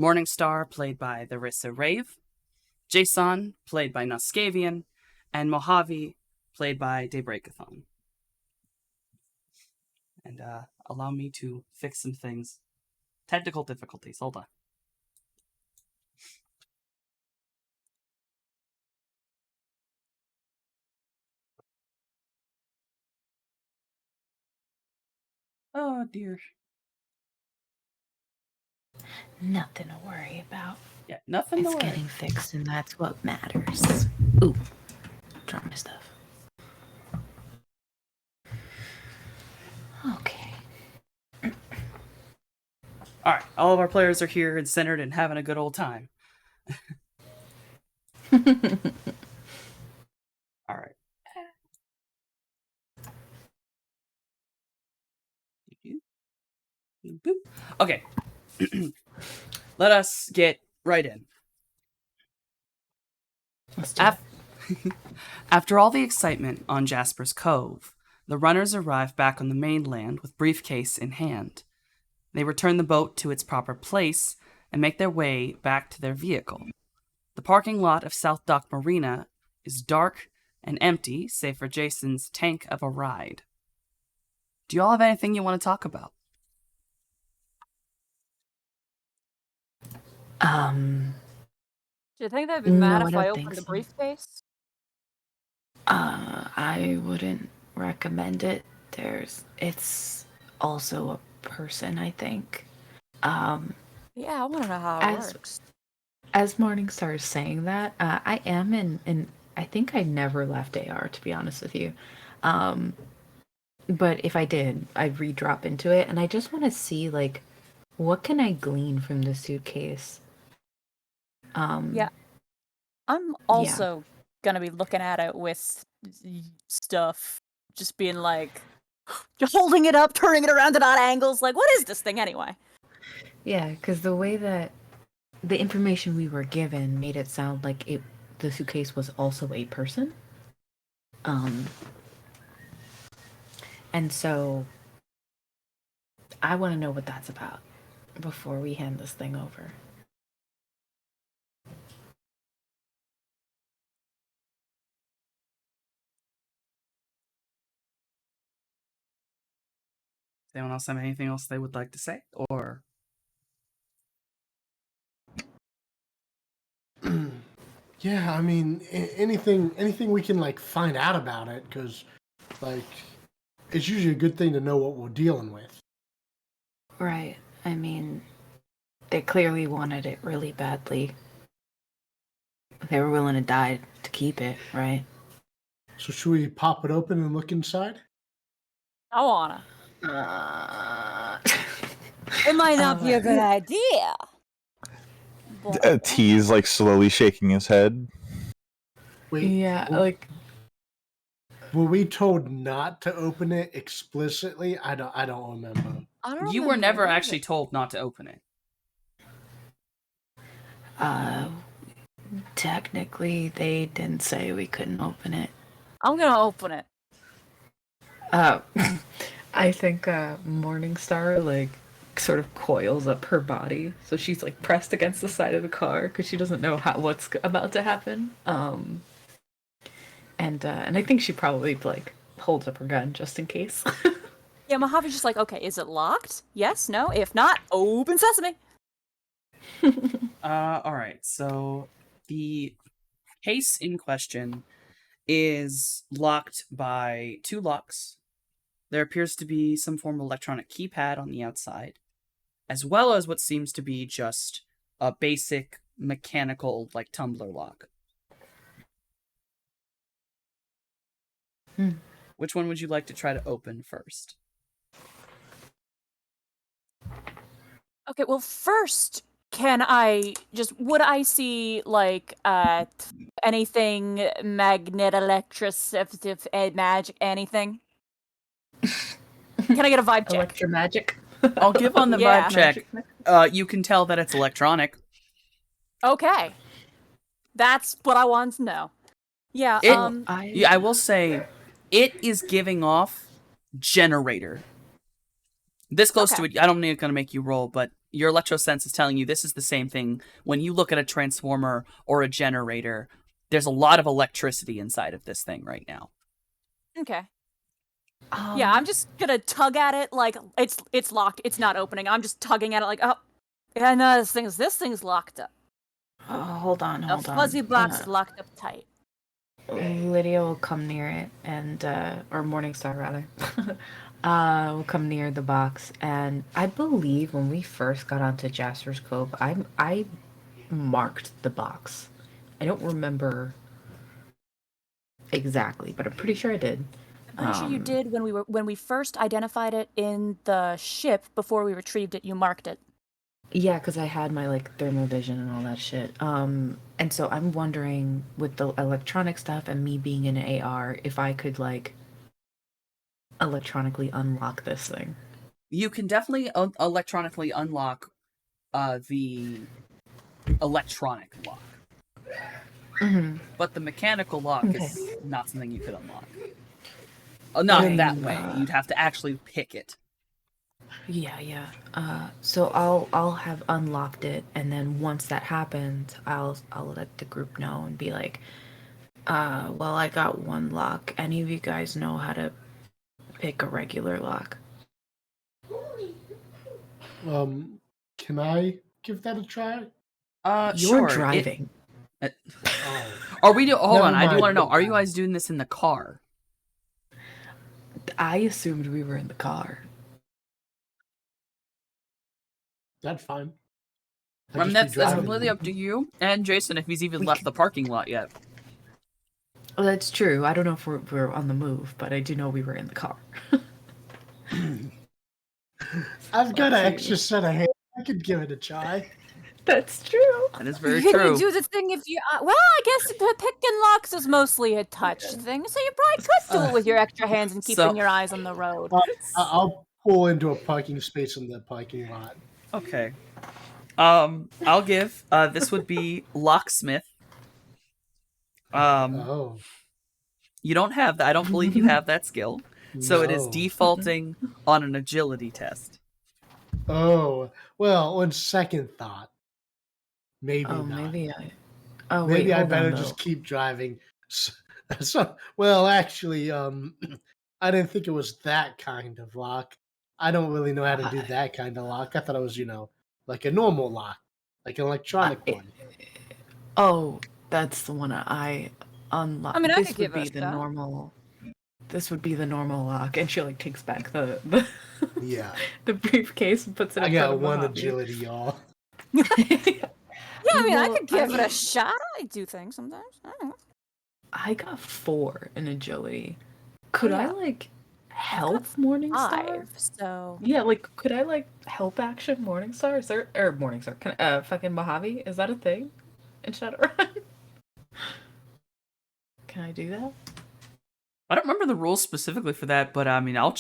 Morningstar, played by Larissa Rave, Jason, played by Nuskavian, and Mojave, played by Daybreakathon. And allow me to fix some things. Technical difficulties. Hold on. Oh dear. Nothing to worry about. Yeah, nothing to It's worry. getting fixed, and that's what matters. Ooh, drop my stuff. Okay. All right, all of our players are here and centered and having a good old time. All right. Okay. Let us get right in. Let's do it. After all the excitement on Jasper's Cove, the runners arrive back on the mainland with briefcase in hand. They return the boat to its proper place and make their way back to their vehicle. The parking lot of South Dock Marina is dark and empty, save for Jason's tank of a ride. Do you all have anything you want to talk about? Do you think they'd be No, mad I if don't I think opened the so. briefcase? I wouldn't recommend it. It's also a person, I think. Yeah, I want to know how it works. As Morningstar is saying that, I am in. I think I never left AR, to be honest with you. But if I did, I'd redrop into it, and I just want to see, like, what can I glean from the suitcase? Yeah. I'm also gonna be looking at it with stuff, just being like, just holding it up, turning it around at odd angles. Like, what is this thing anyway? Yeah, because the way that the information we were given made it sound like the suitcase was also a person. And so I want to know what that's about before we hand this thing over. Does anyone else have anything else they would like to say? Or Yeah, I mean, anything we can like find out about it, because like it's usually a good thing to know what we're dealing with. Right. I mean, they clearly wanted it really badly. They were willing to die to keep it, right? So should we pop it open and look inside? I wanna. It might not be a good idea. T's like slowly shaking his head. Wait, yeah, like were we told not to open it explicitly? I don't remember. I don't you were remember never either. actually told not to open it. technically they didn't say we couldn't open it. I'm gonna open it. I think Morningstar like sort of coils up her body, so she's like pressed against the side of the car because she doesn't know what's about to happen. And I think she probably like holds up her gun just in case. Yeah, Mojave's just like, okay, is it locked? Yes, no. If not, open sesame. All right. So the case in question is locked by two locks. There appears to be some form of electronic keypad on the outside, as well as what seems to be just a basic mechanical, like, tumbler lock. Which one would you like to try to open first? Okay, well, first, would I see, like, anything magnet magic, anything? Can I get a vibe check? Electromagic. I'll give on the Yeah. vibe check. You can tell that it's electronic. Okay. That's what I wanted to know. Yeah, I will say, it is giving off generator. This close to it, I don't think it's going to make you roll, but your electrosense is telling you this is the same thing. When you look at a transformer or a generator, there's a lot of electricity inside of this thing right now. Okay. Yeah, I'm just gonna tug at it like it's locked. It's not opening. I'm just tugging at it like, oh, yeah, no, this thing's locked up. Hold on. The fuzzy box is locked up tight. Lydia will come near it and, or Morningstar rather, will come near the box. And I believe when we first got onto Jasper's Cove, I marked the box. I don't remember exactly, but I'm pretty sure I did. I'm pretty sure you did when we first identified it in the ship before we retrieved it. You marked it. Yeah, because I had my like thermal vision and all that shit. And so I'm wondering with the electronic stuff and me being in an AR, if I could like electronically unlock this thing. You can definitely electronically unlock the electronic lock. Mm-hmm. But the mechanical lock is not something you could unlock. Not that way. You'd have to actually pick it. Yeah. So I'll have unlocked it, and then once that happens, I'll let the group know and be like, well, I got one lock. Any of you guys know how to pick a regular lock? Can I give that a try? You're sure. driving. Are we do? Hold Never on, I do mind. want to know. Are you guys doing this in the car? I assumed we were in the car. That's fine. That's completely up to you and Jason if he's even left the parking lot yet. Well, that's true. I don't know if we're on the move, but I do know we were in the car. I've got an extra set of hands. I could give it a try. That's true. That is very Can true. you do the thing if you? Well, I guess the picking locks is mostly a touch thing, so you probably could do it with your extra hands and keeping your eyes on the road. I'll pull into a parking space in the parking lot. Okay. I'll give. This would be locksmith. Oh. You don't have that. I don't believe you have that skill. So it is No. defaulting on an agility test. Oh. Well, on second thought, maybe not. Maybe I. Oh, Maybe wait, I hold better on, just keep driving. So, well, actually, I didn't think it was that kind of lock. I don't really know how to do that kind of lock. I thought it was, like a normal lock, like an electronic one. Oh, that's the one I unlocked. I mean, I this could would give it be a the shot. normal. This would be the normal lock, and she like takes back the Yeah. the briefcase and puts it. I in got front of one Mojave. agility, y'all. Yeah, I mean, I Well, could give it a shot. I do things sometimes. I don't know. I got 4 in agility. Could yeah. I like help Morningstar? 5, so Yeah, like could I like help action Morningstar? Is there or Morningstar? Can fucking Mojave? Is that a thing in Shadowrun? Can I do that? I don't remember the rules specifically for that, but I mean, I'll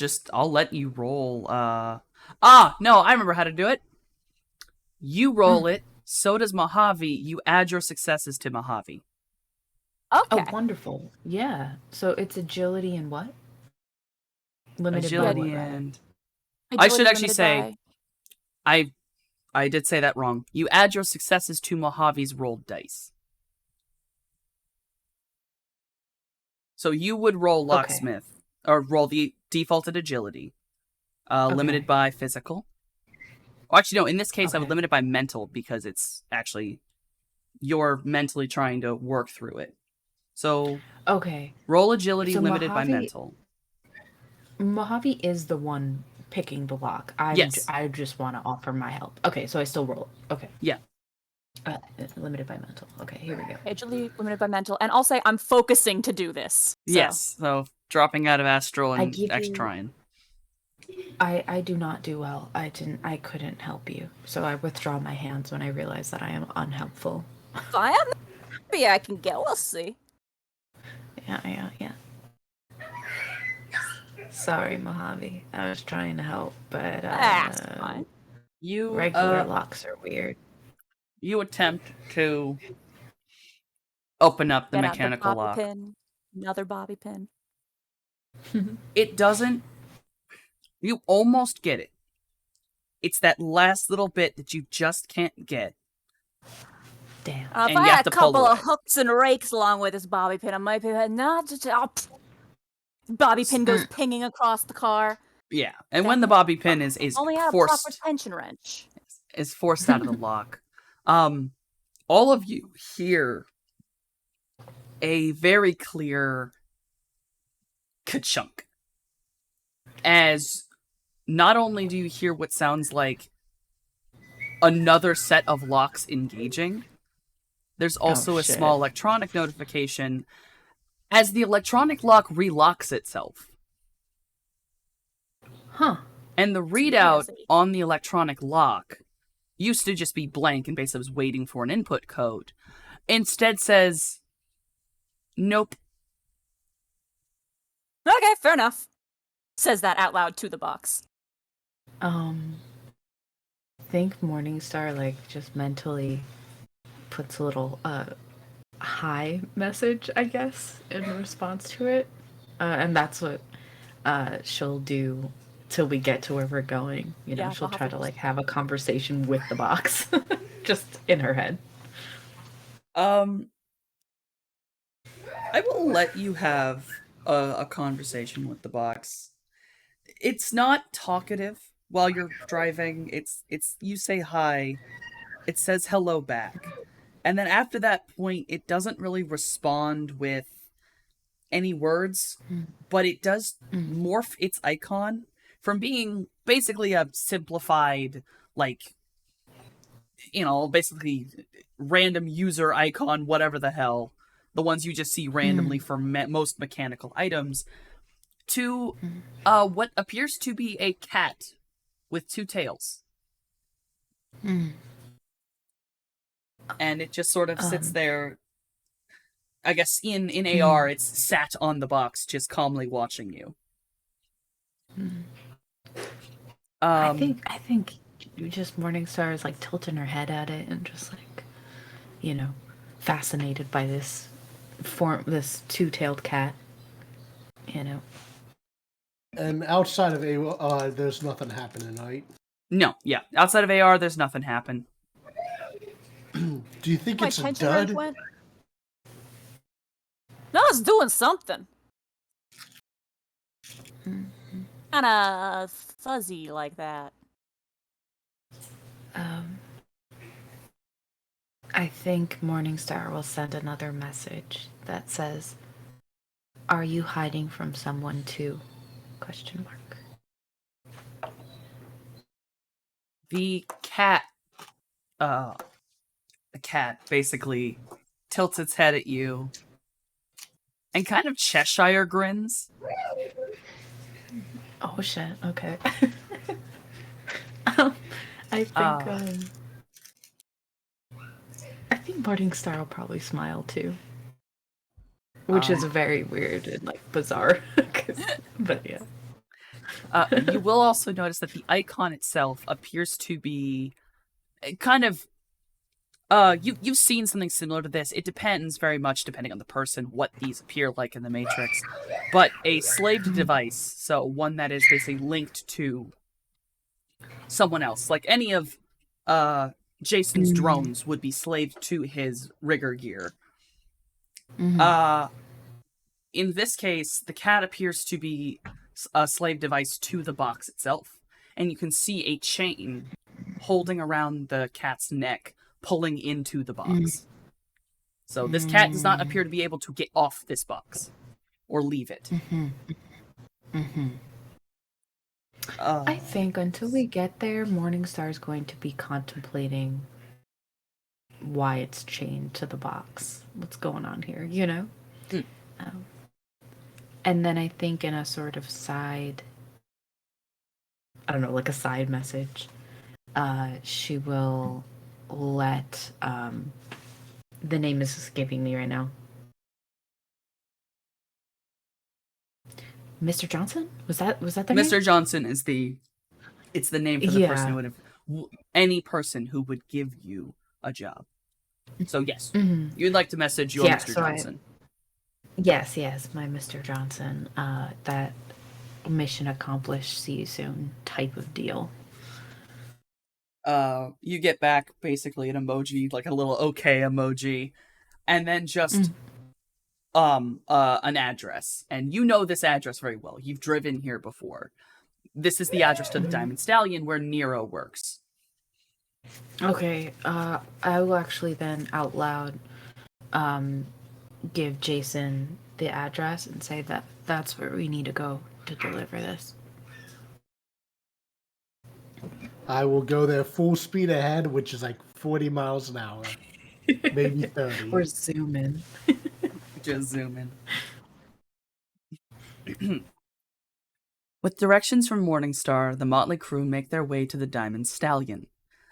let you roll. No, I remember how to do it. You roll it. So does Mojave. You add your successes to Mojave. okay. Oh, wonderful. Yeah. So it's agility and what? Limited Agility by what, rather? and I should actually say by... I did say that wrong. You add your successes to Mojave's rolled dice. So you would roll locksmith or roll the defaulted agility, limited by physical. Well, actually, no. In this case, I would limit it by mental because it's actually you're mentally trying to work through it. So roll agility limited by mental. Mojave is the one picking the lock. Yes. I just want to offer my help. Okay, so I still roll. Okay. Yeah. Limited by mental. Okay, here we go. Agility limited by mental, and I'll say I'm focusing to do this. So. Yes. So dropping out of astral and actually trying. I do not do well. I couldn't help you. So I withdraw my hands when I realize that I am unhelpful. I am happy I can get. We'll see. Yeah. Sorry, Mojave. I was trying to help, but That's fine. Regular locks are weird. You attempt to open up the Get mechanical out the lock. bobby pin. Another bobby pin. It doesn't. You almost get it. It's that last little bit that you just can't get. Damn. If And I you have had to a pull couple of away. hooks and rakes along with this bobby pin, I might be like, nah, bobby pin goes pinging across the car. Yeah, and when Dang the it. bobby pin is Only had a proper forced tension wrench. out of the lock, all of you hear a very clear ka-chunk. As not only do you hear what sounds like another set of locks engaging, there's also a shit. small electronic notification as the electronic lock relocks itself. Huh. And the readout on the electronic lock used to just be blank and basically was waiting for an input code. Instead says, nope. Okay, fair enough. Says that out loud to the box. I think Morningstar like just mentally puts a little hi message, I guess, in response to it. And that's what she'll do till we get to where we're going. You know, Yeah, she'll I'll have try to to like have a conversation with the box. Just in her head. I will let you have a conversation with the box. It's not talkative while you're driving. It's you say hi, it says hello back. And then after that point, it doesn't really respond with any words, but it does morph its icon from being basically a simplified, like, basically random user icon, whatever the hell, the ones you just see randomly for most mechanical items, to what appears to be a cat with two tails. And it just sort of sits there. I guess in AR, it's sat on the box, just calmly watching you. I think you just Morningstar is like tilting her head at it and just like, fascinated by this two-tailed cat. And outside of A, there's nothing happening, right? No, yeah. Outside of AR, there's nothing happen. Do you think My it's a tension wrench dud? went. No, it's doing something. Kinda fuzzy like that. I think Morningstar will send another message that says, "Are you hiding from someone too?" ? The cat basically tilts its head at you and kind of Cheshire grins. Oh shit, okay. I think Morningstar will probably smile too. Which is very weird and like bizarre. But yeah. You will also notice that the icon itself appears to be kind of you've seen something similar to this. It depends very much, depending on the person, what these appear like in the Matrix. But a slaved device, so one that is basically linked to someone else, like any of Jason's drones would be slaved to his rigger gear. In this case, the cat appears to be a slave device to the box itself, and you can see a chain holding around the cat's neck, pulling into the box. So this cat does not appear to be able to get off this box or leave it. I think until we get there, Morningstar is going to be contemplating why it's chained to the box. What's going on here, and then I think in a sort of side, I don't know, like a side message, she will let, the name is escaping me right now. Mr. Johnson? Was that their name? Mr. Johnson is the name for the person who would have, any person who would give you a job. So yes, you'd like to message your Mr. Johnson. Yes, my Mr. Johnson. That mission accomplished, see you soon type of deal. You get back basically an emoji, like a little okay emoji, and then just an address. And you know this address very well. You've driven here before. This is the address to the Diamond Stallion where Nero works. Okay, I will actually then out loud give Jason the address and say that that's where we need to go to deliver this. I will go there full speed ahead, which is like 40 miles an hour, maybe 30. We're zooming. Just zoom in. With directions from Morningstar, the motley crew make their way to the Diamond Stallion,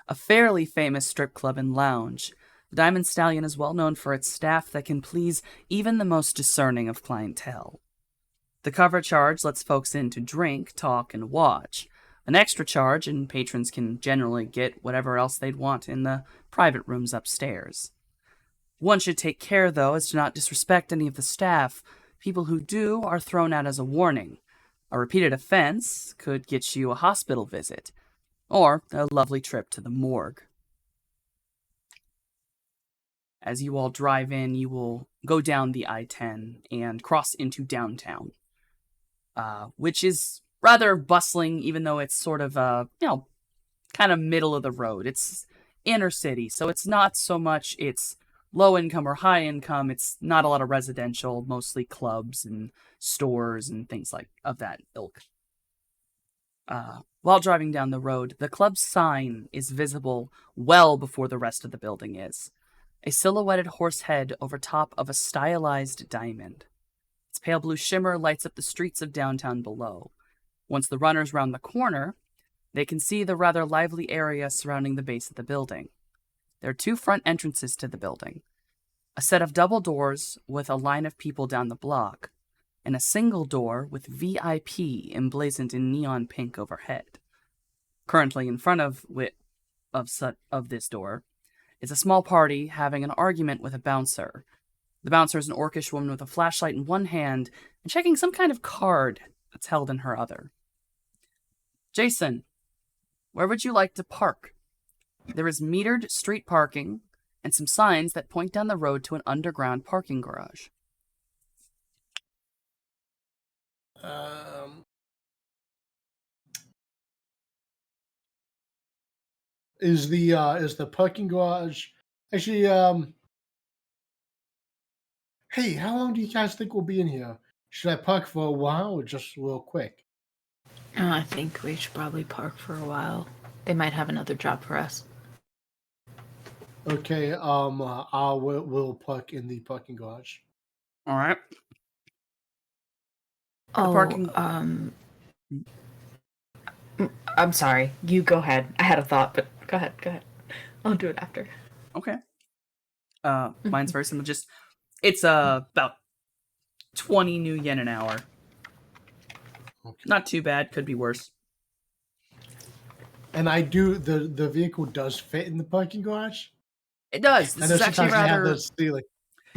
a fairly famous strip club and lounge. The Diamond Stallion is well known for its staff that can please even the most discerning of clientele. The cover charge lets folks in to drink, talk, and watch. An extra charge, and patrons can generally get whatever else they'd want in the private rooms upstairs. One should take care, though, as to not disrespect any of the staff. People who do are thrown out as a warning. A repeated offense could get you a hospital visit, or a lovely trip to the morgue. As you all drive in, you will go down the I-10 and cross into downtown, which is rather bustling, even though it's sort of, kind of middle of the road. It's inner city, so it's not so much it's low income or high income. It's not a lot of residential, mostly clubs and stores and things like of that ilk. While driving down the road, the club's sign is visible well before the rest of the building is. A silhouetted horse head over top of a stylized diamond. Its pale blue shimmer lights up the streets of downtown below. Once the runners round the corner, they can see the rather lively area surrounding the base of the building. There are two front entrances to the building, a set of double doors with a line of people down the block, and a single door with VIP emblazoned in neon pink overhead. Currently in front of this door is a small party having an argument with a bouncer. The bouncer is an orcish woman with a flashlight in one hand and checking some kind of card that's held in her other. Jason, where would you like to park? There is metered street parking and some signs that point down the road to an underground parking garage. Is the parking garage actually? Hey, how long do you guys think we'll be in here? Should I park for a while or just real quick? I think we should probably park for a while. They might have another job for us. Okay. We'll park in the parking garage. All right. Oh, I'm sorry. You go ahead. I had a thought, but go ahead. I'll do it after. Okay. Mine's very simple. It's about 20 new yen an hour. Okay. Not too bad. Could be worse. And the vehicle does fit in the parking garage? It does. This is actually rather...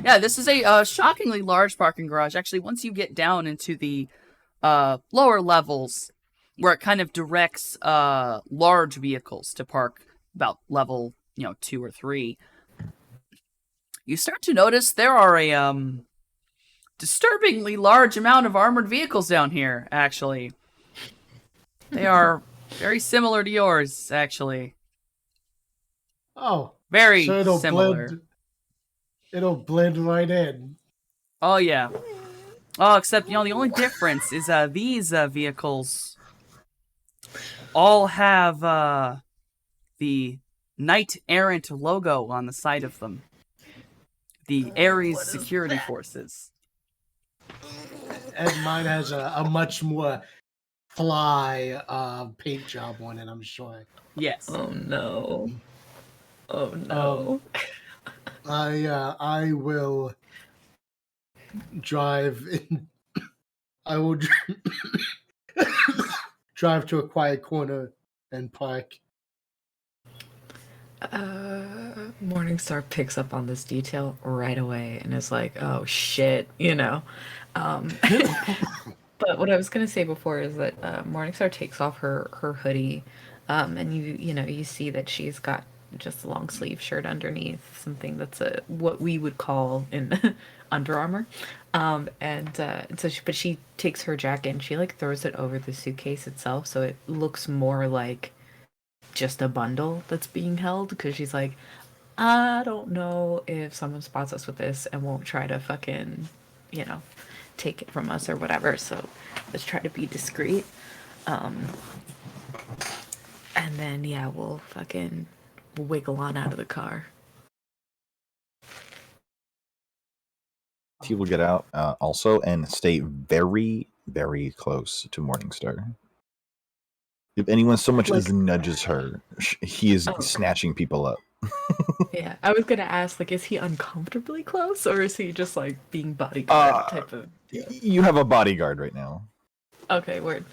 Yeah, this is a shockingly large parking garage. Actually, once you get down into the lower levels, where it kind of directs large vehicles to park about level 2 or 3, you start to notice there are a disturbingly large amount of armored vehicles down here. Actually, they are very similar to yours. Actually, very so similar. It'll blend right in. Oh yeah. Oh, except the only difference is these vehicles all have the Knight Errant logo on the side of them. The Ares Security Forces. And mine has a much more fly paint job on it, I'm sure. Yes. Oh no. I will drive in. I will drive to a quiet corner and park. Morningstar picks up on this detail right away and is like, oh shit, But what I was going to say before is that Morningstar takes off her hoodie And you see that she's got just a long sleeve shirt underneath, something that's what we would call in Under Armour. But she takes her jacket and she like throws it over the suitcase itself, so it looks more like just a bundle that's being held, because she's like, I don't know if someone spots us with this and won't try to fucking, take it from us or whatever. So let's try to be discreet. And then, yeah, we'll fucking wiggle on out of the car. He will get out also and stay very, very close to Morningstar. If anyone so much as nudges her, he is snatching people up. Yeah, I was gonna ask, like, is he uncomfortably close, or is he just like being bodyguard type of deal? You have a bodyguard right now. Okay, word.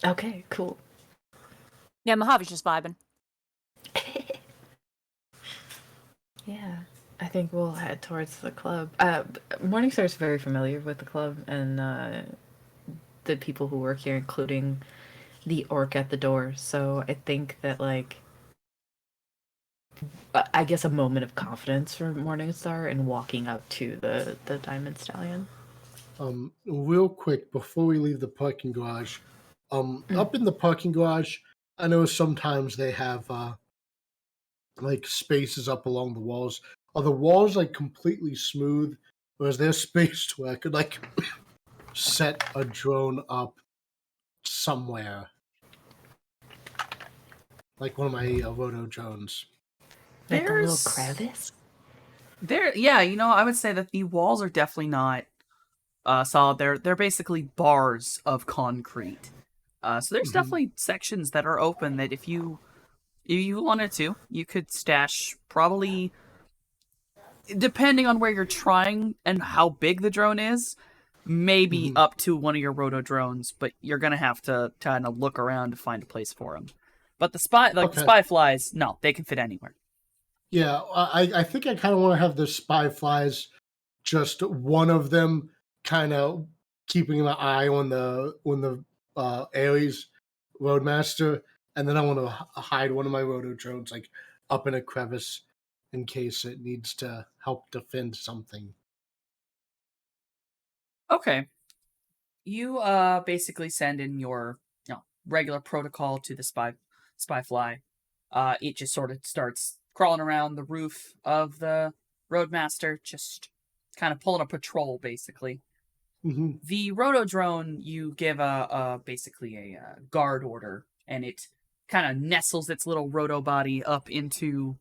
Okay, cool. Yeah, Mojave's just vibing. Yeah, I think we'll head towards the club. Morningstar's very familiar with the club and the people who work here, including the orc at the door. So I think that, like, I guess a moment of confidence for Morningstar in walking up to the Diamond Stallion. Real quick before we leave the parking garage, up in the parking garage, I know sometimes they have like spaces up along the walls. Are the walls like completely smooth, or is there space where I could like set a drone up somewhere, like one of my roto drones? Like a little crevice? Yeah, I would say that the walls are definitely not solid. They're basically bars of concrete. So there's definitely sections that are open that if you wanted to, you could stash, probably depending on where you're trying and how big the drone is, maybe up to one of your roto drones, but you're gonna have to kind of look around to find a place for them. But the spy flies, no, they can fit anywhere. Yeah, I think I kind of want to have the spy flies, just one of them kind of keeping an eye on the Ares Roadmaster, and then I want to hide one of my roto drones like up in a crevice in case it needs to help defend something. Okay. You basically send in your regular protocol to the spy fly. It just sort of starts crawling around the roof of the Roadmaster, just kind of pulling a patrol, basically. Mm-hmm. The roto drone, you give basically a guard order, and it kind of nestles its little roto body up into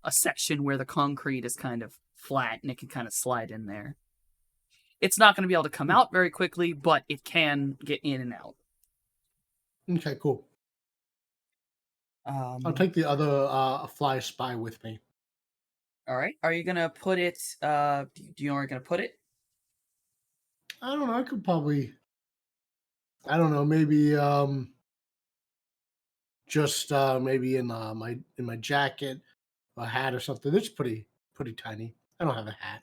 a section where the concrete is kind of flat, and it can kind of slide in there. It's not going to be able to come out very quickly, but it can get in and out. Okay, cool. I'll take the other fly spy with me. All right. Are you going to put it? Do you know where you're going to put it? I don't know. I could probably. I don't know. Maybe just maybe in my jacket, a hat or something. It's pretty tiny. I don't have a hat.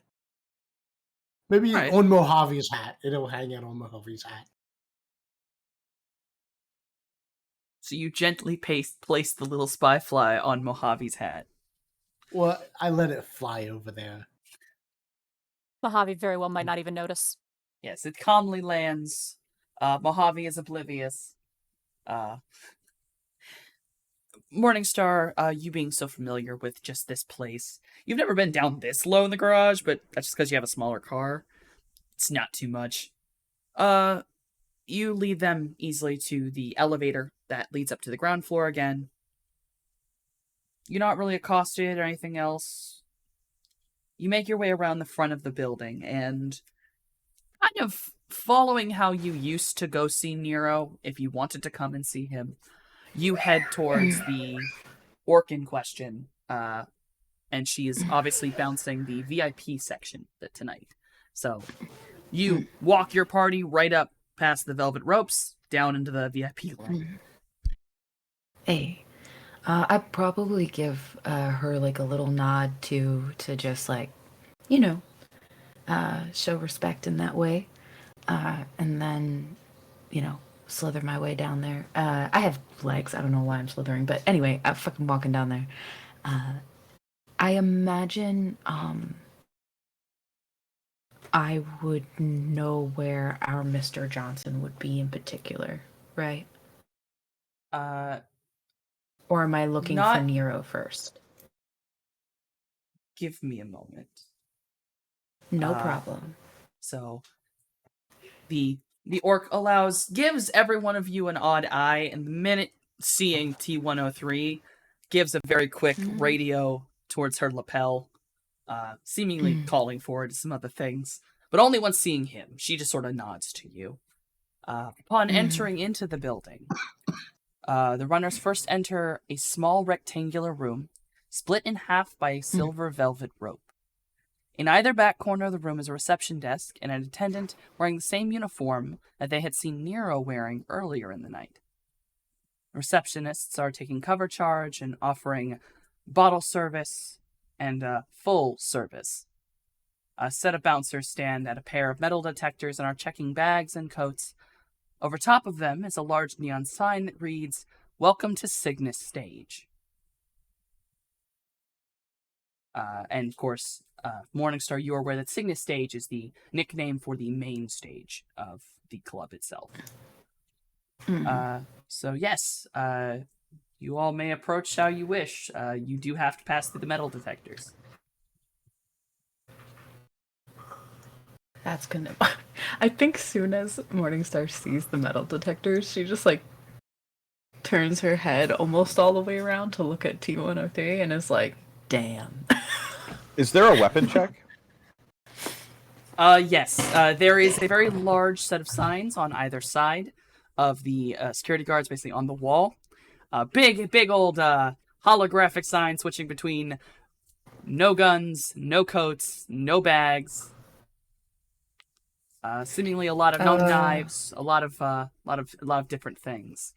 Maybe All right. on Mojave's hat. It'll hang out on Mojave's hat. So you gently place the little spy fly on Mojave's hat. Well, I let it fly over there. Mojave very well might not even notice. Yes, it calmly lands. Mojave is oblivious. Morningstar, you being so familiar with just this place, you've never been down this low in the garage, but that's just because you have a smaller car. It's not too much. You lead them easily to the elevator that leads up to the ground floor again. You're not really accosted or anything else. You make your way around the front of the building and kind of following how you used to go see Nero if you wanted to come and see him. You head towards the orc in question, and she is obviously bouncing the VIP section tonight. So you walk your party right up past the velvet ropes, down into the VIP line. Hey, I'd probably give her like a little nod to just like, show respect in that way. And then, slither my way down there. I have legs. I don't know why I'm slithering, but anyway, I'm fucking walking down there. I imagine I would know where our Mr. Johnson would be in particular, right? Or am I looking for Nero first? Give me a moment. No problem. So the orc gives every one of you an odd eye, and the minute seeing T103 gives a very quick radio towards her lapel, seemingly calling forward some other things, but only once seeing him. She just sort of nods to you. Upon entering into the building, the runners first enter a small rectangular room, split in half by a silver velvet rope. In either back corner of the room is a reception desk and an attendant wearing the same uniform that they had seen Nero wearing earlier in the night. The receptionists are taking cover charge and offering bottle service and full service. A set of bouncers stand at a pair of metal detectors and are checking bags and coats. Over top of them is a large neon sign that reads, "Welcome to Cygnus Stage." And of course, Morningstar, you are aware that Cygnus Stage is the nickname for the main stage of the club itself. So yes, you all may approach how you wish. You do have to pass through the metal detectors. That's gonna... I think soon as Morningstar sees the metal detectors, she just, like, turns her head almost all the way around to look at T103 and is like, damn. Is there a weapon check? Yes. There is a very large set of signs on either side of the security guards, basically on the wall. Big old holographic sign switching between no guns, no coats, no bags. Seemingly a lot of no knives, a lot of different things.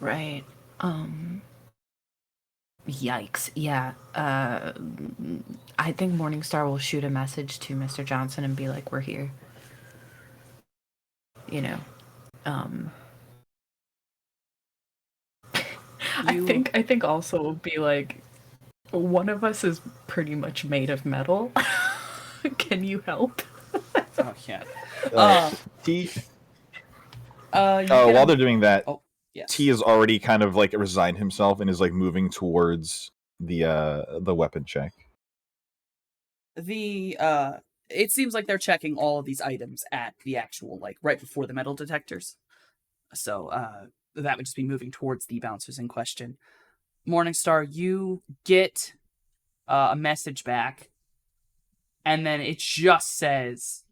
Right. Yikes. Yeah. I think Morningstar will shoot a message to Mr. Johnson and be like, we're here. You know. I think also will be like, one of us is pretty much made of metal. Can you help? Oh yeah. T. While While they're doing that, yes. T has already kind of like resigned himself and is like moving towards the weapon check. It seems like they're checking all of these items at the actual, like, right before the metal detectors. So that would just be moving towards the bouncers in question. Morningstar, you get a message back, and then it just says,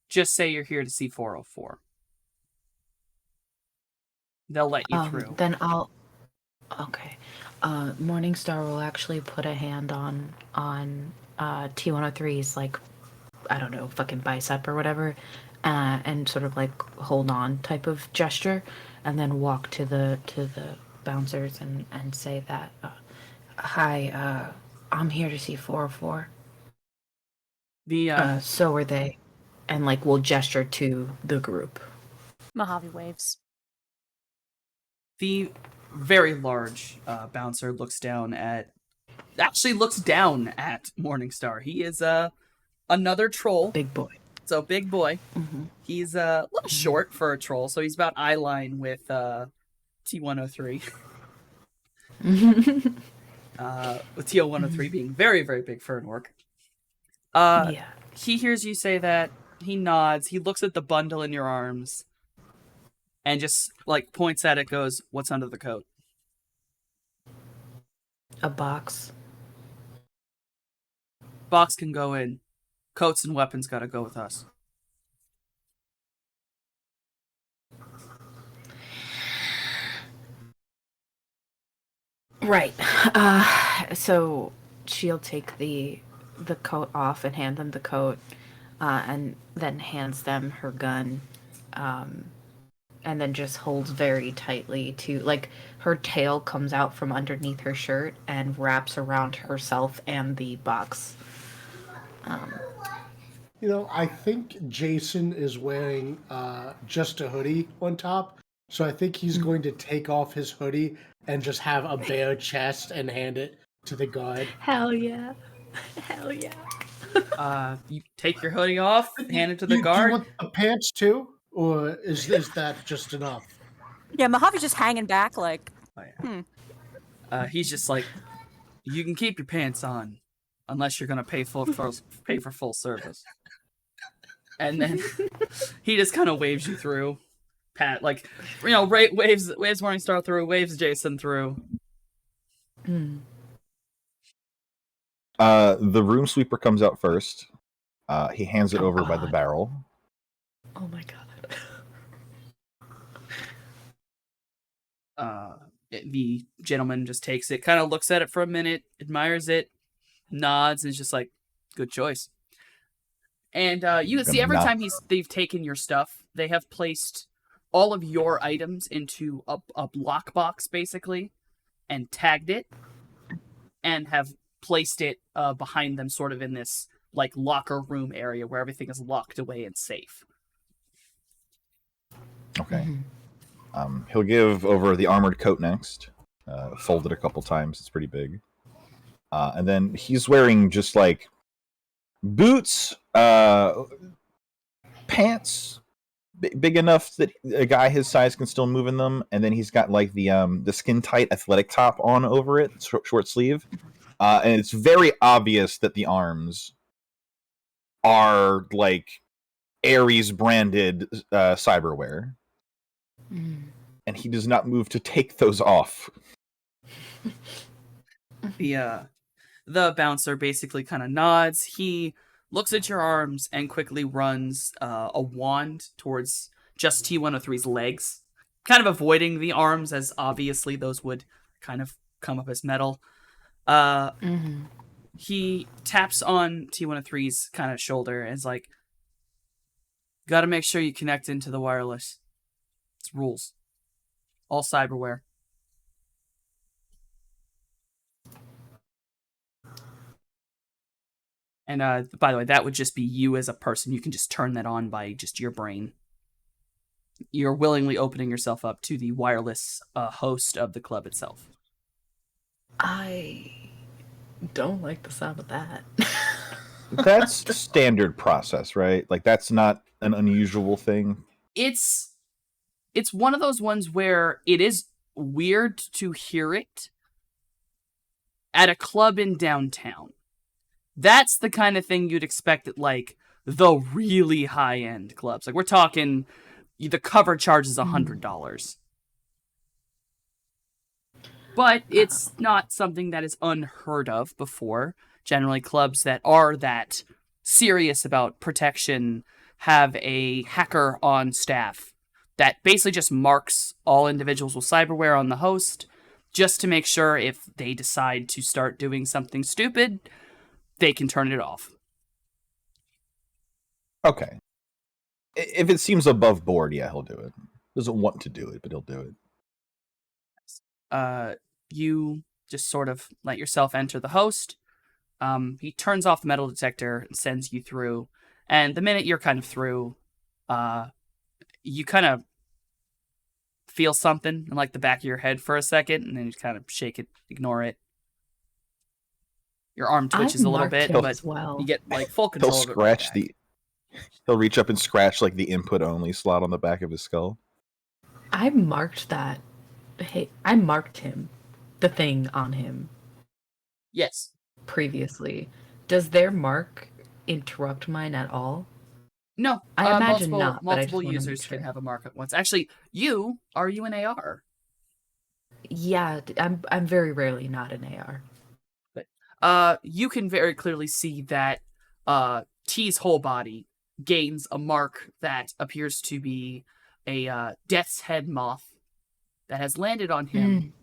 just say you're here to see 404. They'll let you through. Then I'll... Okay. Morningstar will actually put a hand on T103's, like, I don't know, fucking bicep or whatever, and sort of like hold on type of gesture, and then walk to the bouncers and say that, hi, I'm here to see 404. So are they, and like we'll gesture to the group. Mojave waves. The very large bouncer looks down at Morningstar. He is another troll. Big boy. So big boy. Mm-hmm. He's a little short for a troll, so he's about eye line with T103. With T103 being very, very big for an orc. Yeah. He hears you say that. He nods. He looks at the bundle in your arms and just like points at it, goes, "What's under the coat?" A box. Box can go in. Coats and weapons gotta go with us. Right. So she'll take the coat off and hand them the coat, and then hands them her gun, and then just holds very tightly to, like, her tail comes out from underneath her shirt and wraps around herself and the box. I think Jason is wearing just a hoodie on top. So I think he's going to take off his hoodie and just have a bare chest and hand it to the guard. Hell yeah. Hell yeah. You take your hoodie off, hand it to the Do you guard. want the pants too? Or is that just enough? Yeah, Mojave's just hanging back like, He's just like, you can keep your pants on, unless you're gonna pay for full service. And then he just kind of waves you through. Pat, like, waves Morningstar through, waves Jason through. The room sweeper comes out first. He hands it Oh, over by the God. barrel. Oh my god. The gentleman just takes it, kind of looks at it for a minute, admires it, nods, and is just like, good choice. And you can see every time they've taken your stuff, they have placed all of your items into a lockbox, basically, and tagged it, and have placed it behind them, sort of in this like locker room area where everything is locked away and safe. Okay. He'll give over the armored coat next. Fold it a couple times. It's pretty big. And then he's wearing just like boots, pants, big enough that a guy his size can still move in them. And then he's got like the skin tight athletic top on over it, short sleeve. And it's very obvious that the arms are like Ares branded cyberware. And he does not move to take those off. The bouncer basically kind of nods. He looks at your arms and quickly runs a wand towards just T-103's legs, kind of avoiding the arms, as obviously those would kind of come up as metal. He taps on T-103's kind of shoulder and is like, gotta make sure you connect into the wireless. It's rules. All cyberware. And by the way, that would just be you as a person. You can just turn that on by just your brain. You're willingly opening yourself up to the wireless host of the club itself. I don't like the sound of that. That's standard process, right? Like, that's not an unusual thing. It's one of those ones where it is weird to hear it at a club in downtown. That's the kind of thing you'd expect at, like, the really high-end clubs. Like, we're talking, the cover charge is $100. But it's not something that is unheard of before. Generally, clubs that are that serious about protection have a hacker on staff that basically just marks all individuals with cyberware on the host, just to make sure if they decide to start doing something stupid, they can turn it off. Okay. If it seems above board, yeah, he'll do it. Doesn't want to do it, but he'll do it. You just sort of let yourself enter the host. He turns off the metal detector and sends you through. And the minute you're kind of through, you kind of feel something in like the back of your head for a second, and then you kind of shake it, ignore it. Your arm twitches a little bit, but you get like full control. He'll scratch He'll reach up and scratch like the input only slot on the back of his skull. I marked that. Hey, I marked him, the thing on him. Yes. Previously, does their mark interrupt mine at all? No, I imagine not. Multiple users can have a mark at once. Actually, are you an AR? Yeah, I'm very rarely not an AR. But you can very clearly see that T's whole body gains a mark that appears to be a death's head moth that has landed on him.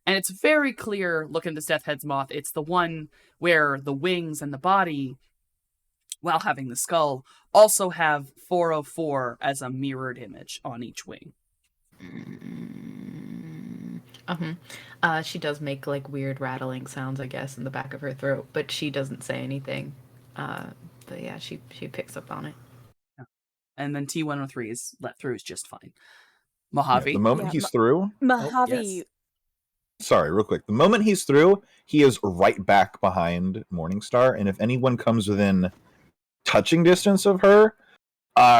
And it's very clear, looking at this death's head moth, it's the one where the wings and the body, while having the skull, also have 404 as a mirrored image on each wing. She does make like weird rattling sounds, I guess, in the back of her throat, but she doesn't say anything. But yeah, she picks up on it. And then T103 is let through is just fine. Yeah, Mojave. the moment he's through, Mojave. yes. sorry, real quick. The moment he's through, he is right back behind Morningstar, and if anyone comes within touching distance of her,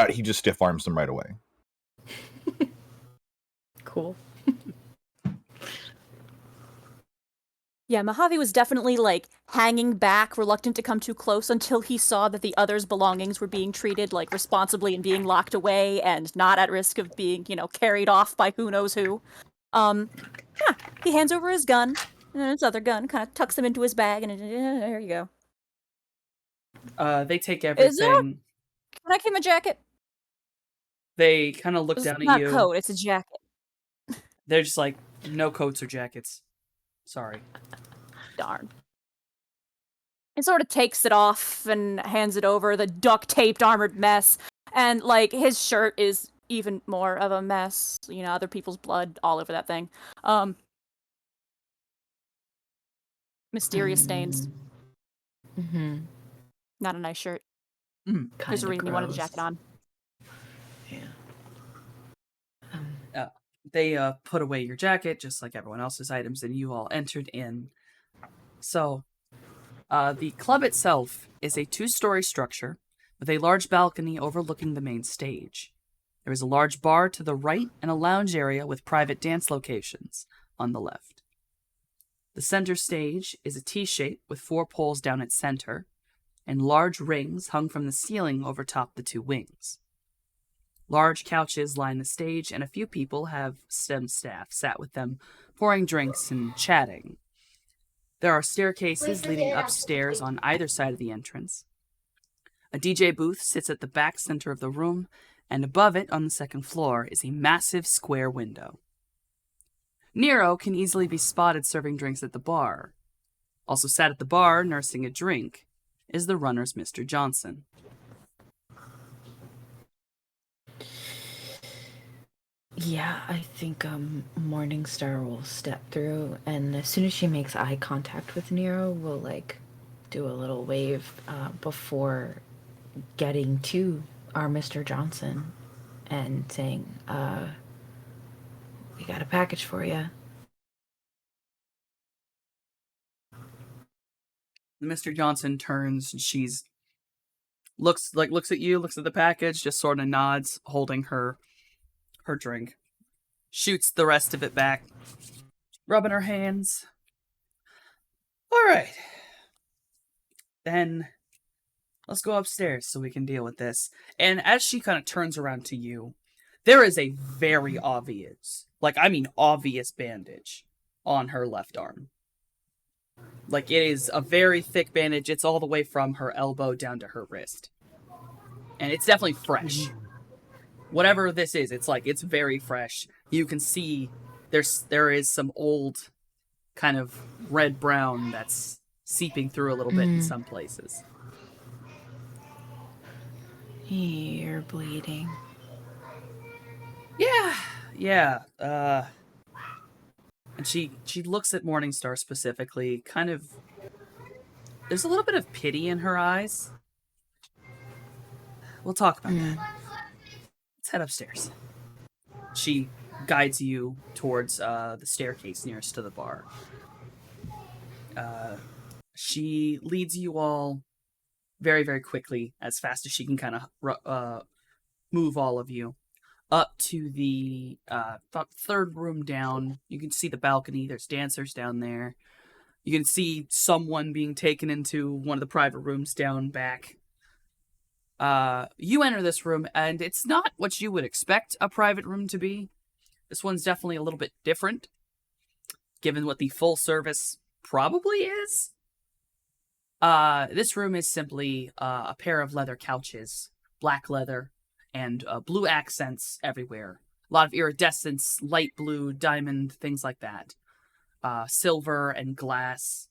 he just stiff arms them right away. Cool. Yeah, Mojave was definitely like hanging back, reluctant to come too close until he saw that the others' belongings were being treated like responsibly and being locked away and not at risk of being, carried off by who knows who. Yeah, he hands over his gun and then his other gun, kind of tucks him into his bag, and there you go. They take Is there? everything. Can I keep my jacket? They kind of look It's down at not you. a coat, it's a jacket. They're just like, no coats or jackets. Sorry. Darn. He sort of takes it off and hands it over, the duct-taped armored mess. And, like, his shirt is even more of a mess. Other people's blood all over that thing. Mysterious stains. Mm-hmm. Not a nice shirt. Mm. There's a reason he wanted a jacket on. Yeah. They put away your jacket, just like everyone else's items, and you all entered in. So, the club itself is a 2-story structure with a large balcony overlooking the main stage. There is a large bar to the right and a lounge area with private dance locations on the left. The center stage is a T-shape with 4 poles down its center, and large rings hung from the ceiling overtop the 2 wings. Large couches line the stage, and a few people have STEM staff sat with them, pouring drinks and chatting. There are staircases leading upstairs on either side of the entrance. A DJ booth sits at the back center of the room, and above it on the second floor is a massive square window. Nero can easily be spotted serving drinks at the bar. Also sat at the bar, nursing a drink, is the runner's Mr. Johnson. Yeah, I think Morningstar will step through, and as soon as she makes eye contact with Nero, we'll like do a little wave before getting to our Mr. Johnson and saying, "We got a package for you." Mr. Johnson turns, and she's looks at you, looks at the package, just sort of nods, holding her drink. Shoots the rest of it back, rubbing her hands. All right. Then let's go upstairs so we can deal with this. And as she kind of turns around to you, there is a very obvious bandage on her left arm. Like, it is a very thick bandage. It's all the way from her elbow down to her wrist. And it's definitely fresh. Whatever this is, it's very fresh. You can see there is some old kind of red-brown that's seeping through a little bit in some places. You're bleeding. Yeah. And she looks at Morningstar specifically, kind of. There's a little bit of pity in her eyes. We'll talk about that. Let's head upstairs. She guides you towards the staircase nearest to the bar. She leads you all very, very quickly, as fast as she can kind of move all of you, up to the third room down. You can see the balcony. There's dancers down there. You can see someone being taken into one of the private rooms down back. You enter this room, and it's not what you would expect a private room to be. This one's definitely a little bit different, given what the full service probably is. This room is simply a pair of leather couches, black leather, and blue accents everywhere. A lot of iridescence, light blue, diamond, things like that. Silver and glass.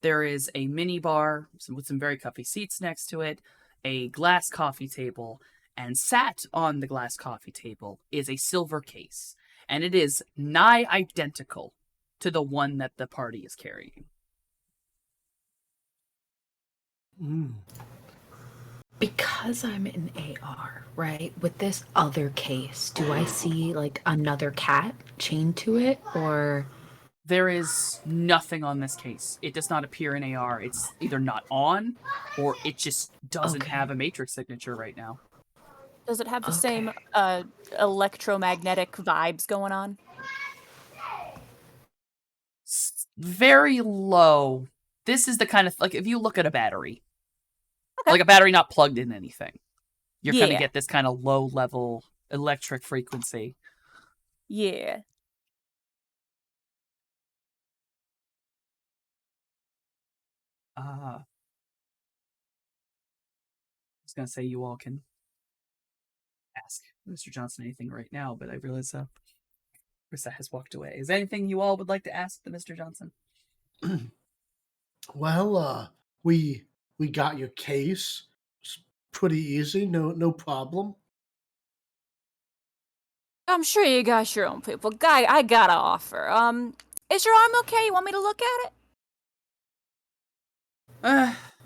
There is a mini bar with some very comfy seats next to it, a glass coffee table, and sat on the glass coffee table is a silver case, and it is nigh identical to the one that the party is carrying. Because I'm in AR, right? With this other case, do I see like another cat chained to it, or There is nothing on this case. It does not appear in AR. It's either not on, or it just doesn't Okay. have a matrix signature right now. Does it have the same Okay. electromagnetic vibes going on? Very low. This is the kind of, like, if you look at a battery, Okay. like a battery not plugged in anything, you're going to Yeah. get this kind of low level electric frequency. Yeah. I was going to say you all can ask Mr. Johnson anything right now, but I realize Rissa has walked away. Is there anything you all would like to ask the Mr. Johnson? Well, we got your case. It's pretty easy. No problem. I'm sure you got your own people. Guy, I got to offer. Is your arm okay? You want me to look at it?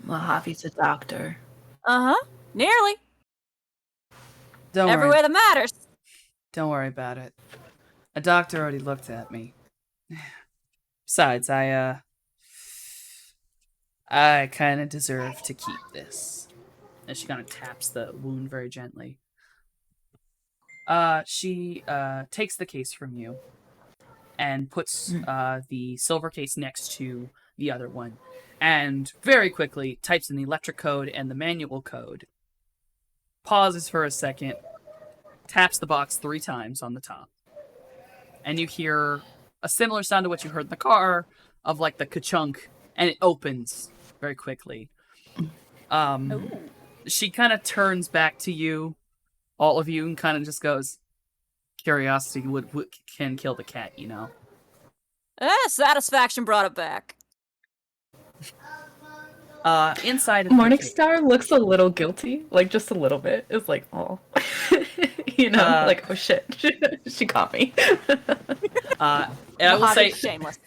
Mojave's a doctor? Uh-huh. Nearly. Don't Everywhere worry. that matters. Don't worry about it. A doctor already looked at me. Besides, I kind of deserve to keep this. And she kind of taps the wound very gently. She takes the case from you and puts the silver case next to the other one, and very quickly types in the electric code and the manual code. Pauses for a second, taps the box 3 times on the top, and you hear a similar sound to what you heard in the car of like the ka-chunk, and it opens very quickly. She kind of turns back to you, all of you, and kind of just goes, "Curiosity would can kill the cat, you know." Satisfaction brought it back. Inside of the case, Morningstar looks a little guilty, like just a little bit. It's like, oh, like, oh shit, she caught me. I will say, shameless.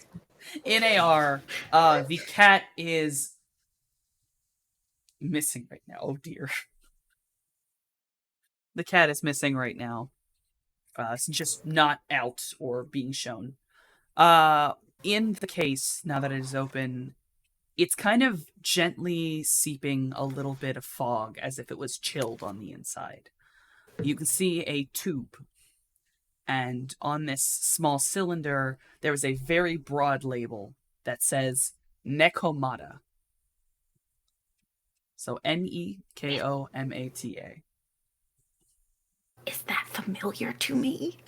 in AR, the cat is missing right now. Oh dear. The cat is missing right now. It's just not out or being shown. In the case, now that it is open, it's kind of gently seeping a little bit of fog as if it was chilled on the inside. You can see a tube, and on this small cylinder, there is a very broad label that says Nekomata. So Nekomata. Is that familiar to me?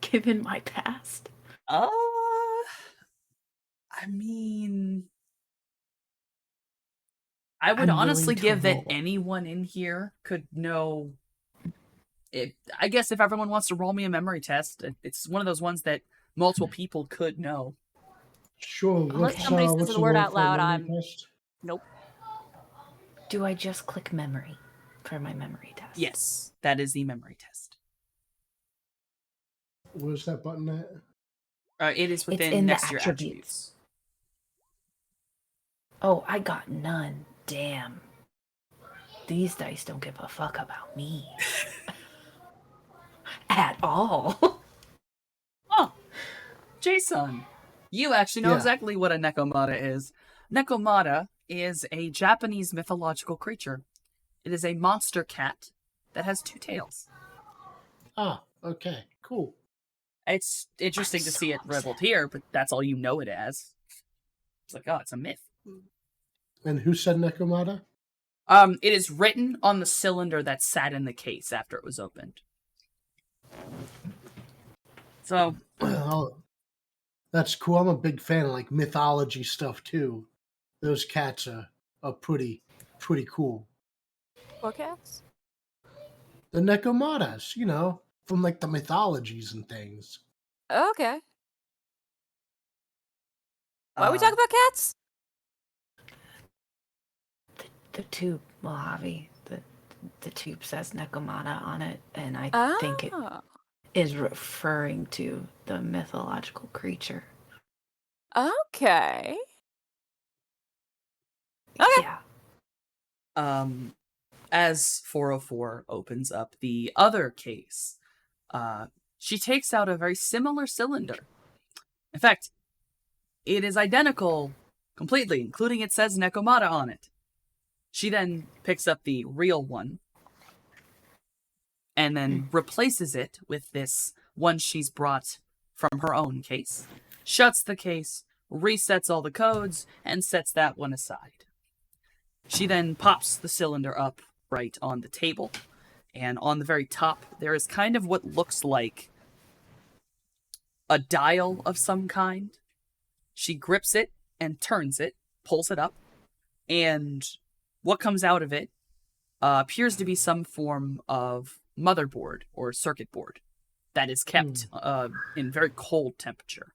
Given my past? I mean, I would I'm honestly willing to give that roll. anyone in here could know. I guess if everyone wants to roll me a memory test, it's one of those ones that multiple people could know. Sure. Unless somebody says What's the word roll out for a loud, memory test? Nope. Do I just click memory for my memory test? Yes, that is the memory test. Where's that button at? It is within in the next to your attributes. attributes. Oh, I got none. Damn. These dice don't give a fuck about me. At all. Oh, Jason, you actually know Yeah. exactly what a Nekomata is. Nekomata is a Japanese mythological creature. It is a monster cat that has 2 tails. Ah, okay, cool. It's interesting to see it reveled here, but that's all you know it as. It's like, oh, it's a myth. And who said Nekomata? It is written on the cylinder that sat in the case after it was opened. So, Oh, that's cool. I'm a big fan of like mythology stuff too. Those cats are pretty cool. What cats? The Nekomatas, from like the mythologies and things. Okay. Why are we talking about cats? The tube, Mojave. The tube says Nekomata on it, and I think it is referring to the mythological creature. Okay. Okay. Yeah. As 404 opens up the other case, she takes out a very similar cylinder. In fact, it is identical completely, including it says Nekomata on it. She then picks up the real one and then replaces it with this one she's brought from her own case, shuts the case, resets all the codes, and sets that one aside. She then pops the cylinder up right on the table, and on the very top, there is kind of what looks like a dial of some kind. She grips it and turns it, pulls it up, and what comes out of it appears to be some form of motherboard or circuit board that is kept in very cold temperature.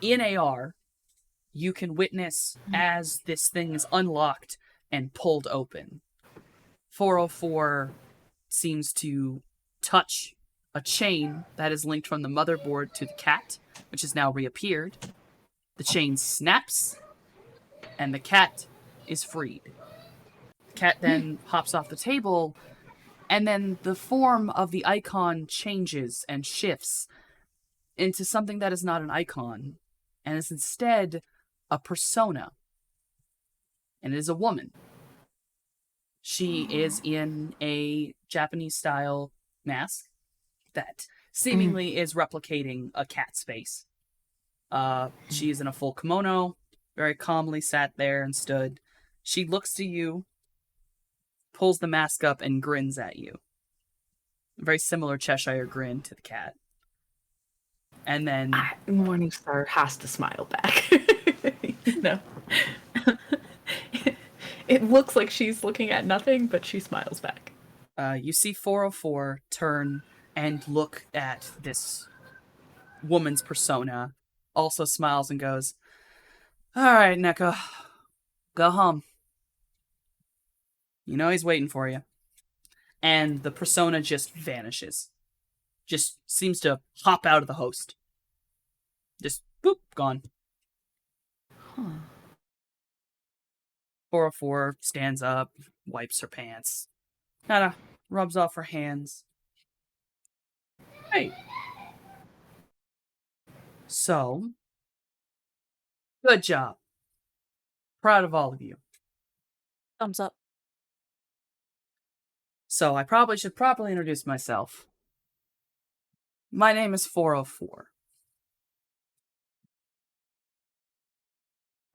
In AR, you can witness as this thing is unlocked and pulled open. 404 seems to touch a chain that is linked from the motherboard to the cat, which has now reappeared. The chain snaps, and the cat is freed. The cat then hops off the table, and then the form of the icon changes and shifts into something that is not an icon, and is instead a persona. And it is a woman. She is in a Japanese-style mask that seemingly is replicating a cat's face. She is in a full kimono, very calmly sat there and stood. She looks to you, pulls the mask up, and grins at you. A very similar Cheshire grin to the cat. And then Morningstar has to smile back. You know? It looks like she's looking at nothing, but she smiles back. You see 404 turn and look at this woman's persona, also smiles and goes, "All right, Neko, go home. You know he's waiting for you." And the persona just vanishes. Just seems to hop out of the host. Just, boop, gone. 404 stands up, wipes her pants, kinda rubs off her hands. Hey. So, good job. Proud of all of you. Thumbs up. So I probably should properly introduce myself. My name is 404.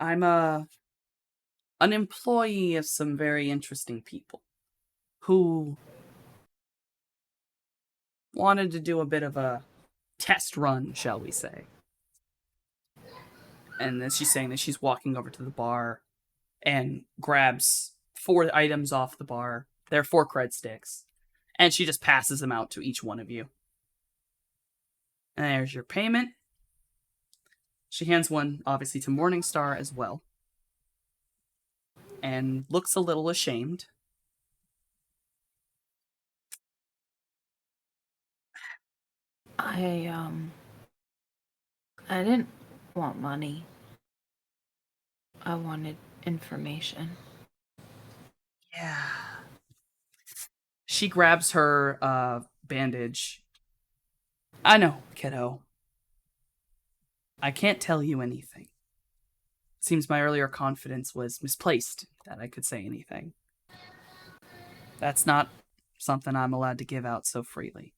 I'm an employee of some very interesting people who wanted to do a bit of a test run, shall we say. And then she's saying that she's walking over to the bar and grabs 4 items off the bar. They're 4 cred sticks. And she just passes them out to each one of you. And there's your payment. She hands one, obviously, to Morningstar as well. And looks a little ashamed. I didn't want money. I wanted information. Yeah. She grabs her bandage. I know, kiddo. I can't tell you anything. Seems my earlier confidence was misplaced, that I could say anything. That's not something I'm allowed to give out so freely.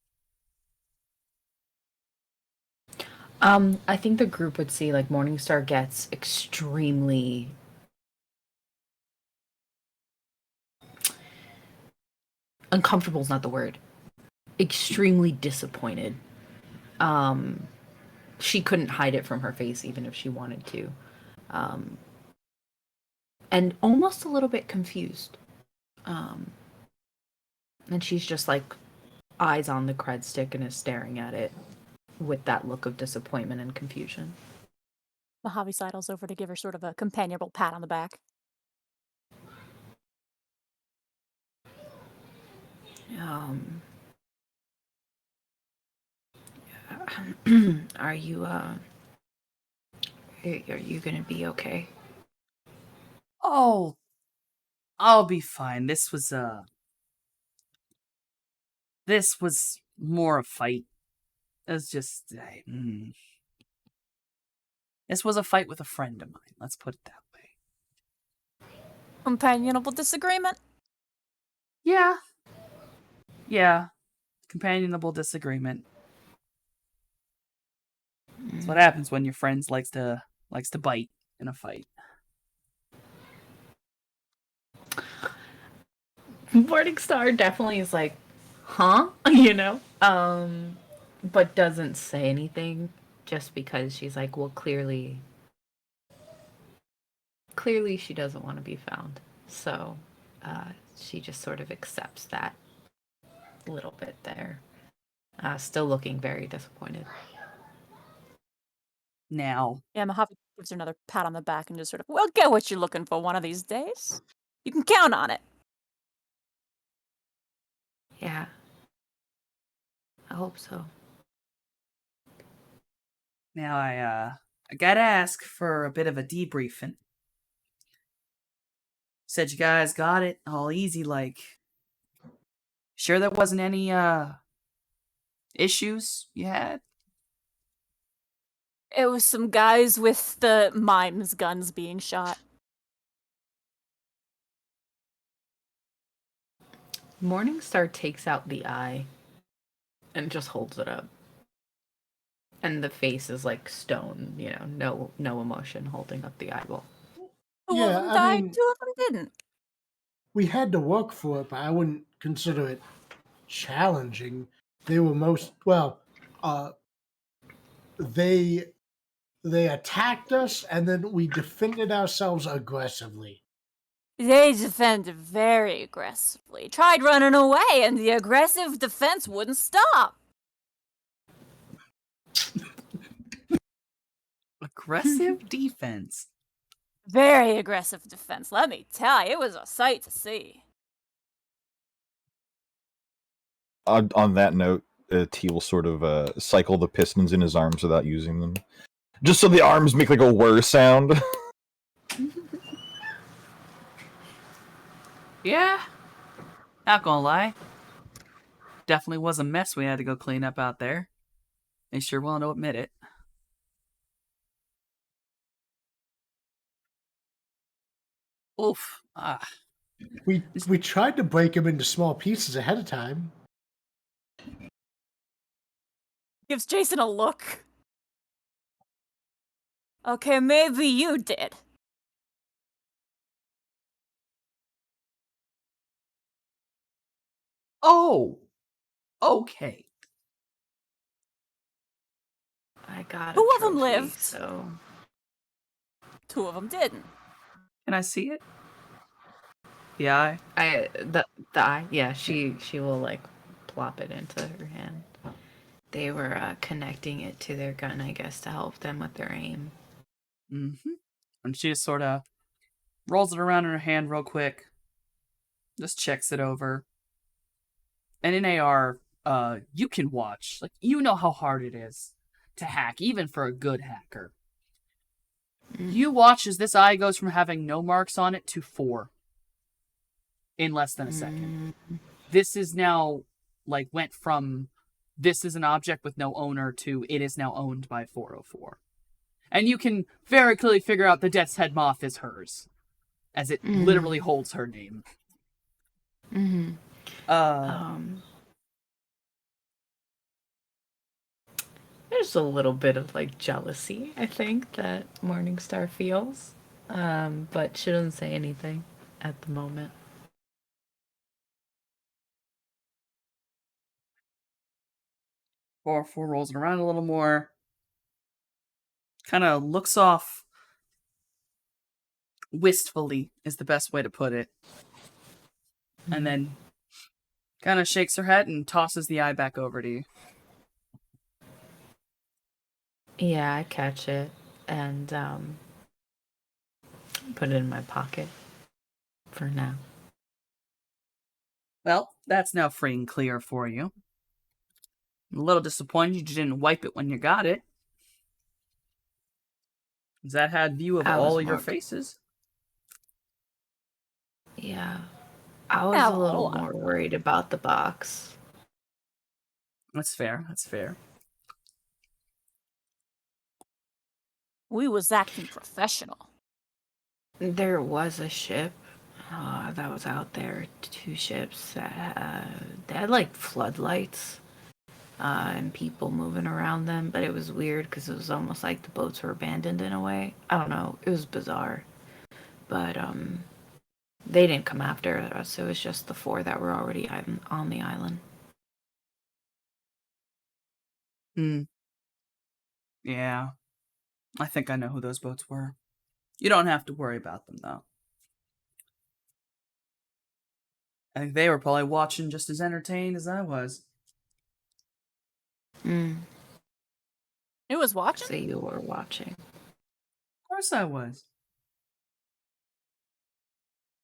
I think the group would see, like, Morningstar gets extremely... uncomfortable is not the word. Extremely disappointed. She couldn't hide it from her face even if she wanted to. And almost a little bit confused. And she's just like eyes on the cred stick and is staring at it with that look of disappointment and confusion. Mojave sidles over to give her sort of a companionable pat on the back. Are you gonna be okay? Oh, I'll be fine. This was more a fight. It's just this was a fight with a friend of mine. Let's put it that way. Companionable disagreement? Yeah. Yeah. Companionable disagreement. That's what happens when your friends likes to bite in a fight. Morningstar definitely is like, huh? You know? But doesn't say anything just because she's like, well, clearly she doesn't want to be found. So she just sort of accepts that little bit there. Still looking very disappointed. Now, Yeah, Mojave gives her another pat on the back and just sort of, we'll get what you're looking for one of these days. You can count on it. Yeah. I hope so. now I gotta ask for a bit of a debriefing. Said you guys got it all easy, like. Sure there wasn't any issues you had? It was some guys with the mimes guns being shot. Morningstar takes out the eye and just holds it up. And the face is like stone, you know, no emotion holding up the eyeball. Two Yeah, of them I died, mean- 2 of them didn't. We had to work for it, but I wouldn't consider it challenging. They were they attacked us and then we defended ourselves aggressively. They defended very aggressively. Tried running away, and the aggressive defense wouldn't stop. Aggressive defense. Very aggressive defense, let me tell you. It was a sight to see. On that note, T will sort of cycle the pistons in his arms without using them, just so the arms make like a whir sound. Yeah. Not gonna lie. Definitely was a mess we had to go clean up out there. They sure willing to admit it. Oof. We tried to break him into small pieces ahead of time. Gives Jason a look. Okay, maybe you did. Oh. Okay. I got 2 a of them trophy, lived. so 2 of them didn't. Can I see it? The eye? the eye, yeah, she will like plop it into her hand. They were connecting it to their gun, I guess, to help them with their aim. Mm-hmm. And she just sort of rolls it around in her hand real quick. Just checks it over. And in AR, you can watch. Like, you know how hard it is to hack, even for a good hacker. You watch as this eye goes from having no marks on it to 4 in less than a second. This is now, like, went from this is an object with no owner to it is now owned by 404. And you can very clearly figure out the Death's Head Moth is hers, as it literally holds her name. There's a little bit of like jealousy, I think, that Morningstar feels, but she doesn't say anything at the moment. 404 rolls it around a little more. Kind of looks off wistfully is the best way to put it. And then kind of shakes her head and tosses the eye back over to you. Yeah, I catch it and put it in my pocket for now. Well, that's now free and clear for you. I'm a little disappointed you didn't wipe it when you got it. That had view of I was all your more- faces. Yeah. I was Yeah, a little oh, more worried about the box. That's fair. That's fair. we was acting professional. There was a ship that was out there, two ships that had like floodlights and people moving around them, but it was weird because it was almost like the boats were abandoned in a way. I don't know, it was bizarre. But they didn't come after us, it was just the four that were already on the island. Hmm. Yeah. I think I know who those boats were. You don't have to worry about them, though. I think they were probably watching just as entertained as I was. It was watching? So you were watching. Of course I was.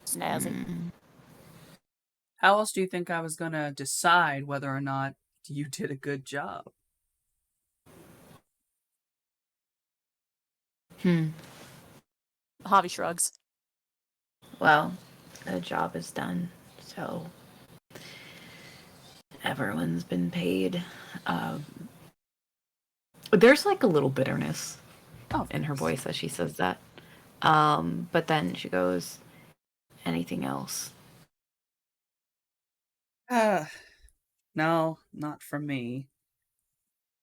Snazzy. How else do you think I was gonna decide whether or not you did a good job? Javi shrugs. Well, the job is done, so everyone's been paid. There's like a little bitterness in her voice as she says that. But then she goes, anything else? No, not from me.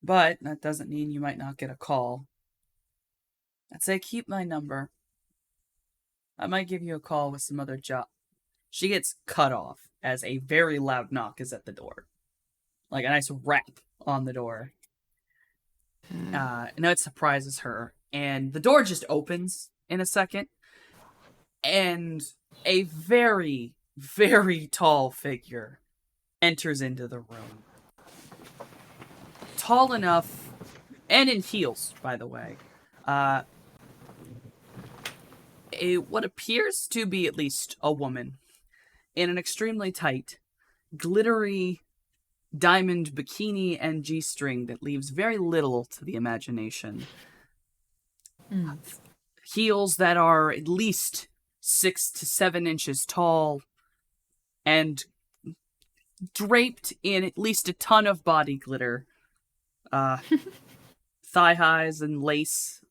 But that doesn't mean you might not get a call. I'd say keep my number. I might give you a call with some other job. She gets cut off as a very loud knock is at the door. Like a nice rap on the door. Now it surprises her. And the door just opens in a second. And a very, very tall figure enters into the room. Tall enough, and in heels, by the way. What appears to be at least a woman in an extremely tight, glittery diamond bikini and G-string that leaves very little to the imagination. Heels that are at least 6 to 7 inches tall and draped in at least a ton of body glitter. Thigh highs and lace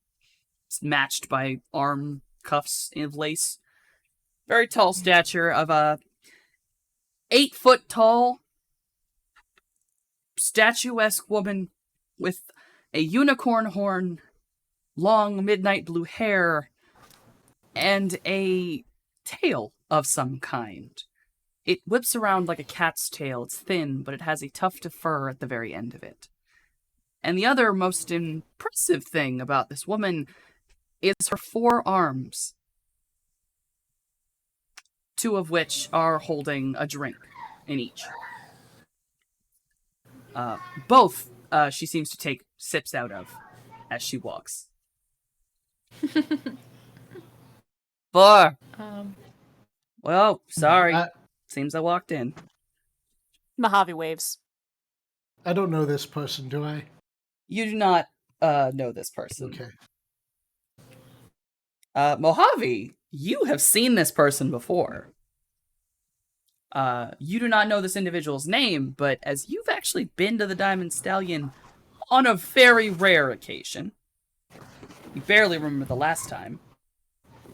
matched by arm cuffs of lace. Very tall stature of a 8-foot tall statuesque woman with a unicorn horn, long midnight blue hair, and a tail of some kind. It whips around like a cat's tail. It's thin, but it has a tuft of fur at the very end of it. And the other most impressive thing about this woman is her 4 arms, 2 of which are holding a drink in each. Both she seems to take sips out of as she walks. 4. Well, sorry. Seems I walked in. Mojave waves. I don't know this person, do I? You do not know this person. Okay. Mojave, you have seen this person before. You do not know this individual's name, but as you've actually been to the Diamond Stallion on a very rare occasion, you barely remember the last time.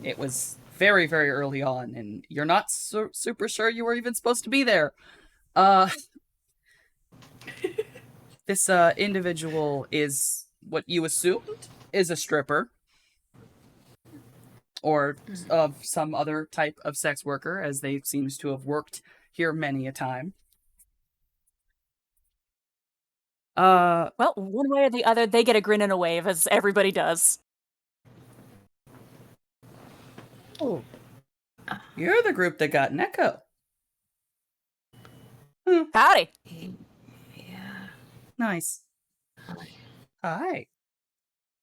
It was very, very early on, and you're not super sure you were even supposed to be there. This individual is what you assumed is a stripper. Or of some other type of sex worker, as they seems to have worked here many a time. Well, one way or the other, they get a grin and a wave, as everybody does. Oh, you're the group that got an echo. Howdy. Yeah. Nice. Hi.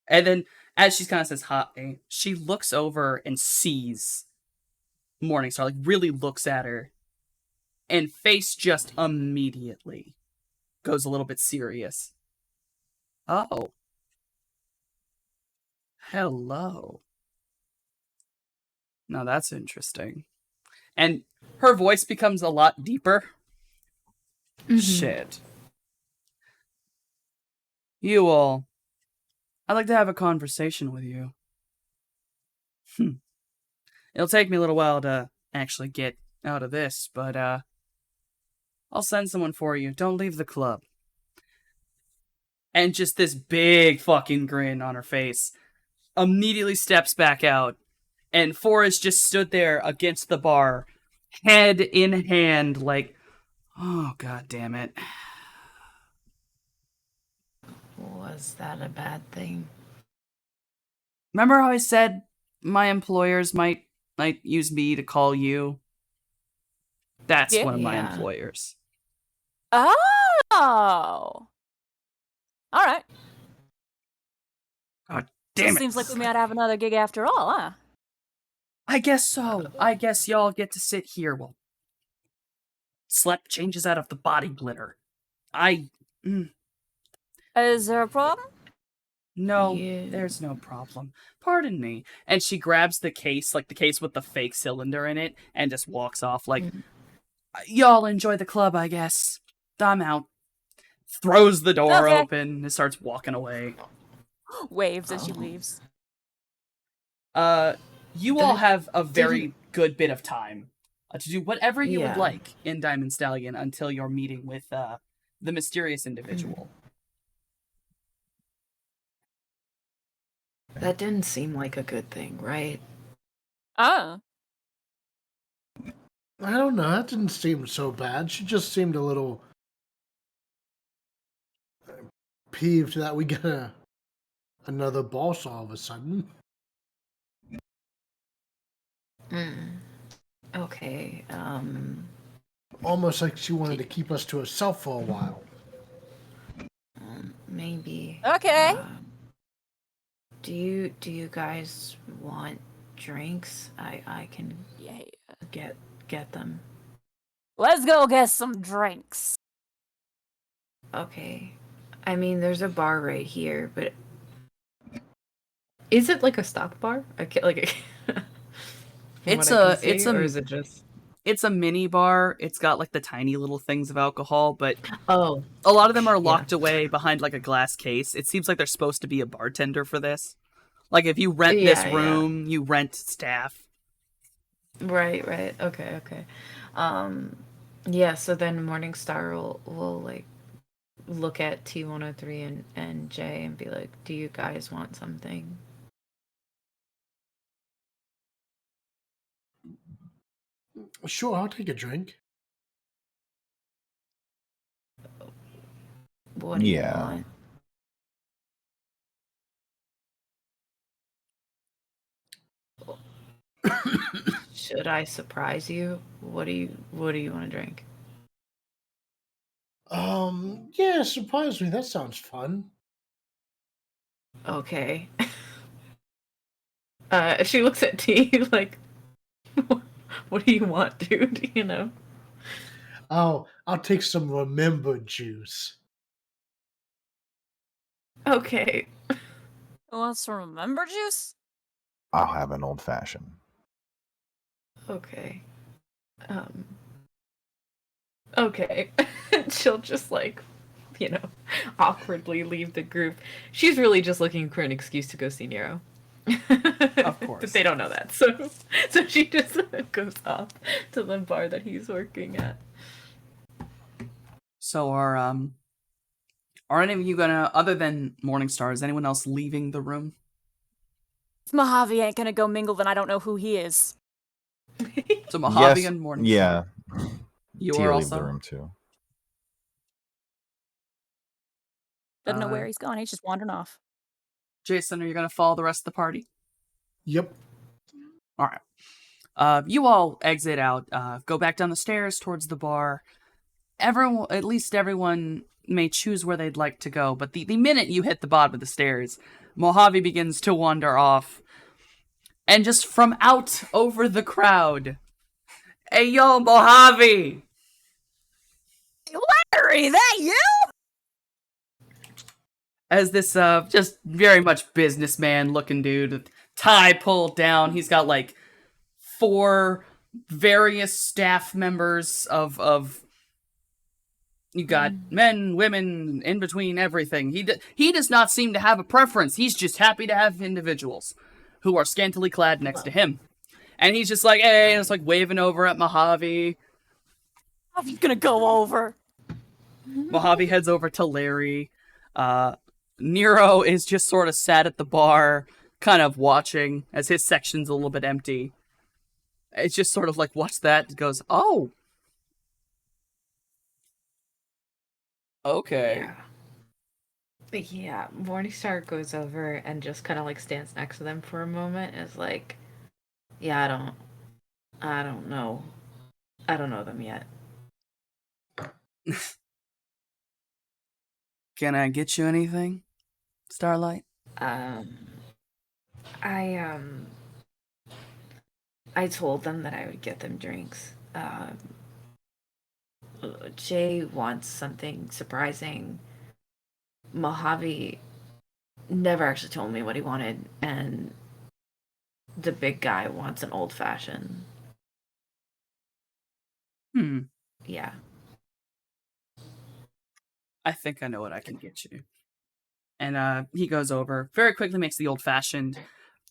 And then, as she kind of says hi, she looks over and sees Morningstar, like really looks at her, and face just immediately goes a little bit serious. Oh. Hello. Now that's interesting. And her voice becomes a lot deeper. Shit. You all. I'd like to have a conversation with you. It'll take me a little while to actually get out of this, but I'll send someone for you. Don't leave the club. And just this big fucking grin on her face. Immediately steps back out. And Forrest just stood there against the bar, head in hand, like, oh, god damn it. Was that a bad thing? Remember how I said my employers might use me to call you? That's Yeah. one of my Yeah. employers. Oh. All right. God So damn it it. seems like we might have another gig after all, huh? I guess so. I guess y'all get to sit here while Slep changes out of the body glitter. Is there a problem? No, Yeah. there's no problem. Pardon me. And she grabs the case, like the case with the fake cylinder in it, and just walks off like, y'all enjoy the club, I guess. I'm out. Throws the door Okay. open and starts walking away. Waves as she leaves. You all have a very good bit of time to do whatever you would Yeah. like in Diamond Stallion until your meeting with the mysterious individual. That didn't seem like a good thing, right? Oh. I don't know. That didn't seem so bad. She just seemed a little peeved that we got another boss all of a sudden. Okay. Almost like she wanted to keep us to herself for a while. Maybe. Okay. Do you guys want drinks? I can Yeah. get them. Let's go get some drinks. Okay. I mean, there's a bar right here, but is it like a stock bar? I can't, like It's or a is it just? it's a mini bar. It's got like the tiny little things of alcohol, but Oh, a lot of them are yeah. locked away behind like a glass case. It seems like there's supposed to be a bartender for this. Like if you rent this Yeah, room, you rent staff. Right. Okay. Yeah. So then Morningstar will like look at T103 and Jay and be like, "Do you guys want something?" Sure, I'll take a drink. What do you Yeah. want? Should I surprise you? What do you want to drink? Yeah, surprise me. That sounds fun. Okay. She looks at T like, what do you want, dude? You know? Oh, I'll take some remember juice. Okay. Who wants to remember juice? I'll have an old fashioned. Okay. Okay. She'll just like, awkwardly leave the group. She's really just looking for an excuse to go see Nero. Of course. But they don't know that. So she just goes off to the bar that he's working at. So are any of you gonna, other than Morningstar, is anyone else leaving the room? If Mojave ain't gonna go mingle, then I don't know who he is. So Mojave Yes, and Morningstar. yeah. You Tia are leave the also. room too. Doesn't know where he's gone. He's just wandering off. Jason, are you gonna follow the rest of the party? Yep. All right. You all exit out, go back down the stairs towards the bar. At least everyone may choose where they'd like to go, but the minute you hit the bottom of the stairs, Mojave begins to wander off. And just from out over the crowd, hey yo, Mojave! Larry, that you? As this just very much businessman looking dude with tie pulled down, he's got like 4 various staff members of you got men, women, in between everything. He does not seem to have a preference. He's just happy to have individuals who are scantily clad next to him. And he's just like, hey, and it's like waving over at Mojave. I'm gonna go over. Mojave heads over to Larry. Nero is just sort of sat at the bar, kind of watching as his section's a little bit empty. It's just sort of like, what's that? It goes, oh. Okay. Yeah, Morningstar goes over and just kind of like stands next to them for a moment and is like, yeah, I don't know. I don't know them yet. Can I get you anything, Starlight? I told them that I would get them drinks. Jay wants something surprising. Mojave never actually told me what he wanted, and the big guy wants an old fashioned. Yeah. I think I know what I can get you. And he goes over, very quickly makes the old fashioned,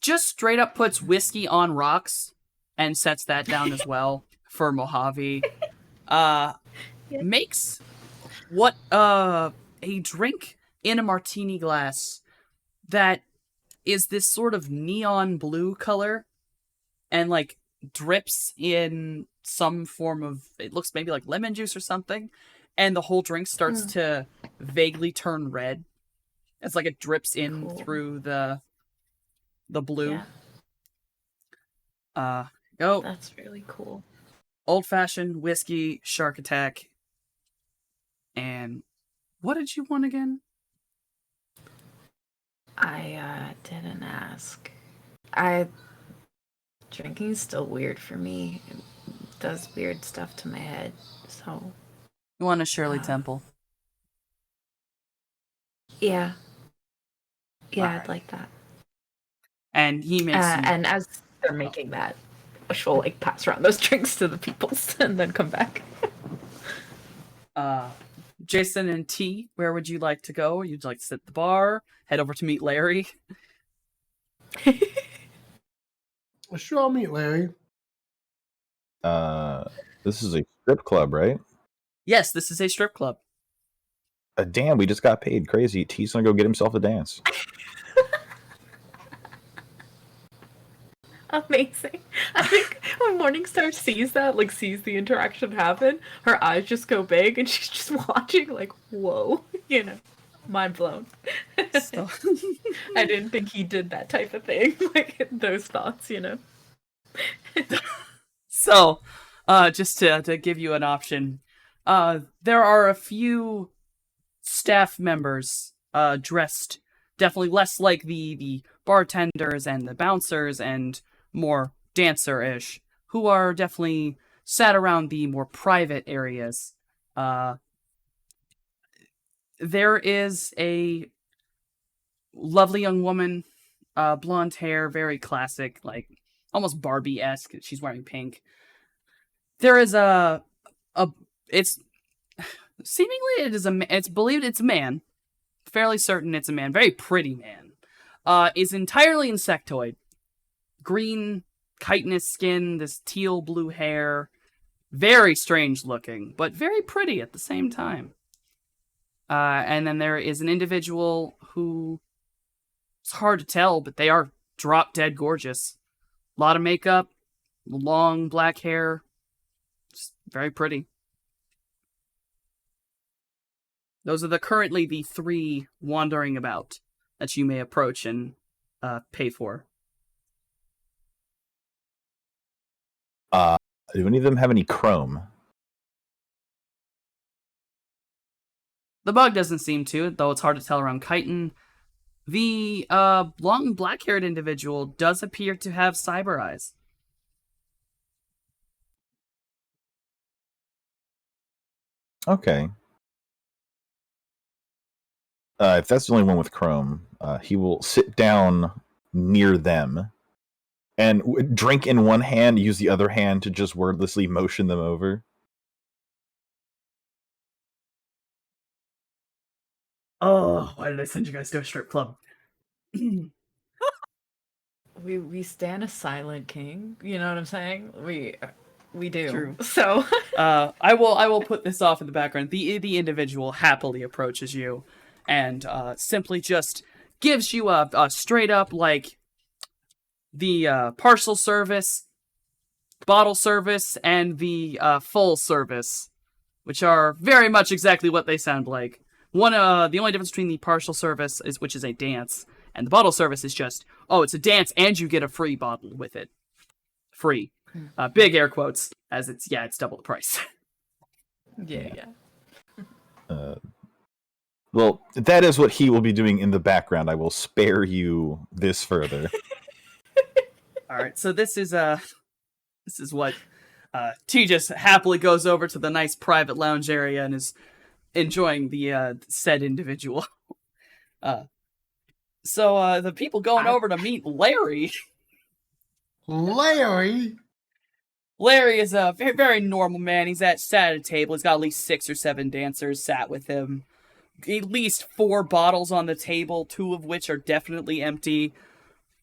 just straight up puts whiskey on rocks and sets that down as well for Mojave. Makes what a drink in a martini glass that is this sort of neon blue color and like drips in some form of, it looks maybe like lemon juice or something, and the whole drink starts to vaguely turn red. It's like it drips in through the blue. Yeah. Go. That's really cool. Old fashioned whiskey, shark attack, and what did you want again? I didn't ask. Drinking's still weird for me. It does weird stuff to my head. So You want a Shirley Temple? yeah. Yeah, All right. I'd like that. And he makes and as they're making that, she'll like pass around those drinks to the peoples and then come back. Jason and T, where would you like to go? You'd like to sit at the bar, head over to meet Larry? Sure, I'll meet Larry. This is a strip club, right? Yes, this is a strip club. Damn, we just got paid. Crazy. T's gonna go get himself a dance. Amazing. I think when Morningstar sees that, like sees the interaction happen, her eyes just go big and she's just watching like, whoa, mind blown. So I didn't think he did that type of thing, like those thoughts, So, just to give you an option, there are a few staff members dressed definitely less like the bartenders and the bouncers and more dancer-ish, who are definitely sat around the more private areas. There is a lovely young woman, blonde hair, very classic, like almost Barbie-esque. She's wearing pink. There is it's seemingly it's believed it's a man, fairly certain it's a man, very pretty man, is entirely insectoid, green chitinous skin, this teal blue hair, very strange looking, but very pretty at the same time. And then there is an individual who, it's hard to tell, but they are drop dead gorgeous. A lot of makeup, long black hair, just very pretty. Those are currently the three wandering about that you may approach and pay for. Do any of them have any chrome? The bug doesn't seem to, though it's hard to tell around chitin. The long black-haired individual does appear to have cyber eyes. Okay. If that's the only one with chrome, he will sit down near them and drink in one hand, use the other hand to just wordlessly motion them over. Oh, why did I send you guys to a strip club? We stand a silent king. You know what I'm saying? We do. True. So I will put this off in the background. The individual happily approaches you, and simply just gives you a straight up like the partial service, bottle service, and the full service, which are very much exactly what they sound like. The only difference between the partial service is which is a dance, and the bottle service is just, oh, it's a dance and you get a free bottle with it. Free. Big air quotes, as it's double the price. yeah. Well, that is what he will be doing in the background. I will spare you this further. All right, so this is what T just happily goes over to the nice private lounge area and is enjoying the said individual. So the people going over to meet Larry. Larry is a very, very normal man. He's sat at a table. He's got at least 6 or 7 dancers sat with him. At least 4 bottles on the table, 2 of which are definitely empty.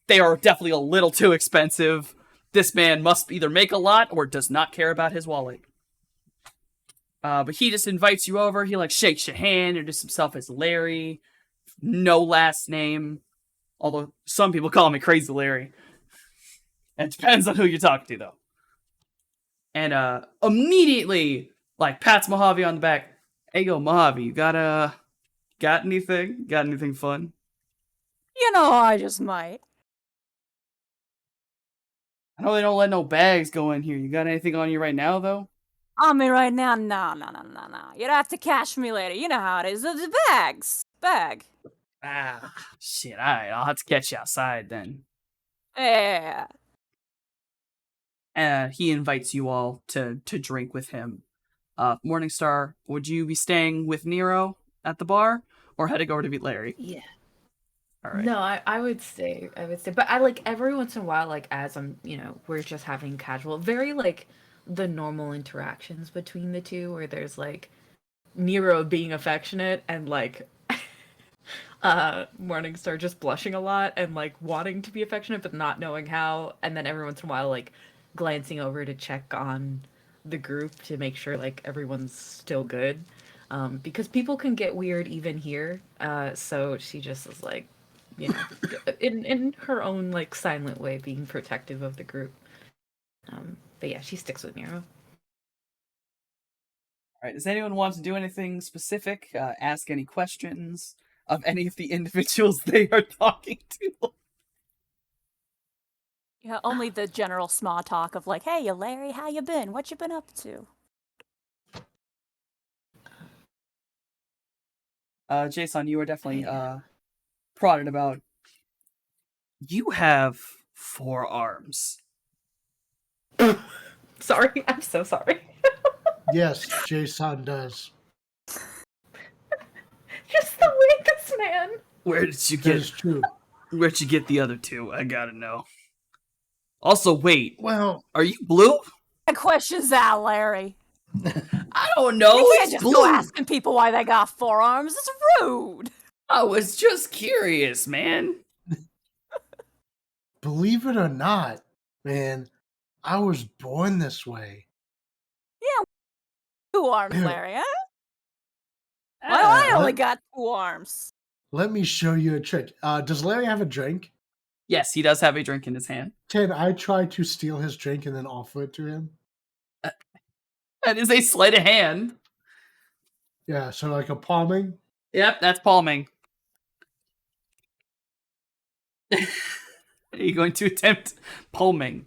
They are definitely a little too expensive. This man must either make a lot or does not care about his wallet. But he just invites you over. He shakes your hand, introduces himself as Larry. No last name. Although some people call me Crazy Larry. It depends on who you're talking to, though. And immediately, pats Mojave on the back. Hey, yo, Mojave, you got anything? Got anything fun? I just might. I know they don't let no bags go in here. You got anything on you right now, though? On me right now? No. You'd have to cash me later. You know how it is. The bags. Bag. Ah, shit. All right, I'll have to catch you outside then. Yeah. He invites you all to drink with him. Morningstar, would you be staying with Nero at the bar or heading over to meet Larry? Yeah. All right. No, I would stay. But I every once in a while, as I'm, we're just having casual, very the normal interactions between the two, where there's Nero being affectionate and Morningstar just blushing a lot and wanting to be affectionate but not knowing how, and then every once in a while glancing over to check on the group to make sure everyone's still good, because people can get weird even here. So she just is in her own silent way being protective of the group. But yeah, she sticks with Nero. All right. Does anyone want to do anything specific? Ask any questions of any of the individuals they are talking to? Yeah, only the general small talk of hey, you Larry, how you been? What you been up to? Jason, you were definitely prodded about. You have 4 arms. Sorry, I'm so sorry. Yes, Jason does. Just the weakest man. Where did you That get? is true. Where'd you get the other 2? I gotta know. Also, wait. Well, Are you blue? What question's that, Larry? I don't know. You can't It's just blue. go asking people why they got 4 arms. It's rude. I was just curious, man. believe it or not, man, I was born this way. 2 arms, Larry, huh? Well, I only got 2 arms. Let me show you a trick. Does Larry have a drink? Yes, he does have a drink in his hand. Can I try to steal his drink and then offer it to him? That is a sleight of hand. Yeah, so a palming? Yep, that's palming. Are you going to attempt palming?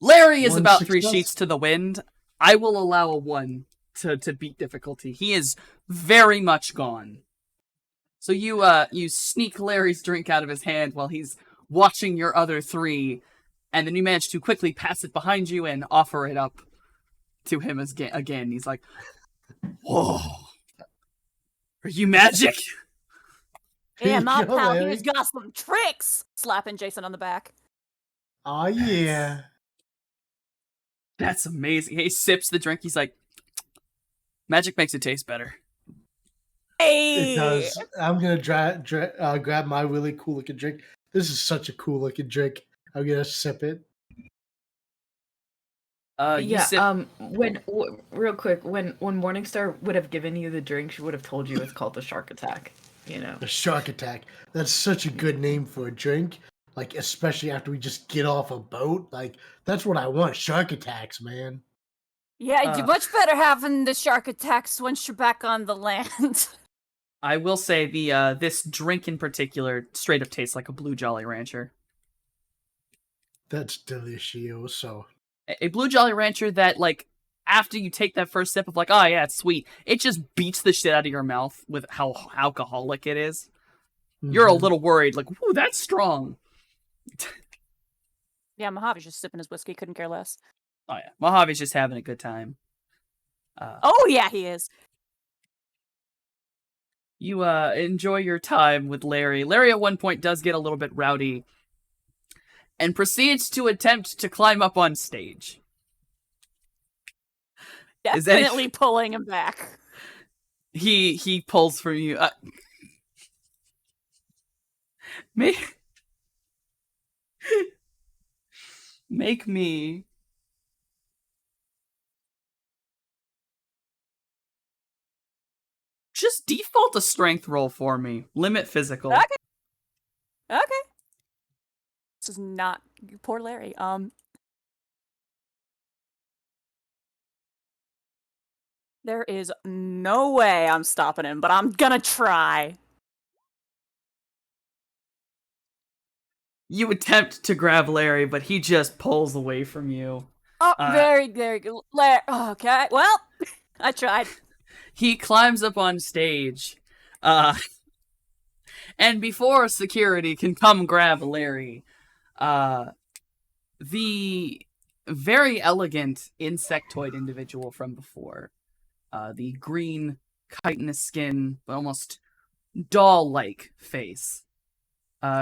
Larry is 1 about 3 success? sheets to the wind. I will allow a 1 to beat difficulty. He is very much gone. So you sneak Larry's drink out of his hand while he's watching your other 3, and then you manage to quickly pass it behind you and offer it up to him again. He's like, "Whoa, are you magic?" Yeah, you my go, pal Larry. here's got some tricks! Slapping Jason on the back. Oh yeah. That's amazing. He sips the drink. He's like, magic makes it taste better. It Hey! does. I'm gonna grab my really cool looking drink. This is such a cool looking drink. I'm gonna sip it. You Yeah. sip. Real quick, when Morningstar would have given you the drink, she would have told you it's called the Shark Attack. You know. The Shark Attack. That's such a good name for a drink. Like, especially after we just get off a boat. Like, that's what I want. Shark attacks, man. Yeah, you're much better having the shark attacks once you're back on the land. I will say the this drink in particular straight up tastes like a Blue Jolly Rancher. That's delicioso. A Blue Jolly Rancher that, like, after you take that first sip of like, oh yeah, it's sweet, it just beats the shit out of your mouth with how alcoholic it is. You're a Mhm. little worried, like, ooh, that's strong. Yeah, Mojave's just sipping his whiskey, couldn't care less. Oh yeah, Mojave's just having a good time. Oh yeah, he is. You enjoy your time with Larry. Larry at one point does get a little bit rowdy and proceeds to attempt to climb up on stage. Is that- Definitely pulling him back. He pulls from you. Make me just default a strength roll for me. Limit physical. Okay. This is not poor Larry. There is no way I'm stopping him, but I'm gonna try. You attempt to grab Larry, but he just pulls away from you. Oh, very good. Okay, well, I tried. He climbs up on stage. And before security can come grab Larry, the very elegant insectoid individual from before, the green chitinous skin, almost doll-like face,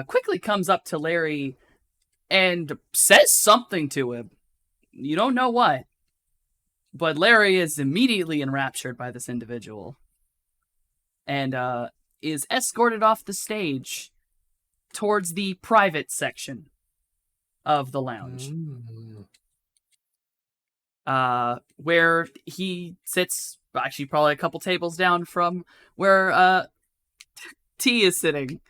quickly comes up to Larry and says something to him. You don't know what, but Larry is immediately enraptured by this individual and is escorted off the stage towards the private section of the lounge. Where he sits, actually probably a couple tables down from where T is sitting,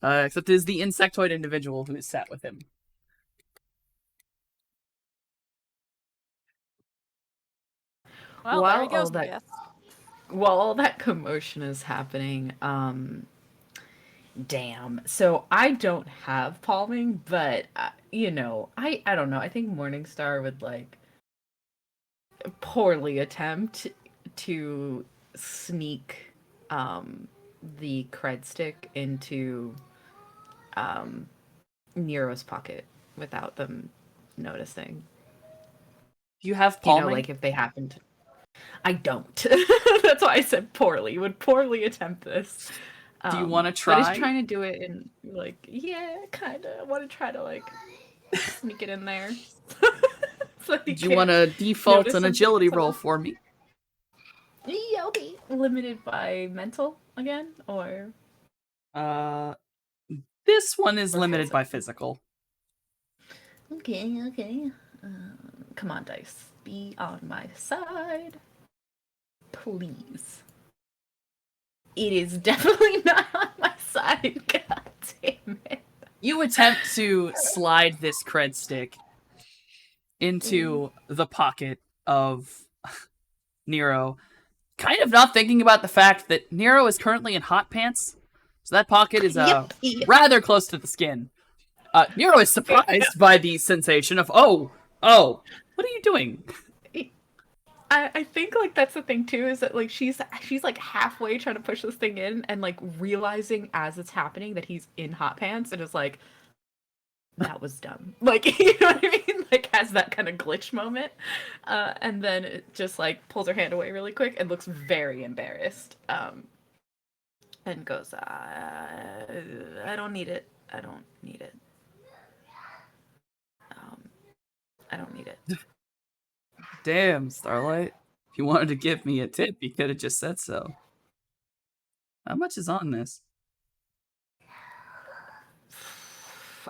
except it is the insectoid individual who is sat with him. Well, there he goes, I guess. While all that commotion is happening, damn. So I don't have palming, but you know, I don't know. I think Morningstar would like poorly attempt to sneak the cred stick into Nero's pocket without them noticing. Do you have palming? You know, like if they happen to. I don't. That's why I said poorly. Would poorly attempt this. Do you want to try? But he's trying to do it in like, yeah, kind of. I want to try to like sneak it in there. So do you want to default an agility roll for me? Yeah, okay. Limited by mental again, or this one is limited by physical. Okay. Come on, dice. Be on my side. Please. It is definitely not on my side. God damn it. You attempt to slide this cred stick into the pocket of Nero, kind of not thinking about the fact that Nero is currently in hot pants, so that pocket is rather close to the skin. Nero is surprised by the sensation of, oh, what are you doing? I think like that's the thing too, is that like she's like halfway trying to push this thing in and like realizing as it's happening that he's in hot pants and is like, that was dumb. Like, you know what I mean? Like has that kind of glitch moment. And then it just like pulls her hand away really quick and looks very embarrassed. and goes, I don't need it. I don't need it. I don't need it. Damn, Starlight. If you wanted to give me a tip, you could have just said so. How much is on this?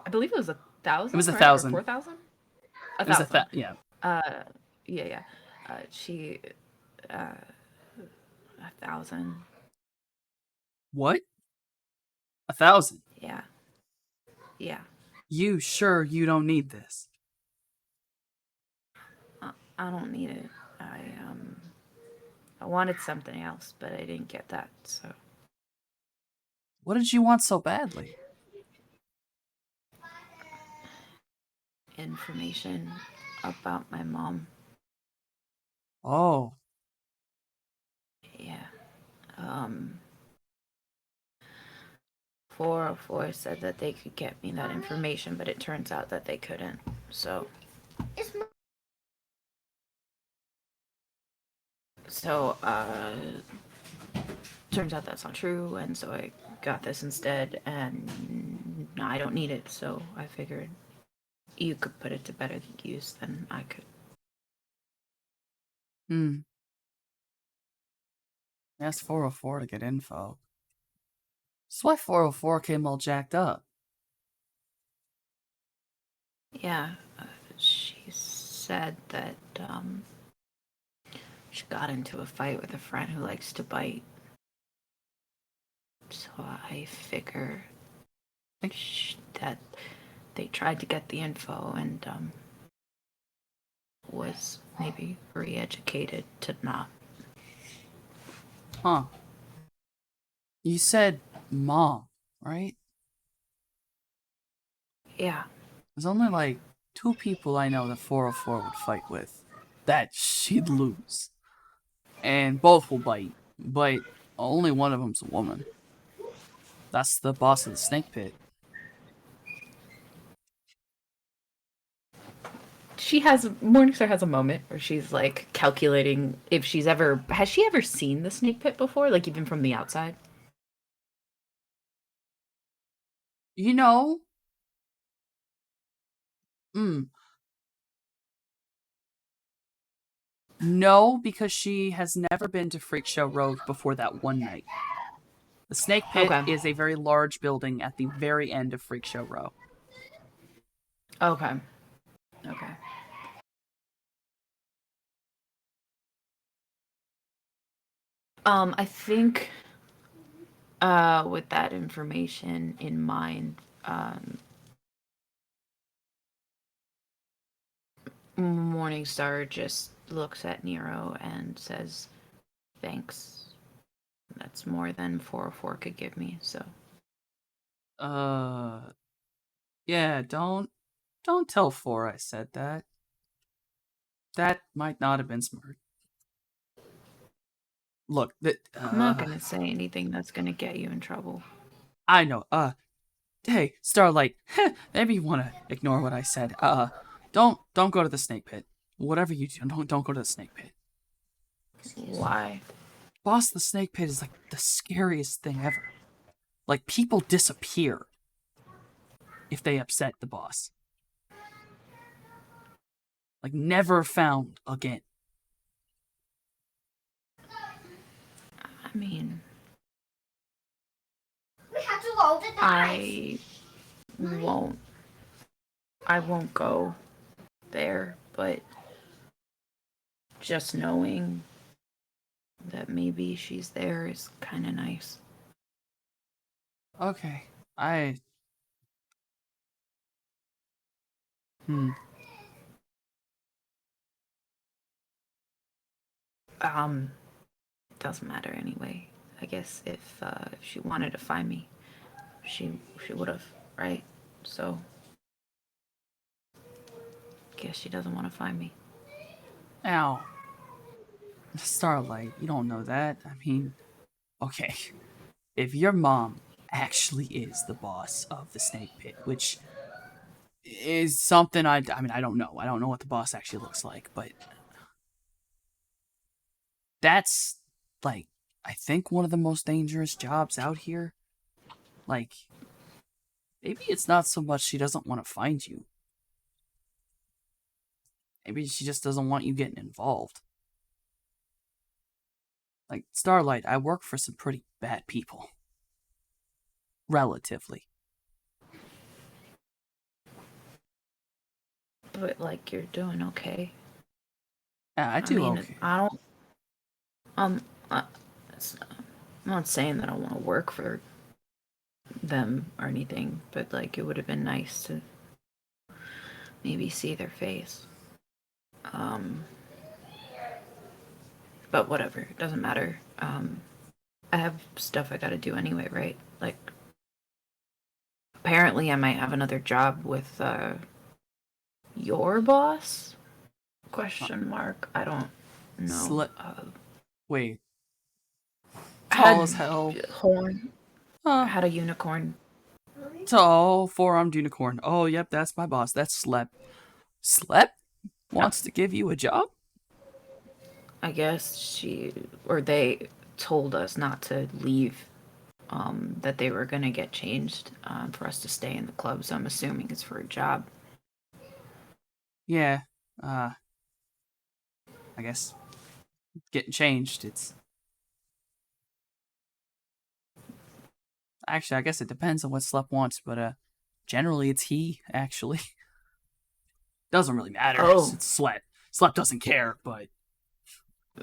I believe it was 1,000. It was right? Or 1,000. 4,000. It was 1,000. yeah. Yeah. She 1,000. What? 1,000? Yeah. Yeah. You sure you don't need this? I don't need it. I wanted something else, but I didn't get that. So What did you want so badly? information about my mom. Oh, Yeah. 404 said that they could get me that information, but it turns out that they couldn't. So turns out that's not true, and so I got this instead, and I don't need it, so I figured you could put it to better use than I could. asked 404 to get info. That's why 404 came all jacked up. Yeah, she said that she got into a fight with a friend who likes to bite. So I figure that they tried to get the info and was maybe re-educated to not. Huh. You said mom, right? Yeah. There's only like 2 people I know that 404 would fight with. That she'd lose. And both will bite. But only one of them's a woman. That's the boss of the snake pit. Morningstar has a moment where she's like calculating if has she ever seen the snake pit before, like even from the outside? You know, no, because she has never been to Freak Show Road before that one night. The Snake Pit Okay. is a very large building at the very end of Freak Show Row. Okay. I think with that information in mind, Morningstar just looks at Nero and says, "Thanks. That's more than 404 could give me." So. Yeah, don't tell 4 I said that. That might not have been smart. Look, I'm not gonna say anything that's gonna get you in trouble. I know. Hey, Starlight. Maybe you want to ignore what I said. Don't go to the Snake Pit. Whatever you do, don't go to the Snake Pit. Why? Boss of the Snake Pit is like the scariest thing ever. Like, people disappear if they upset the boss. Like, never found again. I mean, We have to roll the dice. I won't go there, but just knowing that maybe she's there is kind of nice. Okay. It doesn't matter anyway. I guess if she wanted to find me, she would have, right? So, guess she doesn't want to find me. Ow. Starlight, you don't know that. I mean, okay. If your mom actually is the boss of the Snake Pit, which is something I mean, I don't know. I don't know what the boss actually looks like, but that's like I think one of the most dangerous jobs out here. Like, maybe it's not so much she doesn't want to find you. Maybe she just doesn't want you getting involved. Like, Starlight, I work for some pretty bad people. Relatively. But like you're doing okay. Yeah, I do okay. I don't. I'm not saying that I want to work for them or anything, but like it would have been nice to maybe see their face. But whatever, it doesn't matter. I have stuff I gotta do anyway, right? Like, apparently I might have another job with your boss? Question mark. I don't know. Wait. I Tall had as hell. Horn. I had a unicorn. Tall, four-armed unicorn. Oh, yep, that's my boss. That's Slep. Slep wants to give you a job? I guess they told us not to leave. That they were gonna get changed for us to stay in the club. So I'm assuming it's for a job. Yeah. I guess getting changed. It's actually, I guess it depends on what Slep wants, but generally it's he. Actually, doesn't really matter. Oh. It's Slep. Slep doesn't care, but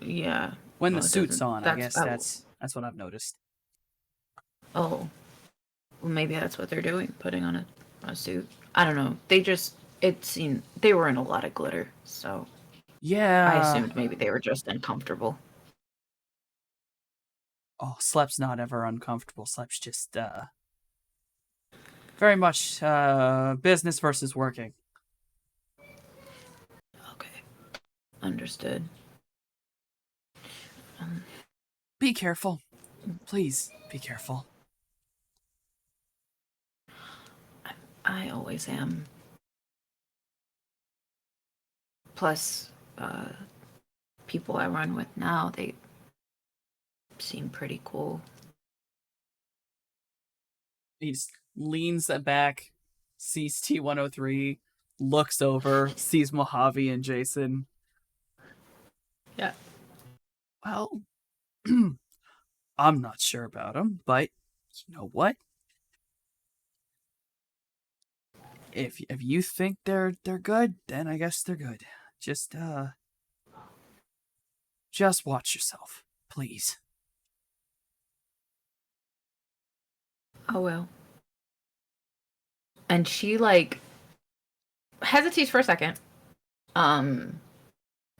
yeah. When the suit's on, I guess that's what I've noticed. Oh. Well, maybe that's what they're doing, putting on a suit. I don't know. They were in a lot of glitter, so yeah. I assumed maybe they were just uncomfortable. Oh, Slep's not ever uncomfortable. Slep's just very much business versus working. Okay. Understood. Be careful. Please, be careful. I always am. Plus, people I run with now, they seem pretty cool. He just leans back, sees T-103, looks over, sees Mojave and Jason. Yeah. Well, I'm not sure about him, but you know what? If you think they're good, then I guess they're good. Just watch yourself, please. Oh well. And she hesitates for a second. And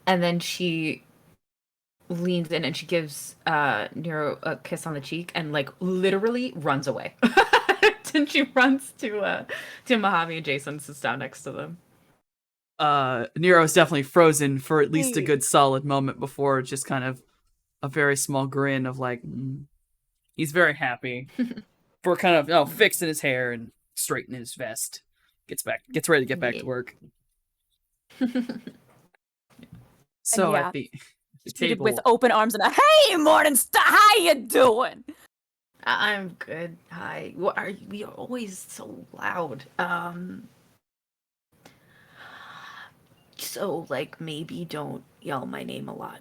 then she leans in and she gives Nero a kiss on the cheek and literally runs away. And she runs to Mojave and Jason sits down next to them. Nero's definitely frozen for at least a good solid moment before just kind of a very small grin of he's very happy for kind of fixing his hair and straightening his vest. Gets ready to get back to work. So at the table with open arms and hey, Morningstar, how you doing? I'm good. Hi. What are we always so loud? So maybe don't yell my name a lot.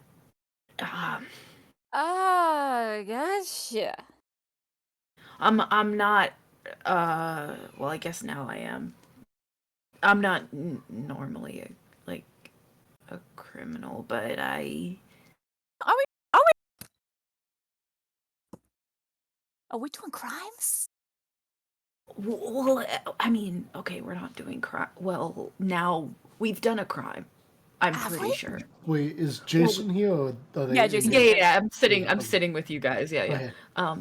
Gotcha. I'm not well, I guess now I am. I'm not normally a criminal, but Are we doing crimes? Well, I mean, okay, we're not doing crime. Well, now we've done a crime. I'm pretty sure. Wait, is Jason here? Or are they Yeah, Jason. Yeah. I'm sitting with you guys. Yeah. Okay.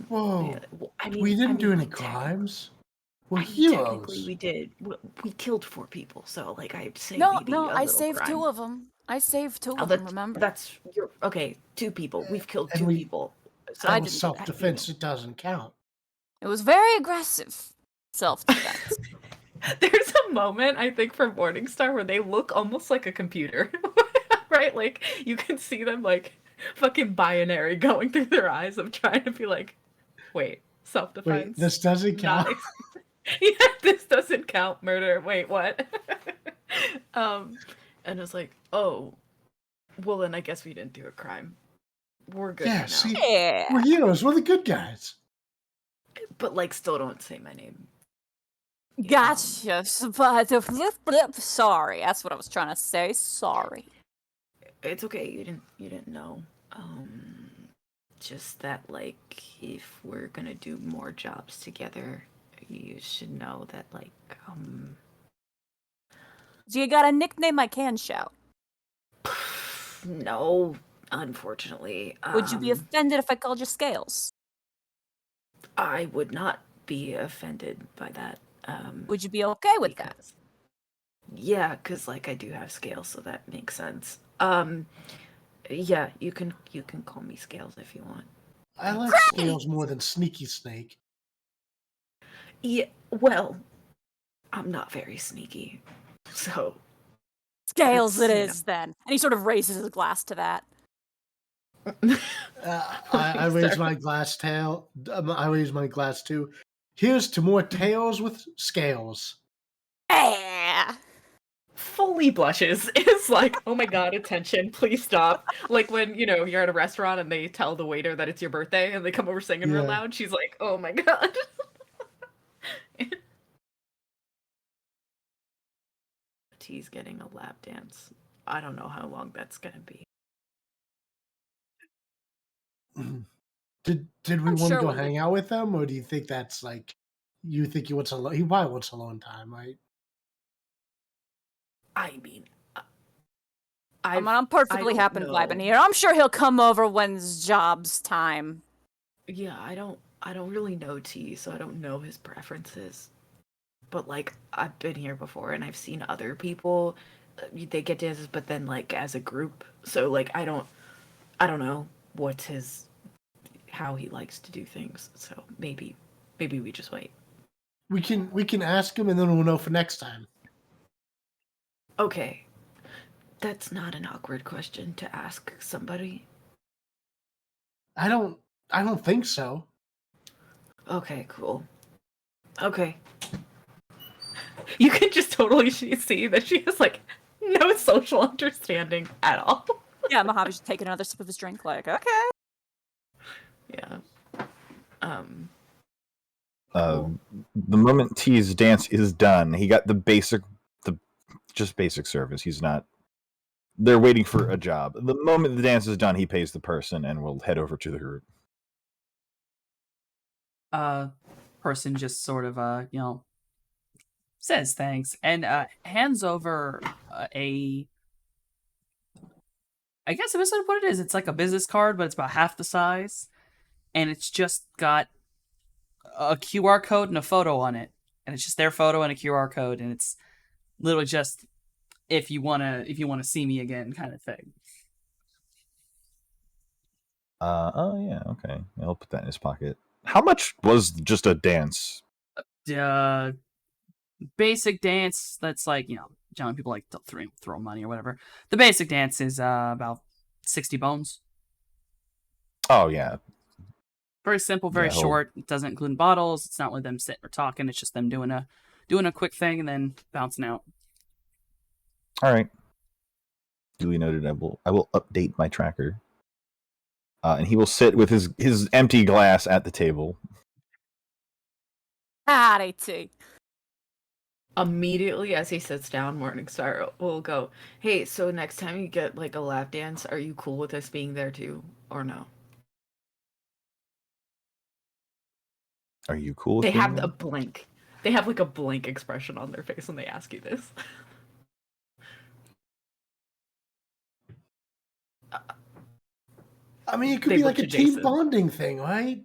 Whoa. Yeah. I mean, We didn't do any crimes. We're heroes. Technically, we did. We killed 4 people, so I'd say No, maybe I saved crime. 2 of them. I saved 2 of them. Remember? That's okay. 2 people. We've killed 2 people. So that was self-defense. It doesn't count. It was very aggressive self-defense. There's a moment, I think, for Morningstar where they look almost like a computer. Right? You can see them fucking binary going through their eyes of trying to be like, wait, self-defense. Wait, this doesn't count. Yeah, this doesn't count. Murder. Wait, what? And it's like, oh, well then I guess we didn't do a crime. We're good Yeah, now. see, Yeah. we're heroes. We're the good guys. But like, still don't say my name. Gotcha. Sorry, that's what I was trying to say. Sorry. It's okay. You didn't know. Just that like, if we're gonna do more jobs together, you should know that like, Do you got a nickname I can shout? no, unfortunately. Would you be offended if I called you Scales? I would not be offended by that. Would you be okay with that? Yeah, because like I do have Scales, so that makes sense. Yeah, you can call me Scales if you want. I like Scales more than Sneaky Snake. Yeah, well, I'm not very sneaky, so Scales it That's, is, then. And he sort of raises his glass to that. I raise my glass tail. I raise my glass too. Here's to more tails with scales. Yeah. fully blushes. Is like, oh my god, attention, please stop. Like when, you're at a restaurant and they tell the waiter that it's your birthday and they come over singing real Yeah. loud, she's like, oh my god. T's getting a lap dance. I don't know how long that's gonna be. Did we I'm want to sure go when hang out with them, or do you think that's like you think he wants he probably wants alone time, right? I mean, I'm perfectly don't happy know. vibing here. I'm sure he'll come over when it's job's time. Yeah, I don't really know T, so I don't know his preferences. But like, I've been here before and I've seen other people, they get dances, but then like as a group. So like, I don't know how he likes to do things. So maybe we just wait. We can ask him, and then we'll know for next time. Okay, that's not an awkward question to ask somebody. I don't think so. Okay, cool. Okay. You can just totally see that she has like no social understanding at all. Yeah, Mojave's just taking another sip of his drink, like, okay. Yeah. The moment T's dance is done, he got the basic service. He's not. They're waiting for a job. The moment the dance is done, he pays the person, and we'll head over to the group. Person just sort of says thanks and hands over I guess if it's what it is, it's like a business card, but it's about half the size, and it's just got a QR code and a photo on it, and it's just their photo and a QR code, and it's literally just if you wanna see me again kind of thing. Oh yeah, okay. I'll put that in his pocket. How much was just a dance? Basic dance that's like, generally people like to throw money or whatever. The basic dance is about 60 bones. Oh yeah. Very simple, very short. It doesn't include bottles. It's not with them sitting or talking. It's just them doing a quick thing and then bouncing out. All right. Duly noted. I will update my tracker. And he will sit with his empty glass at the table. Howdy, T. Immediately as he sits down, Morningstar will go, hey, so next time you get like a lap dance, are you cool with us being there too, or no? Are you cool with They being have there? a blank. They have like a blank expression on their face when they ask you this. I mean, it could They be look like a to team Jason. bonding thing, right?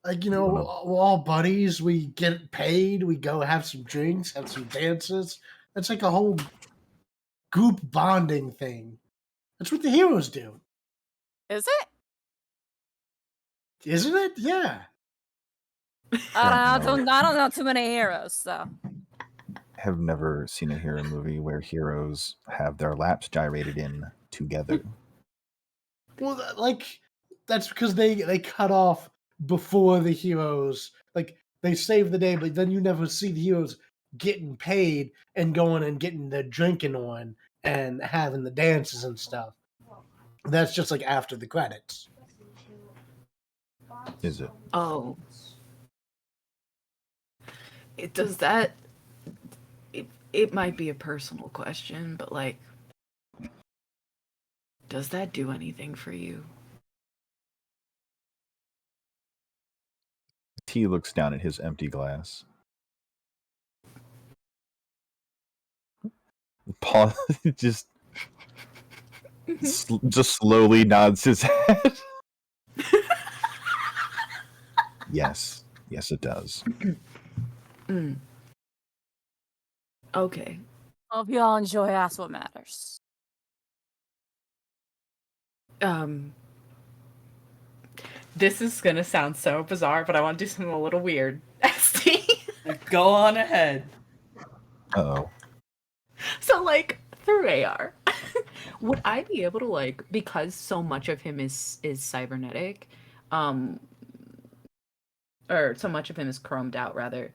Like, we're all buddies. We get paid. We go have some drinks, have some dances. That's like a whole group bonding thing. That's what the heroes do, Is it? isn't it? Yeah. I don't know too many heroes, so. Have never seen a hero movie where heroes have their laps gyrated in together. Well, like that's because they cut off before the heroes. Like they save the day, but then you never see the heroes getting paid and going and getting their drinking on and having the dances and stuff. That's just like after the credits. Is it? Oh. Does that... It might be a personal question, but like, does that do anything for you? T looks down at his empty glass. Paul just slowly nods his head. Yes, it does. Okay. Hope you all enjoy. That's what matters. This is gonna sound so bizarre, but I want to do something a little weird. ST. Go on ahead. Uh-oh. So, like, through AR, would I be able to, like, because so much of him is cybernetic, or so much of him is chromed out, rather,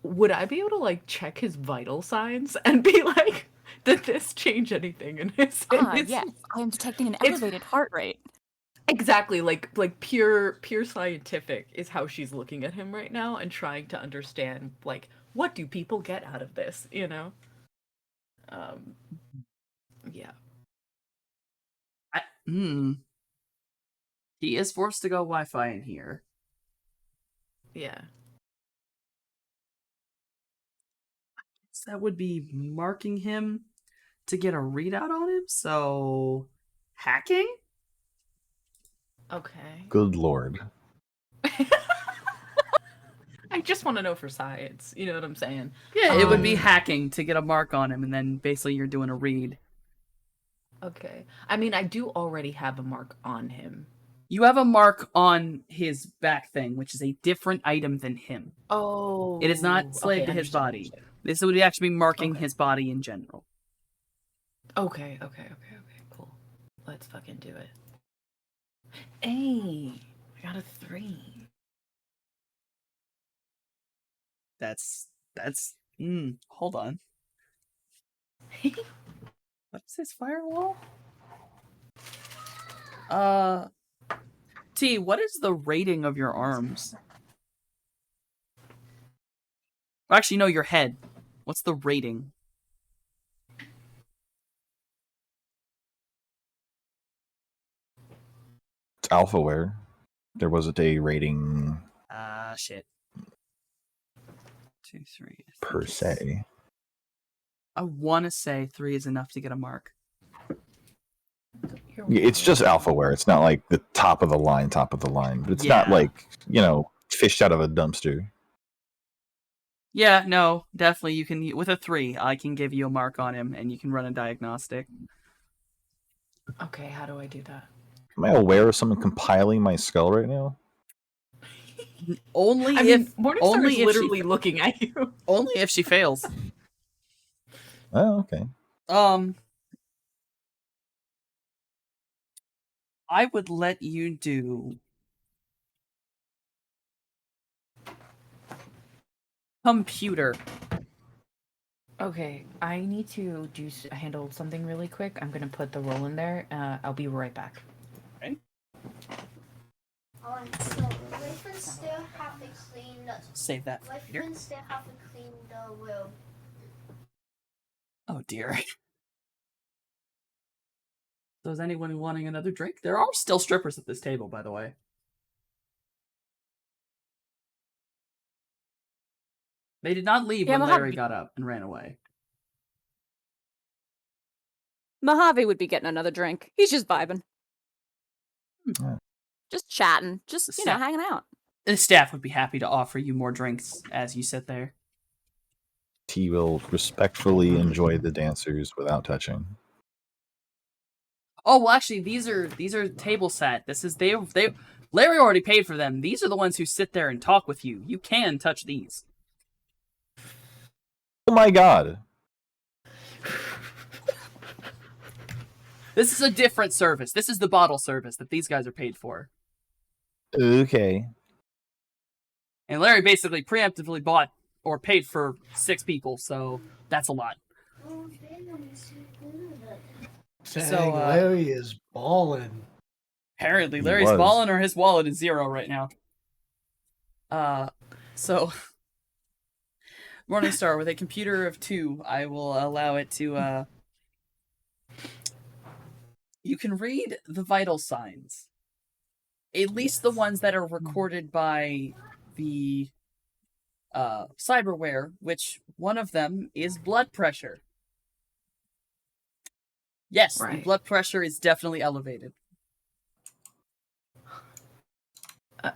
would I be able to, like, check his vital signs and be like, did this change anything in his... Yes, I am detecting an elevated heart rate. Exactly, like pure scientific is how she's looking at him right now and trying to understand, like, what do people get out of this, you know? Yeah. He is forced to go Wi-Fi in here. Yeah. So that would be marking him to get a readout on him, so... hacking? Okay. Good lord. I just want to know for science, you know what I'm saying? Yeah, it would be hacking to get a mark on him, and then basically you're doing a read. Okay. I mean, I do already have a mark on him. You have a mark on his back thing, which is a different item than him. Oh. It is not enslaved to his body. This would actually be marking his body in general. Okay, cool. Let's fucking do it. Hey, I got a 3. That's hold on. What is this firewall? T, what is the rating of your arms? Well, actually, no, your head. What's the rating? It's Alphaware. There wasn't a rating Shit. 2, 3. per se. I want to say 3 is enough to get a mark. Yeah, it's just Alphaware. It's not like the top of the line. But it's not like, fished out of a dumpster. Yeah, no, definitely. You can, with a 3, I can give you a mark on him, and you can run a diagnostic. Okay, how do I do that? Am I aware of someone compiling my skull right now? Only Morningstar is literally looking at you. Only if she fails. Oh, okay. I would let you do computer. Okay, I need to handle something really quick. I'm gonna put the roll in there. I'll be right back. Okay. So Raven still have a clean. Save that for later. Raven still have a clean will. Oh dear. So is anyone wanting another drink? There are still strippers at this table, by the way. They did not leave when Larry got up and ran away. Mojave would be getting another drink. He's just vibing. Just chatting. Just, hanging out. The staff would be happy to offer you more drinks as you sit there. T will respectfully enjoy the dancers without touching. Oh, well, actually, these are table set. This is they Larry already paid for them. These are the ones who sit there and talk with you. You can touch these. Oh my god. This is a different service. This is the bottle service that these guys are paid for. Okay. And Larry basically preemptively bought or paid for 6 people, so that's a lot. Dang, Larry is balling. Apparently, He Larry's was. balling or his wallet is 0 right now. So Morningstar, with a computer of 2, I will allow it to, you can read the vital signs. At least the ones that are recorded by the cyberware, which one of them is blood pressure. Yes, Right. the blood pressure is definitely elevated.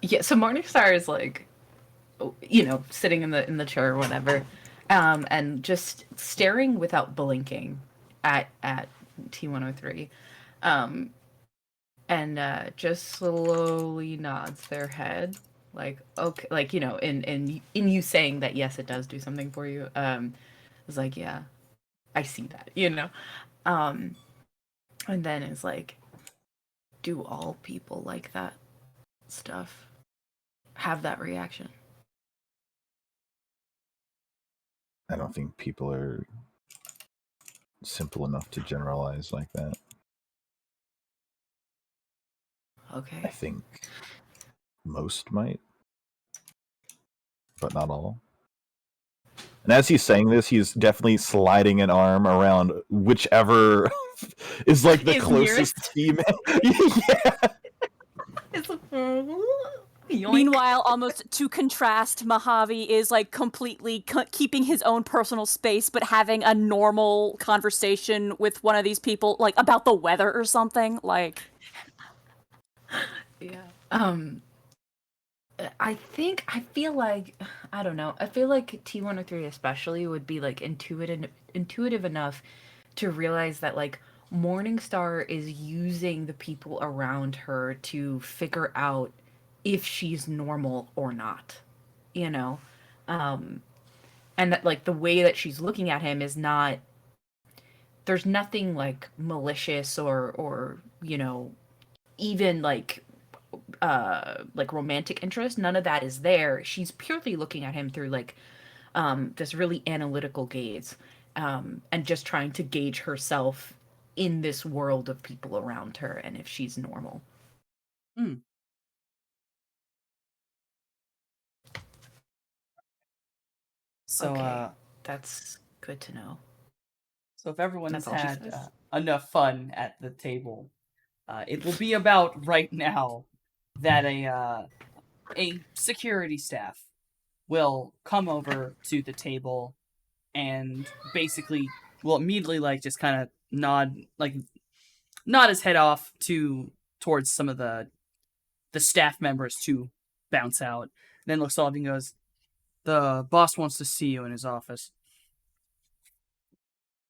Yeah, so Morningstar is like, sitting in the chair or whatever, and just staring without blinking at T103, and just slowly nods their head, like, okay, like, in you saying that yes, it does do something for you. It's like, yeah, I see that, and then it's like, do all people like that stuff have that reaction? I don't think people are simple enough to generalize like that. I Okay. think most might, but not all. And as he's saying this, he's definitely sliding an arm around whichever is like the Is closest nearest. female. Yeah. It's yoink. Meanwhile, almost to contrast, Mojave is like completely keeping his own personal space, but having a normal conversation with one of these people, like about the weather or something. Like, Yeah. I feel like, I don't know. I feel like T103 especially would be like intuitive enough to realize that like Morningstar is using the people around her to figure out if she's normal or not. You know? And that like the way that she's looking at him is not, there's nothing like malicious or even like romantic interest. None of that is there. She's purely looking at him through like this really analytical gaze, and just trying to gauge herself in this world of people around her and if she's normal. Hmm. So, Okay, that's good to know. so if everyone That's has all she had says. enough fun at the table, it will be about right now that a security staff will come over to the table and basically will immediately like just kind of nod his head off towards some of the staff members to bounce out. Then looks off and goes, "The boss wants to see you in his office."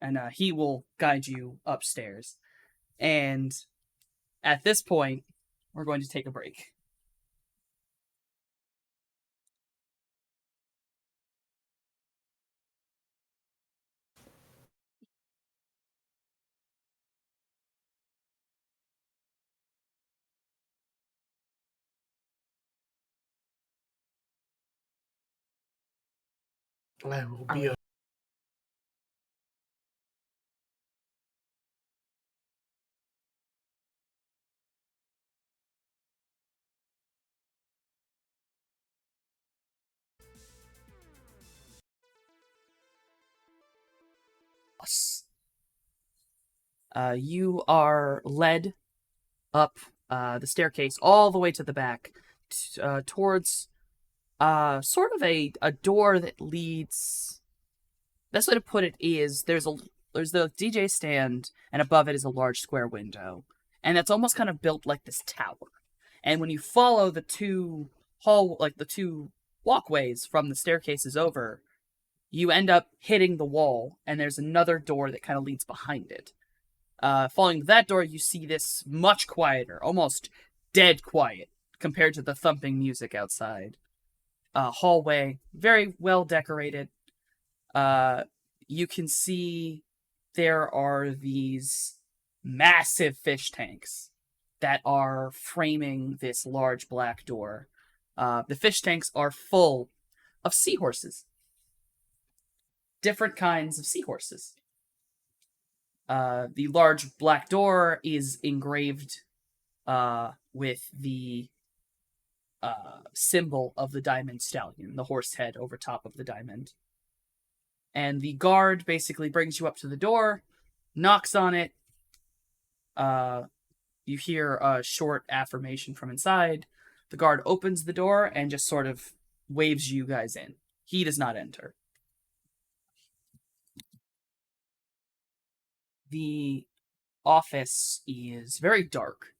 And he will guide you upstairs. And at this point, we're going to take a break. I will Are be we- You are led up the staircase all the way to the back towards sort of a door that leads. Best way to put it is there's the DJ stand, and above it is a large square window, and that's almost kind of built like this tower. And when you follow the two walkways from the staircases over, you end up hitting the wall, and there's another door that kind of leads behind it. Following that door, you see this much quieter, almost dead quiet compared to the thumping music outside. Hallway, very well decorated. You can see there are these massive fish tanks that are framing this large black door. The fish tanks are full of seahorses, different kinds of seahorses. The large black door is engraved with the symbol of the diamond stallion, the horse head over top of the diamond. And the guard basically brings you up to the door, knocks on it. You hear a short affirmation from inside. The guard opens the door and just sort of waves you guys in. He does not enter. The office is very dark.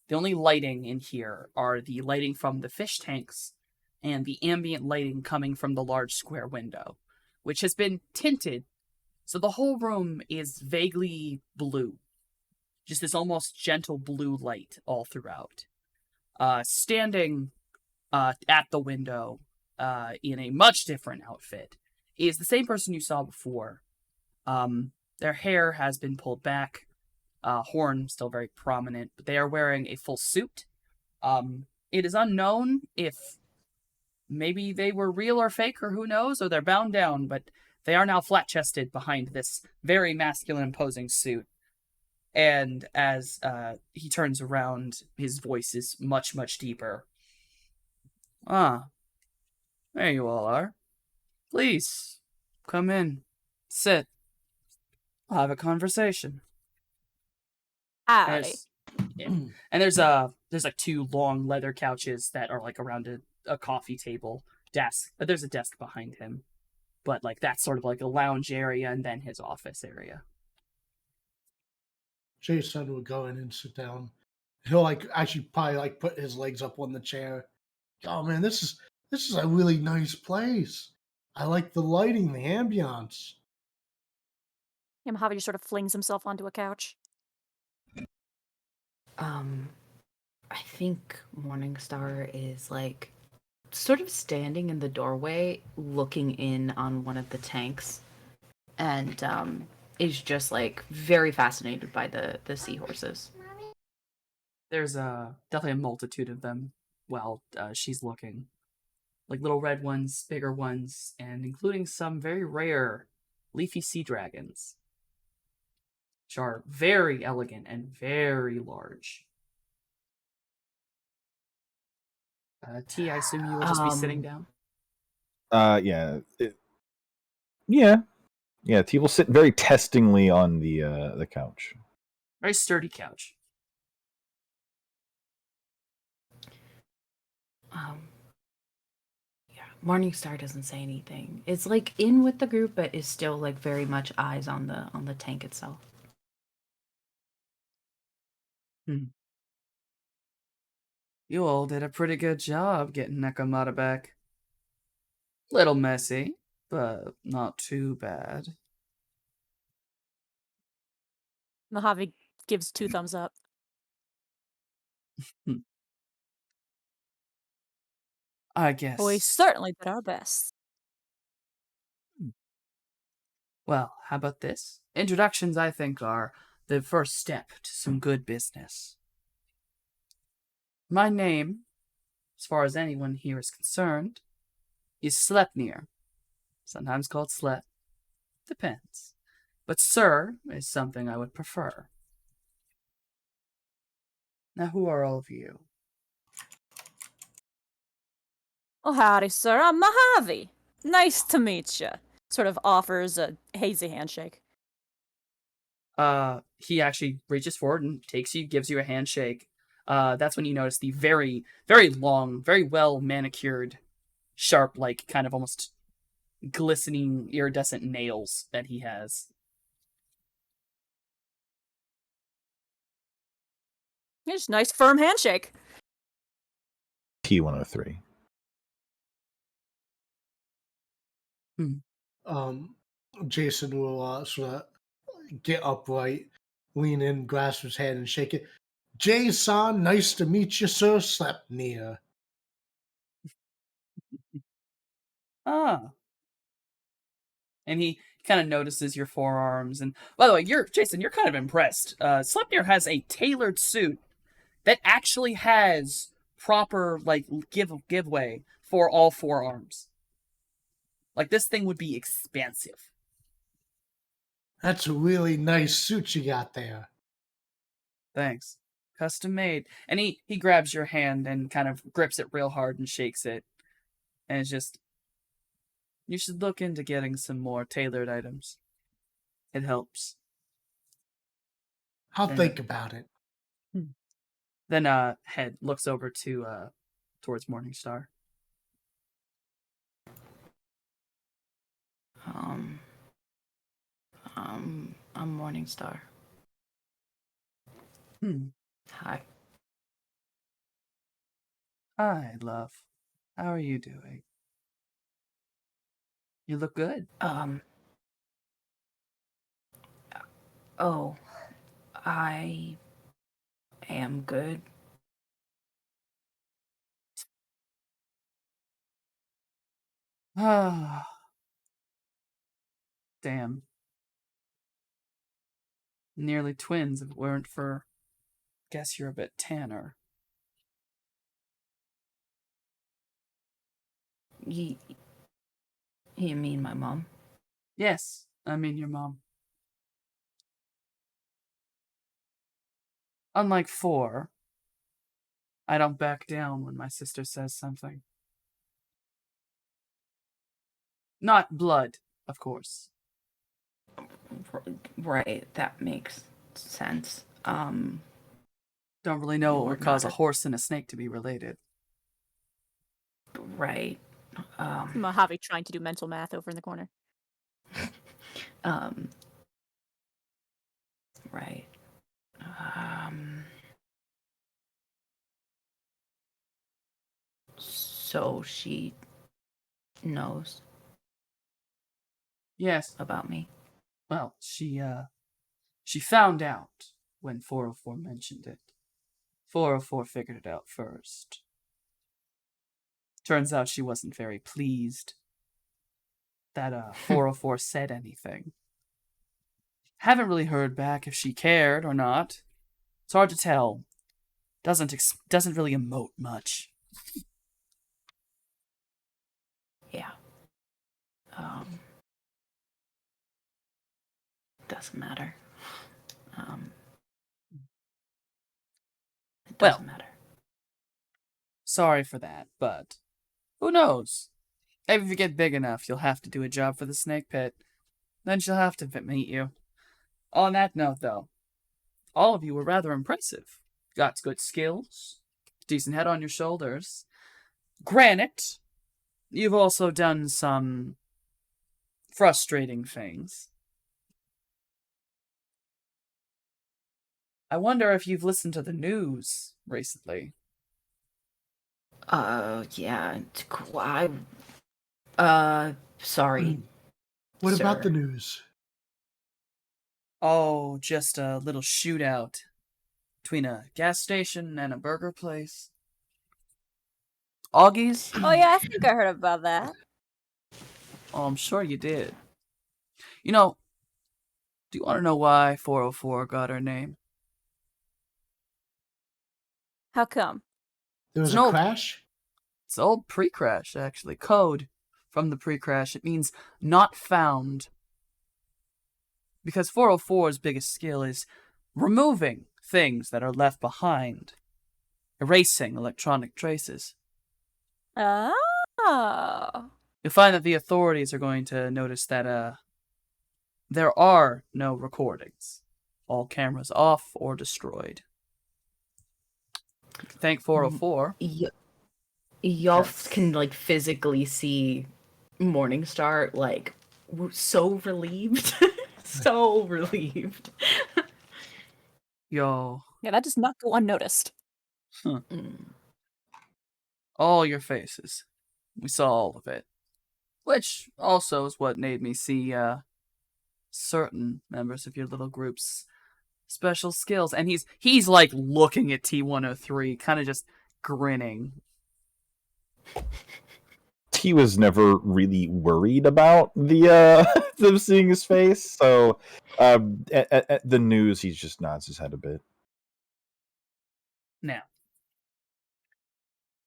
The only lighting in here are the lighting from the fish tanks and the ambient lighting coming from the large square window, which has been tinted, so the whole room is vaguely blue. Just this almost gentle blue light all throughout. Standing at the window in a much different outfit is the same person you saw before. Their hair has been pulled back. Horn still very prominent, but they are wearing a full suit. It is unknown if maybe they were real or fake, or who knows, or they're bound down, but they are now flat-chested behind this very masculine, imposing suit. And as he turns around, his voice is much, much deeper. Ah, there you all are. Please, come in. Sit. I'll have a conversation. Howdy. And there's like two long leather couches that are like around a coffee table desk. There's a desk behind him, but like that's sort of like a lounge area and then his office area. Jason will go in and sit down. He'll like actually probably like put his legs up on the chair. Oh man, this is a really nice place. I like the lighting, the ambiance. Yeah, Mojave just sort of flings himself onto a couch. I think Morningstar is like sort of standing in the doorway looking in on one of the tanks and is just like very fascinated by the seahorses. There's definitely a multitude of them while she's looking. Like little red ones, bigger ones, and including some very rare leafy sea dragons, which are very elegant and very large. T, I assume you will just be sitting down? Yeah. Yeah, T will sit very testingly on the couch. Very sturdy couch. Yeah, Morningstar doesn't say anything. It's like in with the group, but is still like very much eyes on the tank itself. You all did a pretty good job getting Nekomata back. Little messy, but not too bad. Mojave gives 2 thumbs up. I guess. We certainly did our best. Well, how about this? Introductions, I think, are the first step to some good business. My name, as far as anyone here is concerned, is Sleipnir. Sometimes called Slep. Depends. But Sir is something I would prefer. Now, who are all of you? Oh, howdy, sir. I'm Mojave. Nice to meet you. Sort of offers a hazy handshake. He actually reaches forward and takes you, gives you a handshake. That's when you notice the very, very long, very well manicured, sharp, like kind of almost glistening, iridescent nails that he has. Just nice firm handshake. T103. Jason will sort of get upright, lean in, grasp his hand, and shake it. Jason, nice to meet you, sir. Sleipnir. Ah. And he kind of notices your forearms. And by the way, Jason, you're kind of impressed. Sleipnir has a tailored suit that actually has proper like giveaway for all forearms. Like this thing would be expansive. That's a really nice suit you got there. Thanks. Custom made. And he grabs your hand and kind of grips it real hard and shakes it. And it's just, you should look into getting some more tailored items. It helps. I'll Yeah. think about it. Then Head looks over to towards Morningstar. I'm Morningstar. Hi. Hi, love. How are you doing? You look good. Oh, I am good. Ah. Damn. Nearly twins if it weren't for, guess you're a bit tanner. You mean my mom? Yes, I mean your mom. Unlike 4, I don't back down when my sister says something. Not blood, of course. Right, that makes sense. Don't really know what We're would cause a not horse and a snake to be related. right. Mojave trying to do mental math over in the corner. Right. So she knows Yes. about me. Well, she found out when 404 mentioned it. 404 figured it out first. Turns out she wasn't very pleased that 404 said anything. Haven't really heard back if she cared or not. It's hard to tell. Doesn't really emote much. Yeah. Doesn't matter. It doesn't matter. Sorry for that, but who knows? Maybe if you get big enough, you'll have to do a job for the snake pit. Then she'll have to meet you. On that note, though, all of you were rather impressive. Got good skills, decent head on your shoulders. Granted, you've also done some frustrating things. I wonder if you've listened to the news recently. Yeah. Sorry. What about sir. the news? Oh, just a little shootout between a gas station and a burger place. Augie's? Oh yeah, I think I heard about that. Oh, I'm sure you did. You know, do you want to know why 404 got her name? How come? There was It's a an old- crash? It's old pre-crash, actually. Code from the pre-crash. It means not found. Because 404's biggest skill is removing things that are left behind. Erasing electronic traces. Oh. You'll find that the authorities are going to notice that there are no recordings. All cameras off or destroyed. Thank 404. Y'all Yes. can like physically see Morningstar like so relieved. So relieved. Yo. Yeah, that does not go unnoticed. All your faces. We saw all of it. Which also is what made me see certain members of your little group's special skills. And he's like looking at T103, kind of just grinning. he was never really worried about the them seeing his face. So at the news, he just nods his head a bit. Now,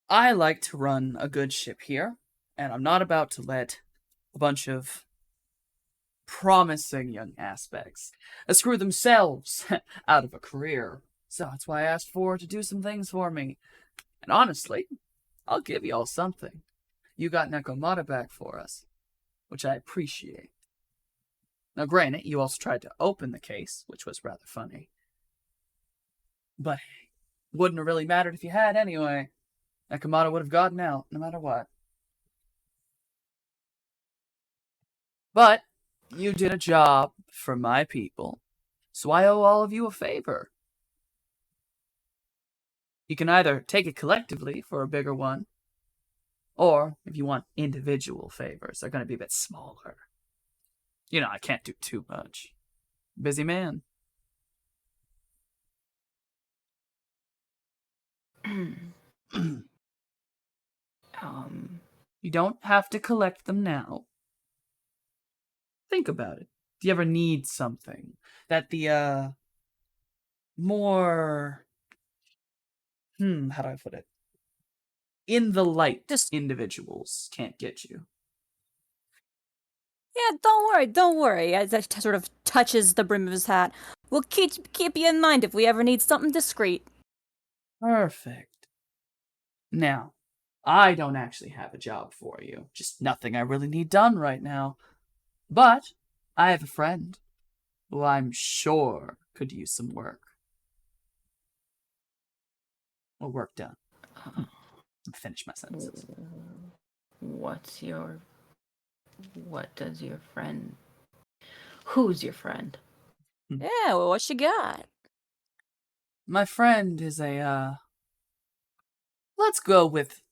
I like to run a good ship here, and I'm not about to let a bunch of promising young aspects screw themselves out of a career. So that's why I asked for to do some things for me. And honestly, I'll give y'all something. You got Nekomata back for us, which I appreciate. Now, granted, you also tried to open the case, which was rather funny. But wouldn't have really mattered if you had anyway. Nekomata would have gotten out, no matter what. But you did a job for my people, so I owe all of you a favor. You can either take it collectively for a bigger one, or if you want individual favors, they're going to be a bit smaller. You know, I can't do too much. Busy man. You don't have to collect them now. Think about it. Do you ever need something that the, more... how do I put it? In the light individuals can't get you. Yeah, don't worry. As that sort of touches the brim of his hat. We'll keep you in mind if we ever need something discreet. Perfect. Now, I don't actually have a job for you. Just nothing I really need done right now. But I have a friend who I'm sure could use some work. Or work done. Finish my sentences. What does your friend... Who's your friend? Yeah, well, what you got? My friend is let's go with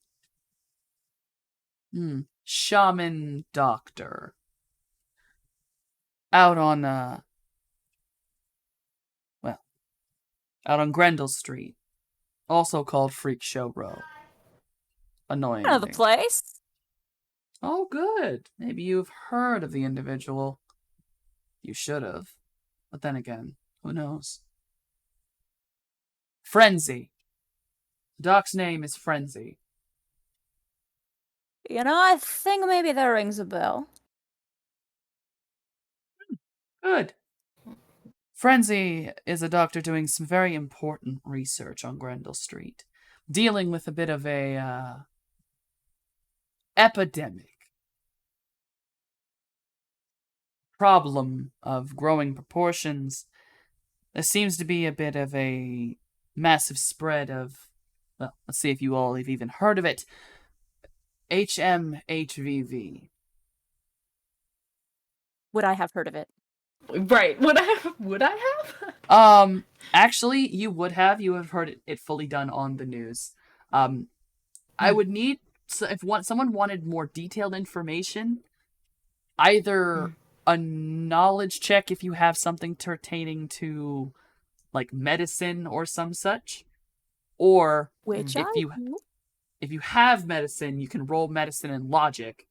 shaman doctor. Out on out on Grendel Street, also called Freak Show Row. Annoying. Another place. Oh, good. Maybe you've heard of the individual. You should have. But then again, who knows? Frenzy. Doc's name is Frenzy. You know, I think maybe that rings a bell. Good. Frenzy is a doctor doing some very important research on Grendel Street, dealing with a bit of a epidemic. Problem of growing proportions. There seems to be a bit of a massive spread of, well, let's see if you all have even heard of it. HMHVV. Would I have heard of it? Right. Would I have? Actually, you would have. You have heard it fully done on the news. I would need, if someone wanted more detailed information, either a knowledge check if you have something pertaining to, like, medicine or some such, or Which if you have medicine, you can roll medicine and logic,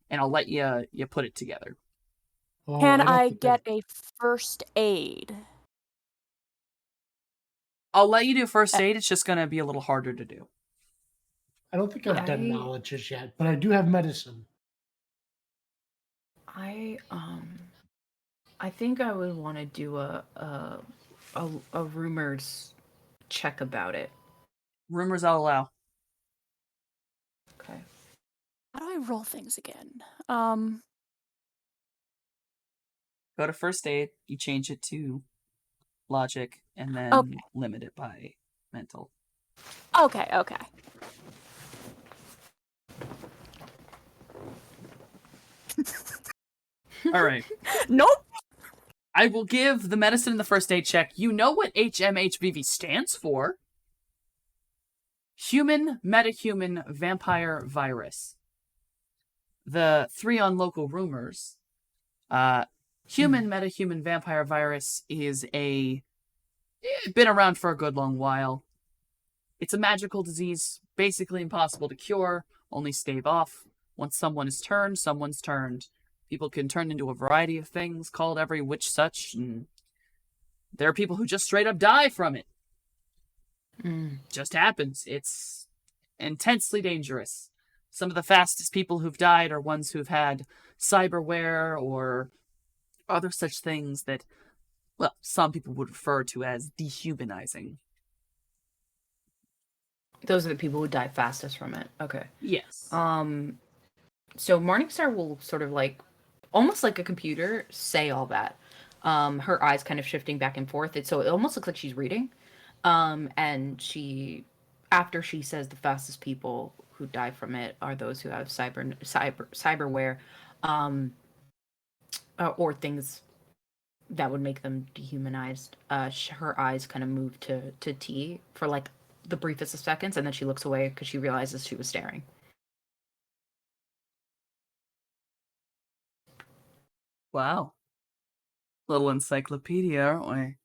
and I'll let you put it together. Oh, Can don't I think get a first aid? I'll let you do first aid. It's just going to be a little harder to do. I don't think I've done knowledge as yet, but I do have medicine. I think I would want to do a rumors check about it. Rumors I'll allow. Okay. How do I roll things again? Go to first aid, you change it to logic, and then limit it by mental. Okay. All right. Nope. I will give the medicine in the first aid check. You know what HMHVV stands for. Human, metahuman, vampire, virus. The 3 on local rumors. Human, metahuman, vampire, virus is been around for a good long while. It's a magical disease, basically impossible to cure, only stave off. Once someone is turned, someone's turned. People can turn into a variety of things called every which such, and there are people who just straight up die from it. Just happens. It's intensely dangerous. Some of the fastest people who've died are ones who've had cyberware or other such things that, well, some people would refer to as dehumanizing. Those are the people who die fastest from it. Okay. Yes. So Morningstar will sort of like, almost like a computer, say all that. Her eyes kind of shifting back and forth. So it almost looks like she's reading. And she, after she says the fastest people who die from it are those who have cyberware, or things that would make them dehumanized. Her eyes kind of move to T for like the briefest of seconds, and then she looks away because she realizes she was staring. Wow. Little encyclopedia, aren't we?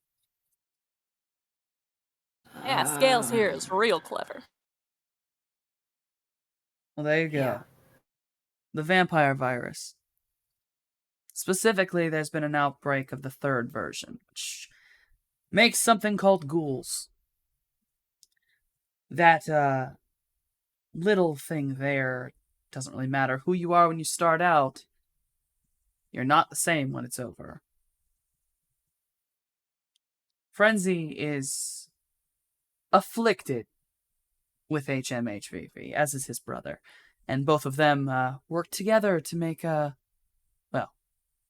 Yeah, Scales here is real clever. Well, there you go. Yeah. The vampire virus. Specifically, there's been an outbreak of the third version, which makes something called ghouls. That little thing there doesn't really matter who you are when you start out. You're not the same when it's over. Frenzy is afflicted with HMHVV, as is his brother, and both of them work together to make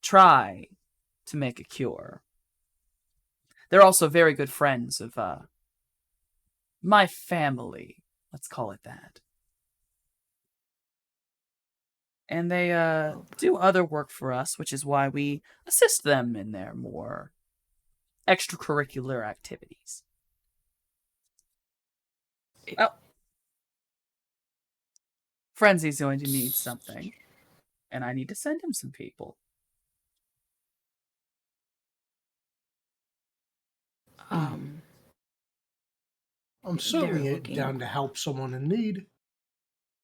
try to make a cure. They're also very good friends of my family, let's call it that. And they do other work for us, which is why we assist them in their more extracurricular activities. Well, Frenzy's going to need something, and I need to send him some people. I'm certainly looking- down to help someone in need.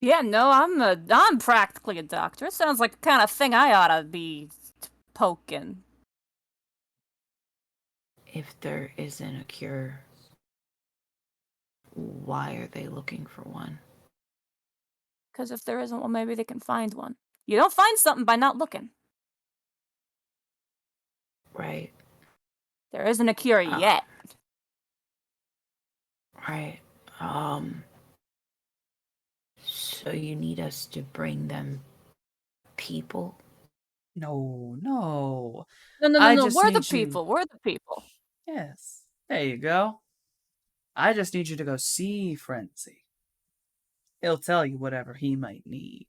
Yeah, no, I'm practically a doctor. It sounds like the kind of thing I ought to be poking. If there isn't a cure, why are they looking for one? Because if there isn't one, maybe they can find one. You don't find something by not looking. Right. There isn't a cure yet. Right. So you need us to bring them people? No. No, I just we're the need you- people. We're the people. Yes, there you go. I just need you to go see Frenzy. He'll tell you whatever he might need.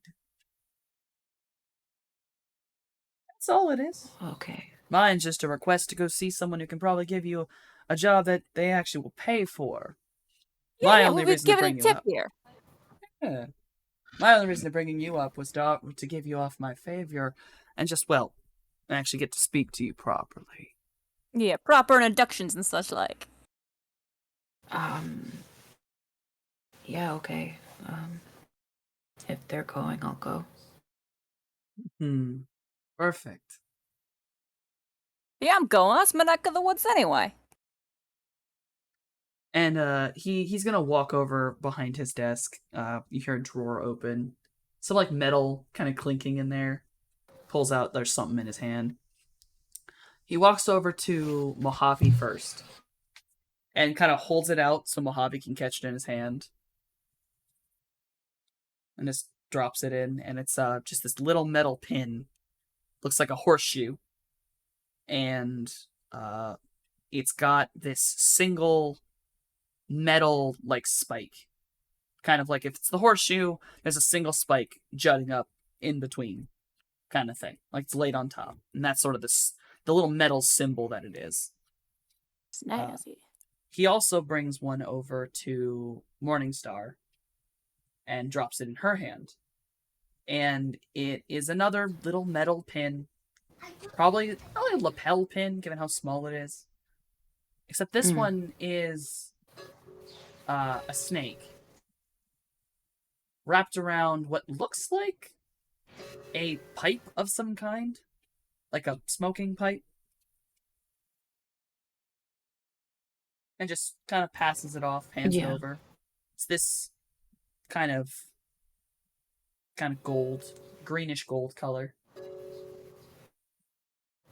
That's all it is. Okay. Mine's just a request to go see someone who can probably give you a job that they actually will pay for. My Yeah, only we'll be reason to giving a bring you tip up. here. Yeah. My only reason to bringing you up was to give you off my favor and just, well, actually get to speak to you properly. Yeah, proper introductions and such like. Yeah, okay. If they're going, I'll go. Perfect. Yeah, I'm going. That's my neck of the woods anyway. And he's gonna walk over behind his desk. You hear a drawer open. Some like metal kind of clinking in there. Pulls out, there's something in his hand. He walks over to Mojave first. And kind of holds it out so Mojave can catch it in his hand. And just drops it in, and it's just this little metal pin. Looks like a horseshoe. And it's got this single metal like spike. Kind of like if it's the horseshoe, there's a single spike jutting up in between, kind of thing. Like it's laid on top. And that's sort of the little metal symbol that it is. Snazzy. He also brings one over to Morningstar and drops it in her hand. And it is another little metal pin. Probably a lapel pin, given how small it is. Except this one is a snake wrapped around what looks like a pipe of some kind, like a smoking pipe, and just kind of passes it off, hands it Yeah. over. It's this kind of gold, greenish gold color.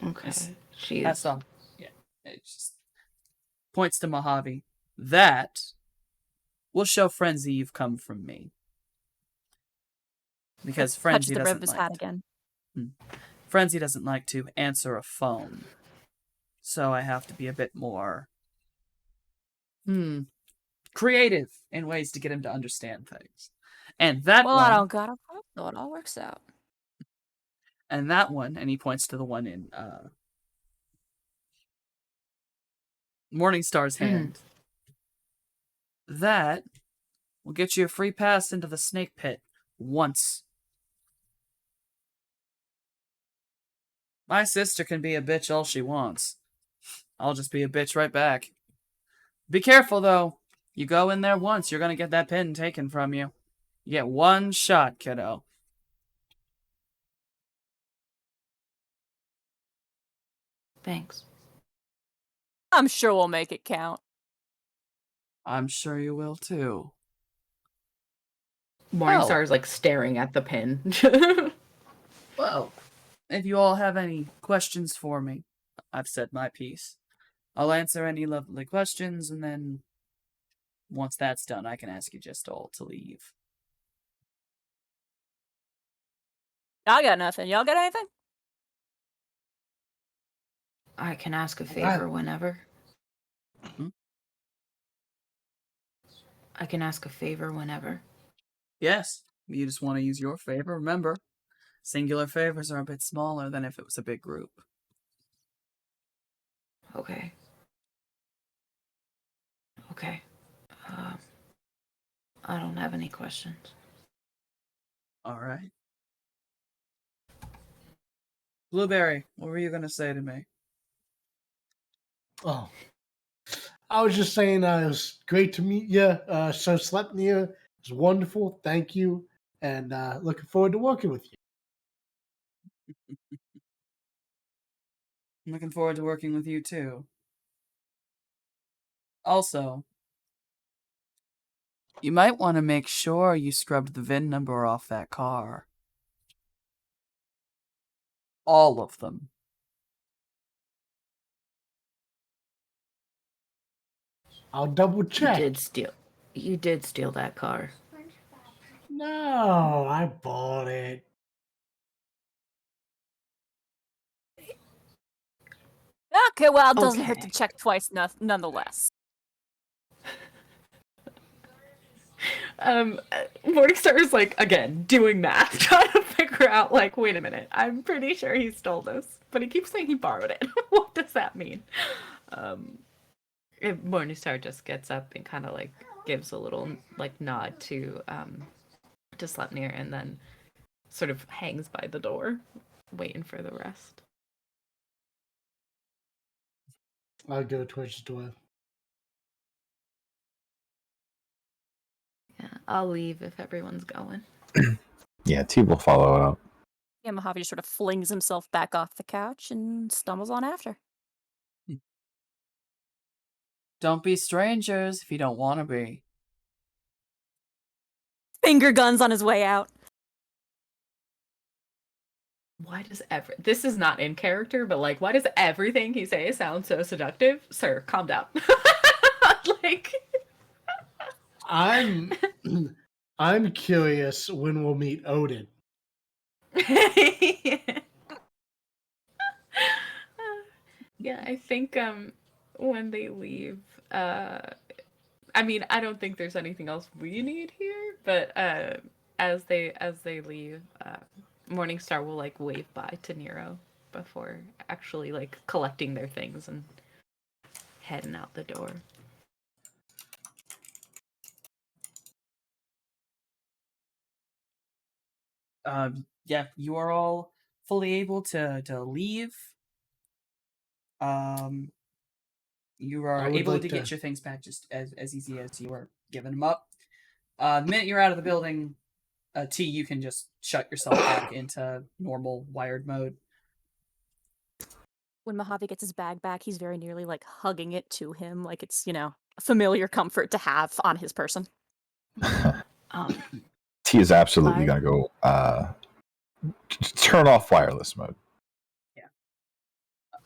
Okay. That's She's all. Yeah, it just points to Mojave. That will show Frenzy you've come from me. Because Touches Frenzy the brim doesn't of his like hat again. Frenzy doesn't like to answer a phone. So I have to be a bit more creative in ways to get him to understand things. And that Well, one, I don't got a problem, so it all works out. and that one, and he points to the one in Morningstar's hand. That will get you a free pass into the snake pit once. My sister can be a bitch all she wants. I'll just be a bitch right back. Be careful, though. You go in there once, you're gonna get that pin taken from you. You get one shot, kiddo. Thanks. I'm sure we'll make it count. I'm sure you will, too. Morningstar's like staring at the pin. Well, if you all have any questions for me, I've said my piece. I'll answer any lovely questions, and then once that's done, I can ask you just all to leave. I got nothing. Y'all got anything? I can ask a favor whenever. I can ask a favor whenever. Yes, you just want to use your favor. Remember, singular favors are a bit smaller than if it was a big group. Okay. Okay. I don't have any questions. All right. Blueberry, what were you going to say to me? Oh, I was just saying it was great to meet you. So Sleipnir, it was wonderful. Thank you, and looking forward to working with you. I'm looking forward to working with you, too. Also, you might want to make sure you scrubbed the VIN number off that car. All of them. I'll double check. You did steal that car. No, I bought it. Okay, well, it doesn't hurt to Okay. check twice nonetheless. Morningstar is like, again, doing math, trying to figure out, like, wait a minute, I'm pretty sure he stole this, but he keeps saying he borrowed it. What does that mean? Morningstar just gets up and kind of, like, gives a little, like, nod to Sleipnir and then sort of hangs by the door, waiting for the rest. I'll go towards the door. Yeah, I'll leave if everyone's going. Yeah, T will follow out. Yeah, Mojave just sort of flings himself back off the couch and stumbles on after. Don't be strangers if you don't want to be. Finger guns on his way out. Why does this is not in character, but like, why does everything he says sound so seductive? Sir, calm down. Like, I'm curious when we'll meet Odin. Yeah, I think when they leave, I mean, I don't think there's anything else we need here, but as they leave, Morningstar will like wave bye to Nero before actually like collecting their things and heading out the door. Yeah, you are all fully able to leave. You are able to get your things back just as easy as you were giving them up. The minute you're out of the building, T, you can just shut yourself back into normal wired mode. When Mojave gets his bag back, he's very nearly like hugging it to him, like it's, a familiar comfort to have on his person. T is absolutely going to go turn off wireless mode. Yeah.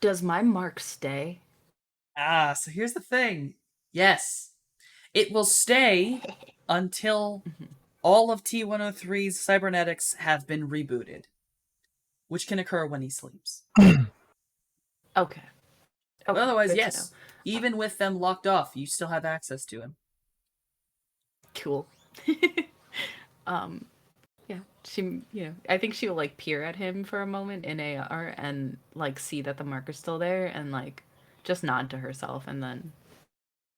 Does my mark stay? So here's the thing. Yes. It will stay until all of T-103's cybernetics have been rebooted, which can occur when he sleeps. Okay. But otherwise, yes. Even with them locked off, you still have access to him. Cool. Yeah, she, I think she'll like peer at him for a moment in AR and like see that the marker's still there and like just nod to herself and then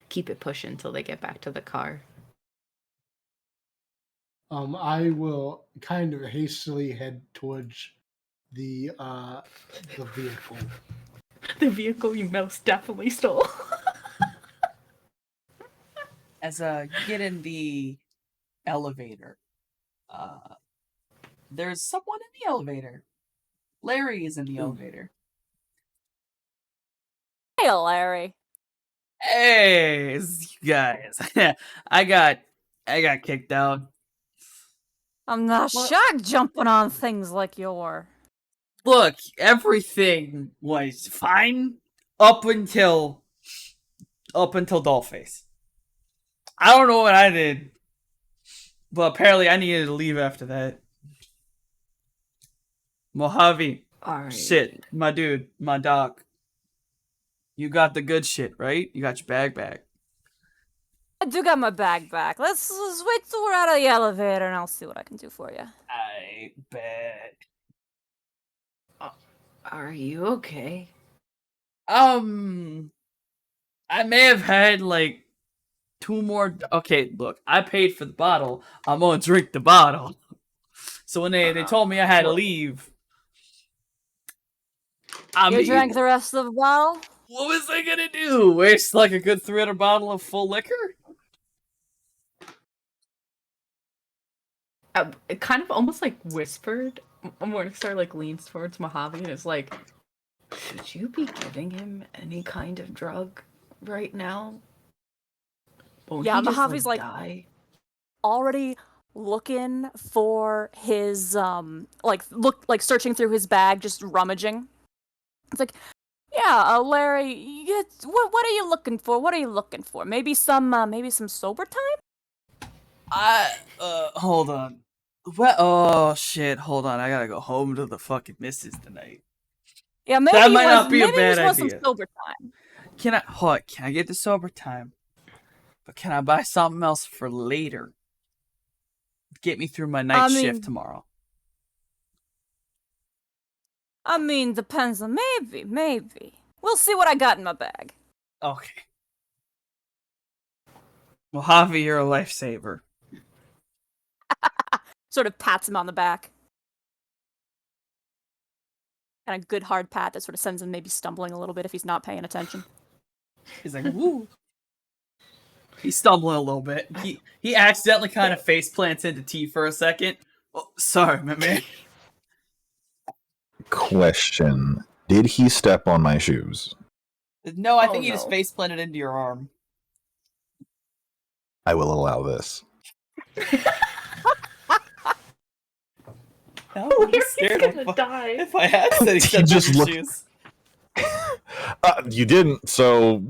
keep it pushing until they get back to the car. I will kind of hastily head towards the vehicle. The vehicle you most definitely stole. As you get in the elevator, there's someone in the elevator. Larry is in the elevator. Hey, Larry. Hey, you guys. I got kicked out. I'm not shocked jumping on things like you're. Look, everything was fine up until Dollface. I don't know what I did, but apparently I needed to leave after that. Mojave, Alright. shit, my dude, my doc. You got the good shit, right? You got your bag back. I do got my bag back. Let's wait till we're out of the elevator and I'll see what I can do for you. I bet. Are you okay? I may have had like 2 more. Okay, look, I paid for the bottle. I'm gonna drink the bottle. So when they told me I had to leave, You drank the rest of the bottle? What was I gonna do? Waste like a good 300 bottle of full liquor? It kind of almost like whispered. Morningstar like leans towards Mojave and is like, should you be giving him any kind of drug right now? Won't Yeah, he just, Mojave's like die? already looking for his searching through his bag, just rummaging. It's like, yeah, Larry, what are you looking for? What are you looking for? Maybe some sober time? Hold on. What? Oh shit! Hold on, I gotta go home to the fucking missus tonight. Yeah, maybe that might not be a bad just want some idea. sober time. Can I get the sober time? But can I buy something else for later? Get me through my night shift tomorrow. I mean, depends on maybe. We'll see what I got in my bag. Okay. Mojave, you're a lifesaver. Sort of pats him on the back. And a good hard pat that sort of sends him maybe stumbling a little bit if he's not paying attention. He's like, woo. He's stumbling a little bit. He accidentally kind of face plants into T for a second. Oh, sorry, my man. Question: did he step on my shoes? No, I think he just face planted into your arm. I will allow this. Larry's gonna die. If I had said he stepped on your shoes. You didn't, so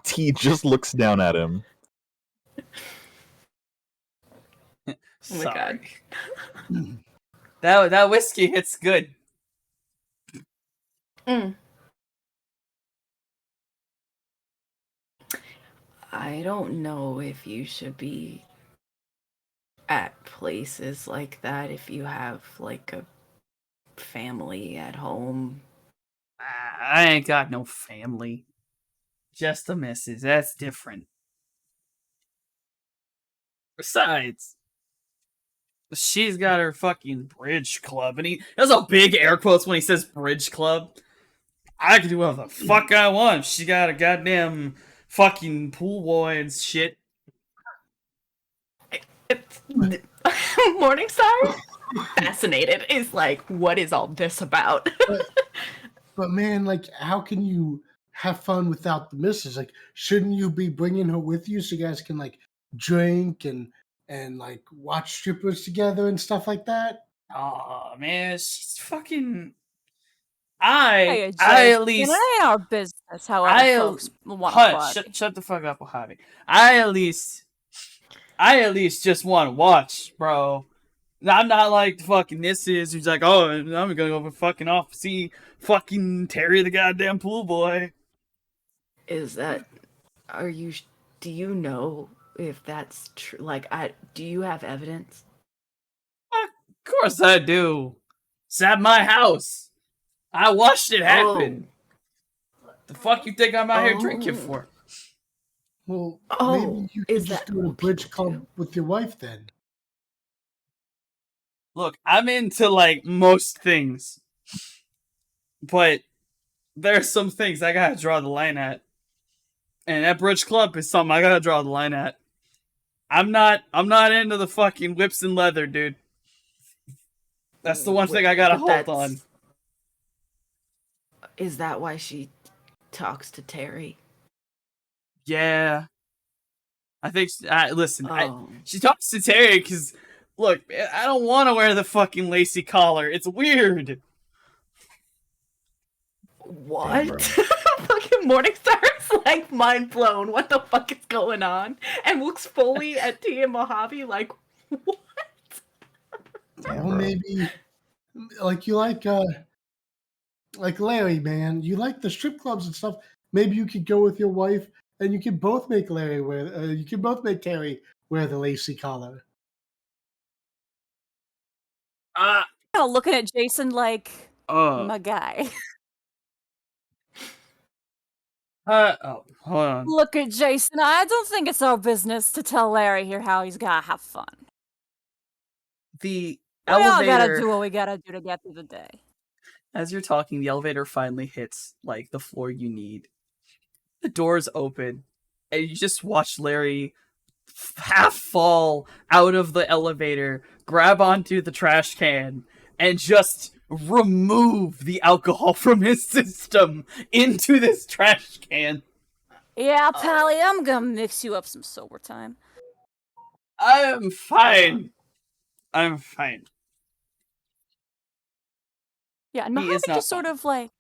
T just looks down at him. Oh my god. That whiskey hits good. I don't know if you should be at places like that if you have like a family at home. I ain't got no family. Just a missus. That's different. Besides, she's got her fucking bridge club, and he has a big air quotes when he says bridge club. I can do whatever the fuck I want. She got a goddamn fucking pool boy and shit. Morningstar, fascinated, is like, what is all this about? But man, like, how can you have fun without the missus? Like, shouldn't you be bringing her with you so you guys can like drink and like watch strippers together and stuff like that? Oh man, she's fucking. Hey, I Jason, at least it ain't our business how other I folks want to hush. party. Shut the fuck up, Mojave. I at least just want to watch, bro. I'm not like the fucking this is who's like, oh, I'm gonna go fucking off see fucking Terry the goddamn pool boy. Is that? Are you? Do you know if that's true? Like, do you have evidence? Of course I do. It's at my house. I watched it happen. The fuck you think I'm out here drinking for? Well, Oh, maybe you could is just that do a what bridge people club do? with your wife then. Look, I'm into like most things, but there's some things I gotta draw the line at, and that bridge club is something I gotta draw the line at. I'm not into the fucking whips and leather, dude. That's the one thing I gotta hold on. Is that why she talks to Terry? Yeah, I think. Listen, Oh. she talks to Terry because, look, I don't want to wear the fucking lacy collar. It's weird. What? Fucking Morningstar's like mind blown. What the fuck is going on? And looks fully at T and Mojave like, what? Damn, Well, bro. maybe like you like Larry, man. You like the strip clubs and stuff. Maybe you could go with your wife, and you can both make Larry wear. You can both make Terry wear the lacy collar. Looking at Jason like, my guy. Oh, hold on. Look at Jason. I don't think it's our business to tell Larry here how he's gotta have fun. The We all gotta elevator. do what we gotta do to get through the day. As you're talking, the elevator finally hits like the floor you need. The doors open, and you just watch Larry half fall out of the elevator, grab onto the trash can, and just remove the alcohol from his system into this trash can. Yeah, Pally, I'm gonna mix you up some sober time. I'm fine. I'm fine. Yeah, and He is Mojave not just sort fine. of like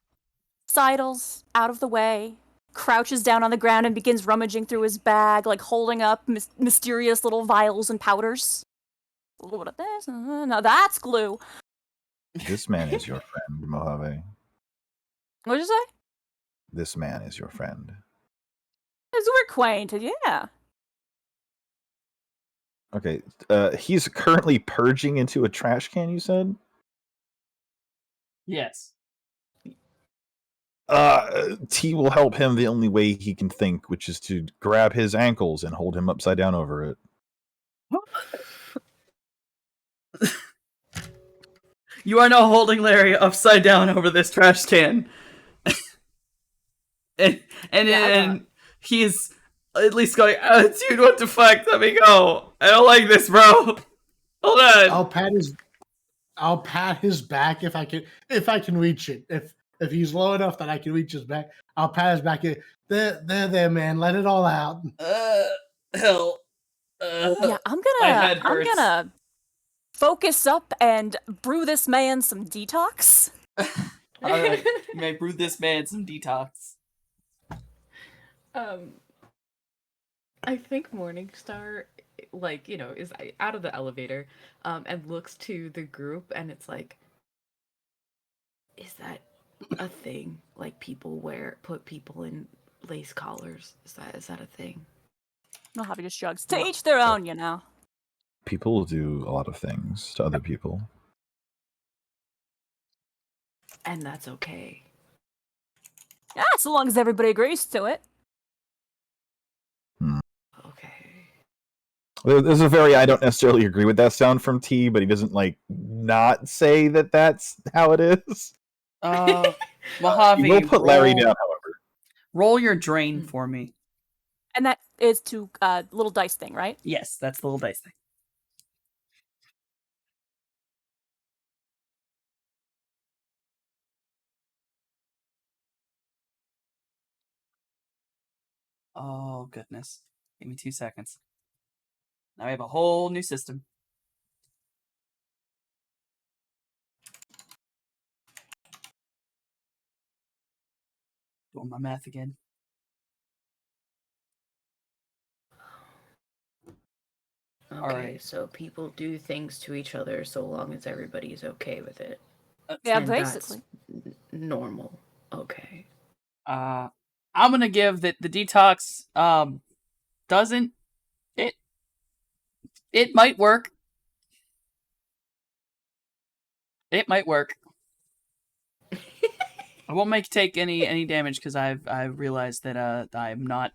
sidles out of the way, crouches down on the ground and begins rummaging through his bag, like holding up mysterious little vials and powders. A little bit of this. Now that's glue. This man is your friend, Mojave. What'd you say? This man is your friend. As we're acquainted, yeah. Okay, he's currently purging into a trash can, you said? Yes. T will help him the only way he can think, which is to grab his ankles and hold him upside down over it. You are now holding Larry upside down over this trash can. and he's at least going, oh, dude, what the fuck? Let me go. I don't like this, bro. Hold on. I'll pat his back if I can reach it. If he's low enough that I can reach his back, I'll pat his back. There, man. Let it all out. Hell. Yeah, I'm my head gonna hurts. focus up and brew this man some detox. Alright, you may brew this man some detox. I think Morningstar, like, is out of the elevator, and looks to the group, and it's like, is that a thing? Like, people put people in lace collars? Is that a thing? Mojave just shrugs. To each their own, you know. People do a lot of things to other people. And that's okay. Yeah, so long as everybody agrees to it. Okay. There's a very I don't necessarily agree with that sound from T, but he doesn't like not say that that's how it is. Mojave, We'll put Larry down, however. Roll your drain for me. And that is to little dice thing, right? Yes, that's the little dice thing. Oh, goodness. Give me 2 seconds. Now I have a whole new system. Doing my math again. Okay, Alright. so people do things to each other so long as everybody's okay with it. Yeah, And basically. that's normal. Okay. I'm gonna give that the detox doesn't it might work. It might work. I won't make take any damage because I've realized that I'm not.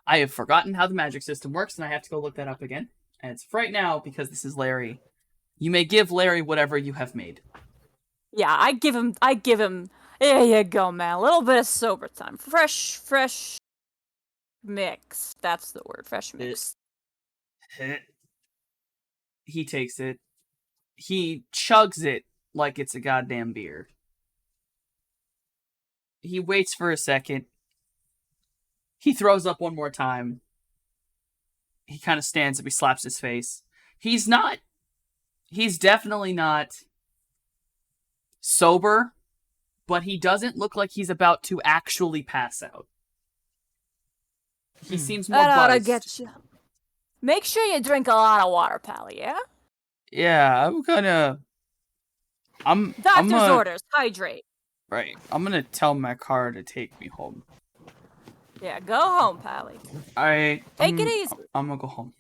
I have forgotten how the magic system works, and I have to go look that up again. And it's right now because this is Larry. You may give Larry whatever you have made. Yeah, I give him. There you go, man. A little bit of sober time. Fresh mix. That's the word. Fresh mix. He takes it. He chugs it like it's a goddamn beer. He waits for a second. He throws up one more time. He kind of stands up. He slaps his face. He's definitely not sober, but he doesn't look like he's about to actually pass out. He seems more That oughta buzzed. get you. Make sure you drink a lot of water, pal, yeah? Yeah, Doctor's orders. Hydrate. Right. I'm gonna tell my car to take me home. Yeah, go home, Pally. Take it easy. I'm gonna go home.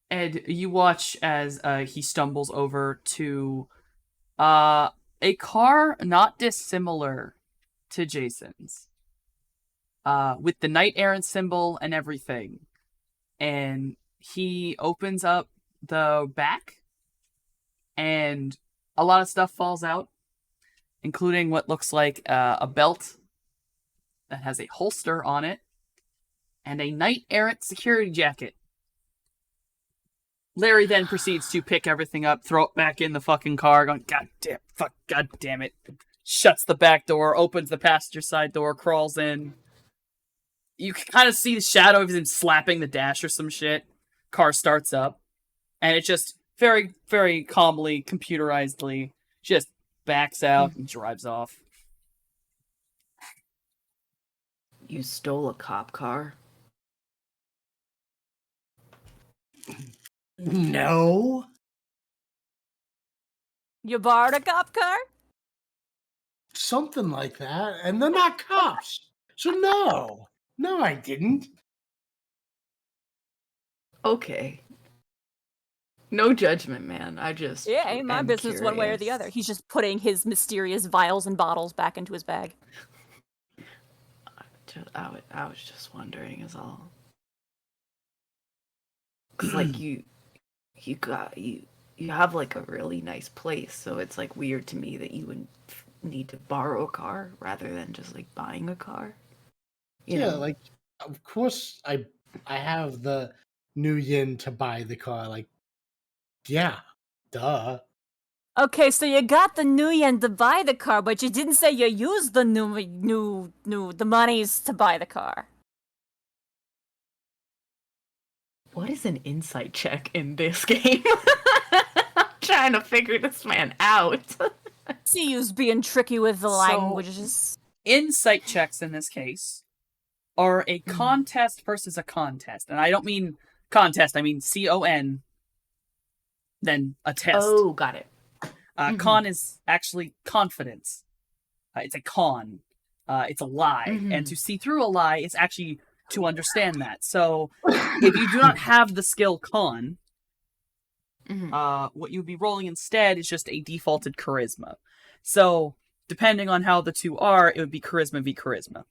Ed, you watch as he stumbles over to a car not dissimilar to Jason's. With the knight errant symbol and everything. And he opens up the back and a lot of stuff falls out, including what looks like a belt that has a holster on it and a knight-errant security jacket. Larry then proceeds to pick everything up, throw it back in the fucking car, going, God damn it. Shuts the back door, opens the passenger side door, crawls in. You can kind of see the shadow of him slapping the dash or some shit. Car starts up. And it just very, very calmly, computerizedly, just backs out and drives off. You stole a cop car? No. You borrowed a cop car? Something like that. And they're not cops. So no. No, I didn't. Okay. No judgment, man. I just Yeah, ain't my am business one way or the curious. other. He's just putting his mysterious vials and bottles back into his bag. I was just wondering, is all. Cause like you have like a really nice place, so it's like weird to me that you would need to borrow a car rather than just like buying a car. You know? Like of course I have the new yin to buy the car. Like, yeah, duh. Okay, so you got the new yen to buy the car, but you didn't say you used the the monies to buy the car. What is an insight check in this game? I'm trying to figure this man out. See you's being tricky with the languages. Insight checks in this case are a contest versus a contest. And I don't mean contest, I mean CON, then a test. Oh, got it. Con is actually confidence. It's a con. It's a lie. And to see through a lie is actually to understand that. So if you do not have the skill con, what you'd be rolling instead is just a defaulted charisma. So depending on how the two are, it would be charisma v charisma.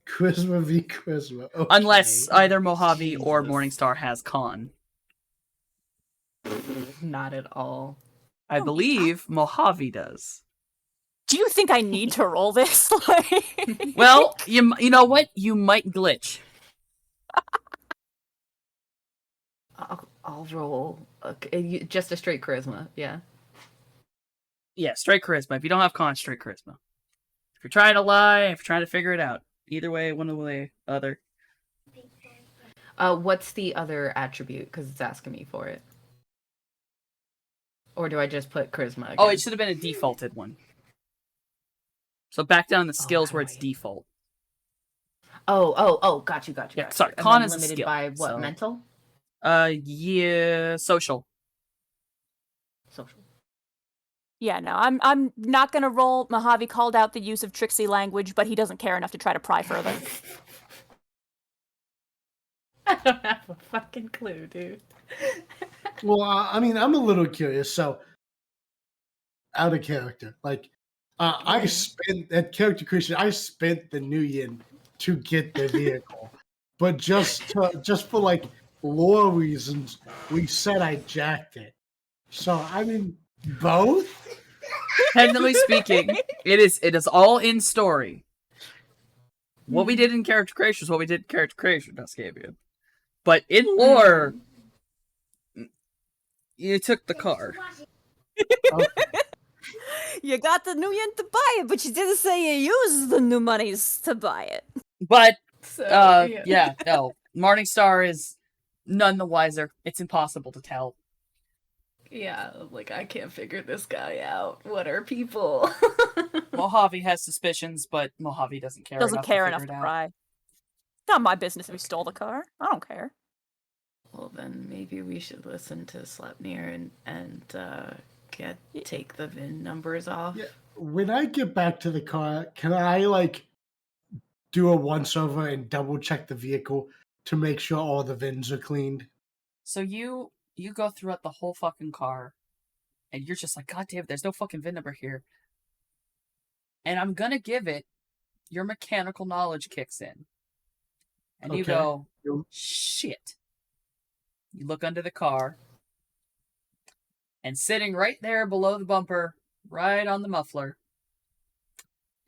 Charisma v charisma. Okay. Unless either Mojave or Jesus. Morningstar has con. Not at all. I believe Mojave does. Do you think I need to roll this? Well, you know what? You might glitch. I'll roll just a straight charisma. Yeah. Yeah, straight charisma. If you don't have con, straight charisma. If you're trying to lie, if you're trying to figure it out, Either way, one of the way, other. What's the other attribute? Because it's asking me for it. Or do I just put charisma again? Oh, it should have been a defaulted one. So back down the skills how where do it's I- default. Oh, got you. Yeah, sorry, And con then is a limited skill, by what, so- mental? Yeah, social. Social. Yeah, no, I'm not gonna roll. Mojave called out the use of tricksy language, but he doesn't care enough to try to pry further. I don't have a fucking clue, dude. Well, I mean, I'm a little curious. So, out of character, like, I spent at character creation. I spent the new yen to get the vehicle, but just for like lore reasons, we said I jacked it. So, I mean, both. Technically speaking, it is all in story. What we did in character creation is what we did in character creation, Duskavian. But in lore, you took the car. You got the new yen to buy it, but you didn't say you used the new monies to buy it. But So, yeah, no. Morningstar is none the wiser. It's impossible to tell. Yeah, like, I can't figure this guy out. What are people? Mojave has suspicions, but Mojave doesn't care Doesn't enough care to enough figure to it out. pry. Not my business if he stole the car. I don't care. Well, then maybe we should listen to Sleipnir and take the VIN numbers off. Yeah. When I get back to the car, can I like do a once over and double check the vehicle to make sure all the VINs are cleaned? So you go throughout the whole fucking car, and you're just like, God damn it, there's no fucking VIN number here. And I'm gonna give it, your mechanical knowledge kicks in. And you Okay. go, shit. You look under the car, and sitting right there below the bumper, right on the muffler,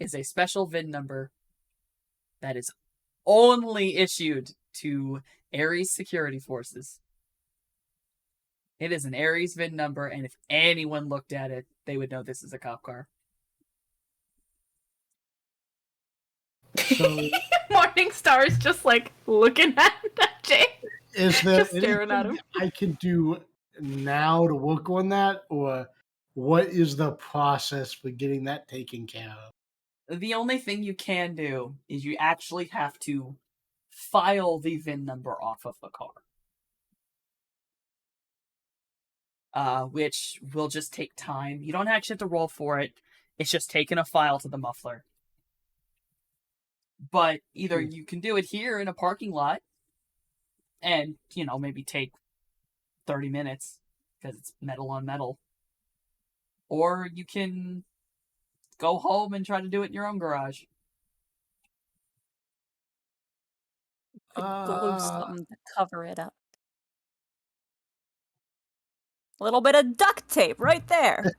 is a special VIN number that is only issued to Ares security forces. It is an Ares VIN number, and if anyone looked at it, they would know this is a cop car. So, Morningstar is just like looking at Jay. is there Just staring at anything him. I can do now to work on that, or what is the process for getting that taken care of? The only thing you can do is you actually have to file the VIN number off of the car. Which will just take time. You don't actually have to roll for it. It's just taking a file to the muffler. But either you can do it here in a parking lot and, maybe take 30 minutes because it's metal on metal. Or you can go home and try to do it in your own garage. Glue something to cover it up. A little bit of duct tape right there.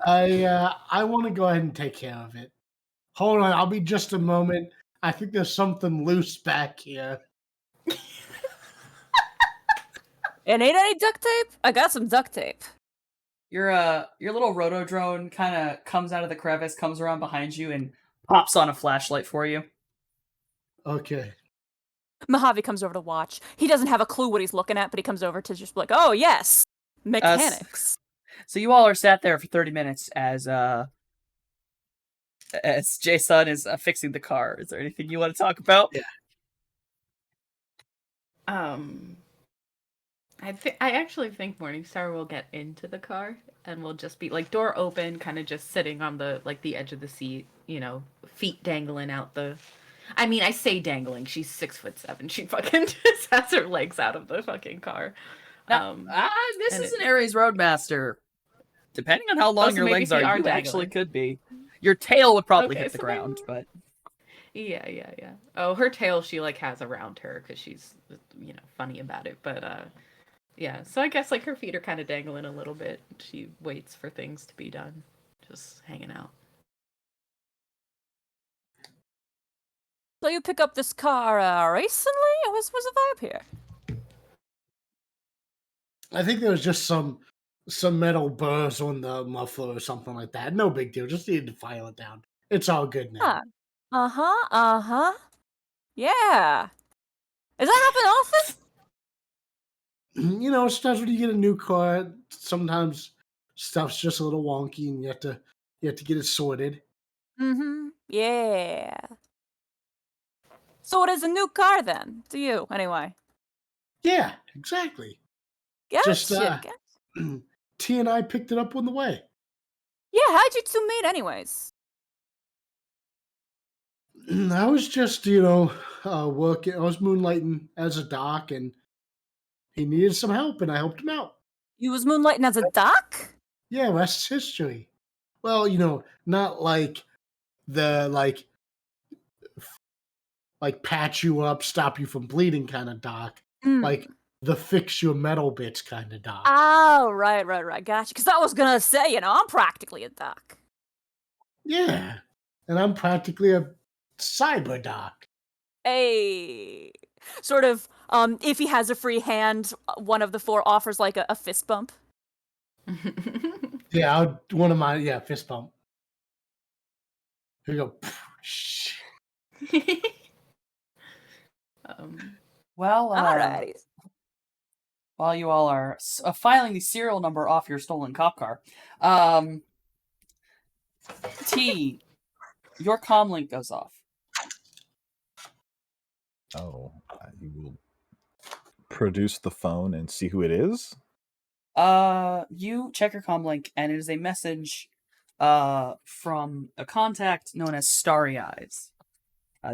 I want to go ahead and take care of it. Hold on, I'll be just a moment. I think there's something loose back here. It ain't any duct tape? I got some duct tape. Your little roto drone kind of comes out of the crevice, comes around behind you, and pops on a flashlight for you. Okay. Mojave comes over to watch. He doesn't have a clue what he's looking at, but he comes over to just be like, oh, yes, mechanics. So you all are sat there for 30 minutes as Jason is fixing the car. Is there anything you want to talk about? Yeah. I actually think Morningstar will get into the car and will just be like door open, kind of just sitting on the edge of the seat, feet dangling out the. I mean, I say dangling. She's 6'7". She fucking just has her legs out of the fucking car. This is an Ares Roadmaster. Depending on how long so your maybe legs they are, are you actually dangling. could be. Your tail would probably Okay, hit the so ground, but Yeah. Oh, her tail she has around her because she's funny about it. But yeah. So I guess her feet are kind of dangling a little bit. She waits for things to be done, just hanging out. So you pick up this car recently? What's the vibe here? I think there was just some metal burrs on the muffler or something like that. No big deal. Just needed to file it down. It's all good now. Yeah. Does that happen often? You know, stuff when you get a new car, sometimes stuff's just a little wonky, and you have to get it sorted. Yeah. So it is a new car then, to you, anyway. Yeah, exactly. Just Gotcha. T and I picked it up on the way. Yeah, how'd you two meet anyways? I was just, working. I was moonlighting as a doc, and he needed some help, and I helped him out. You was moonlighting as a doc? Yeah, rest history. Well, not like the like patch you up, stop you from bleeding kind of doc, like the fix your metal bits kind of doc. Oh, right. Gotcha. Because I was gonna say, I'm practically a doc. Yeah, and I'm practically a cyber doc. Hey. Sort of, if he has a free hand, one of the four offers like a fist bump. Yeah, one of my fist bump. Here you go. Well, Alrighty. while you all are filing the serial number off your stolen cop car, T, your comm link goes off. Oh, you will produce the phone and see who it is? You check your comm link, and it is a message from a contact known as Starry Eyes.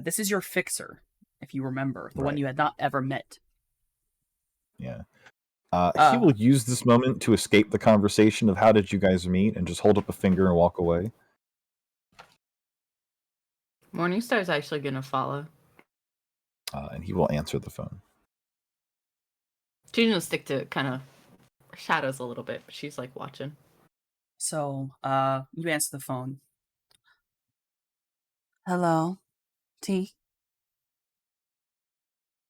This is your fixer, if you remember, the one Right. you had not ever met. Yeah. He will use this moment to escape the conversation of how did you guys meet and just hold up a finger and walk away. Morningstar's actually gonna follow. And he will answer the phone. She's gonna stick to kind of shadows a little bit, but she's like watching. So, you answer the phone. Hello, T.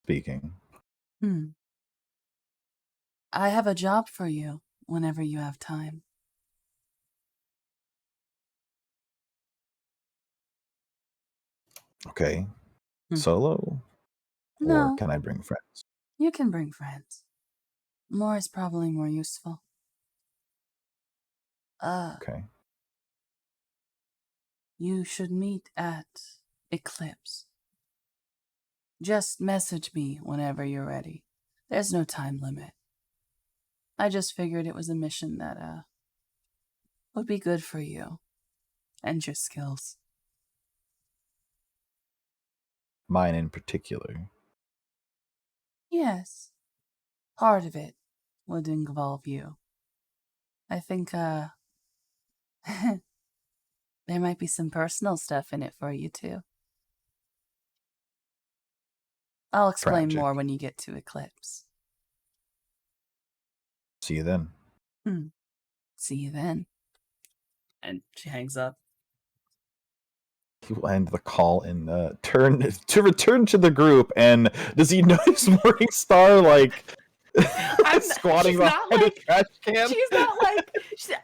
Speaking. I have a job for you whenever you have time. Okay. Solo? No. Or can I bring friends? You can bring friends. More is probably more useful. Okay. You should meet at Eclipse. Just message me whenever you're ready. There's no time limit. I just figured it was a mission that would be good for you and your skills. Mine in particular. Yes. Part of it would involve you. I think there might be some personal stuff in it for you too. I'll explain Tragic. more when you get to Eclipse. See you then. See you then. And she hangs up. He will end the call and return to the group. And does he notice Morningstar squatting behind a trash can? She's not like.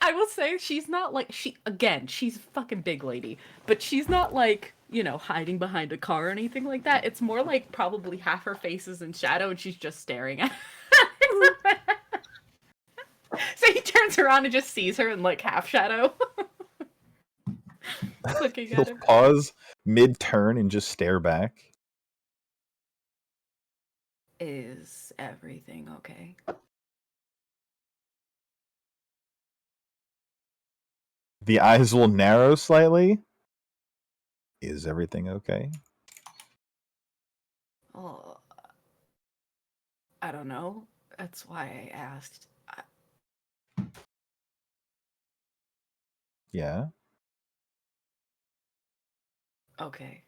I will say she's not like she's a fucking big lady, but she's not like hiding behind a car or anything like that. It's more like probably half her face is in shadow and she's just staring at. So he turns around and just sees her in like half shadow. Looking at He'll her. pause mid-turn and just stare back. Is everything okay? The eyes will narrow slightly. Is everything okay? Oh, I don't know. That's why I asked. Yeah. Okay.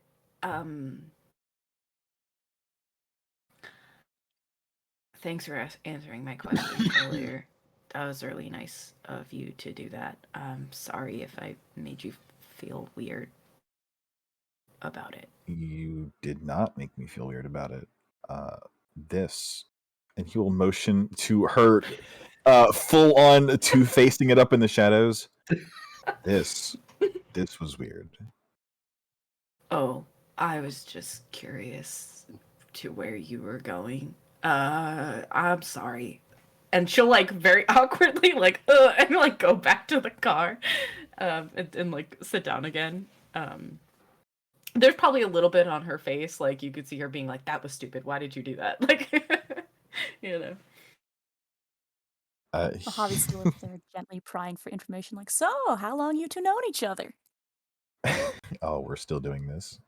Thanks for answering my question earlier. That was really nice of you to do that. I'm sorry if I made you feel weird about it. You did not make me feel weird about it. This, and he will motion to her full on to facing it up in the shadows. This was weird. Oh, I was just curious to where you were going. I'm sorry. And she'll like very awkwardly and like go back to the car, and like sit down again. There's probably a little bit on her face, like you could see her being like, "That was stupid. Why did you do that?" Like, you know. Mojave's still there gently prying for information like, so, how long you two known each other? Oh, we're still doing this.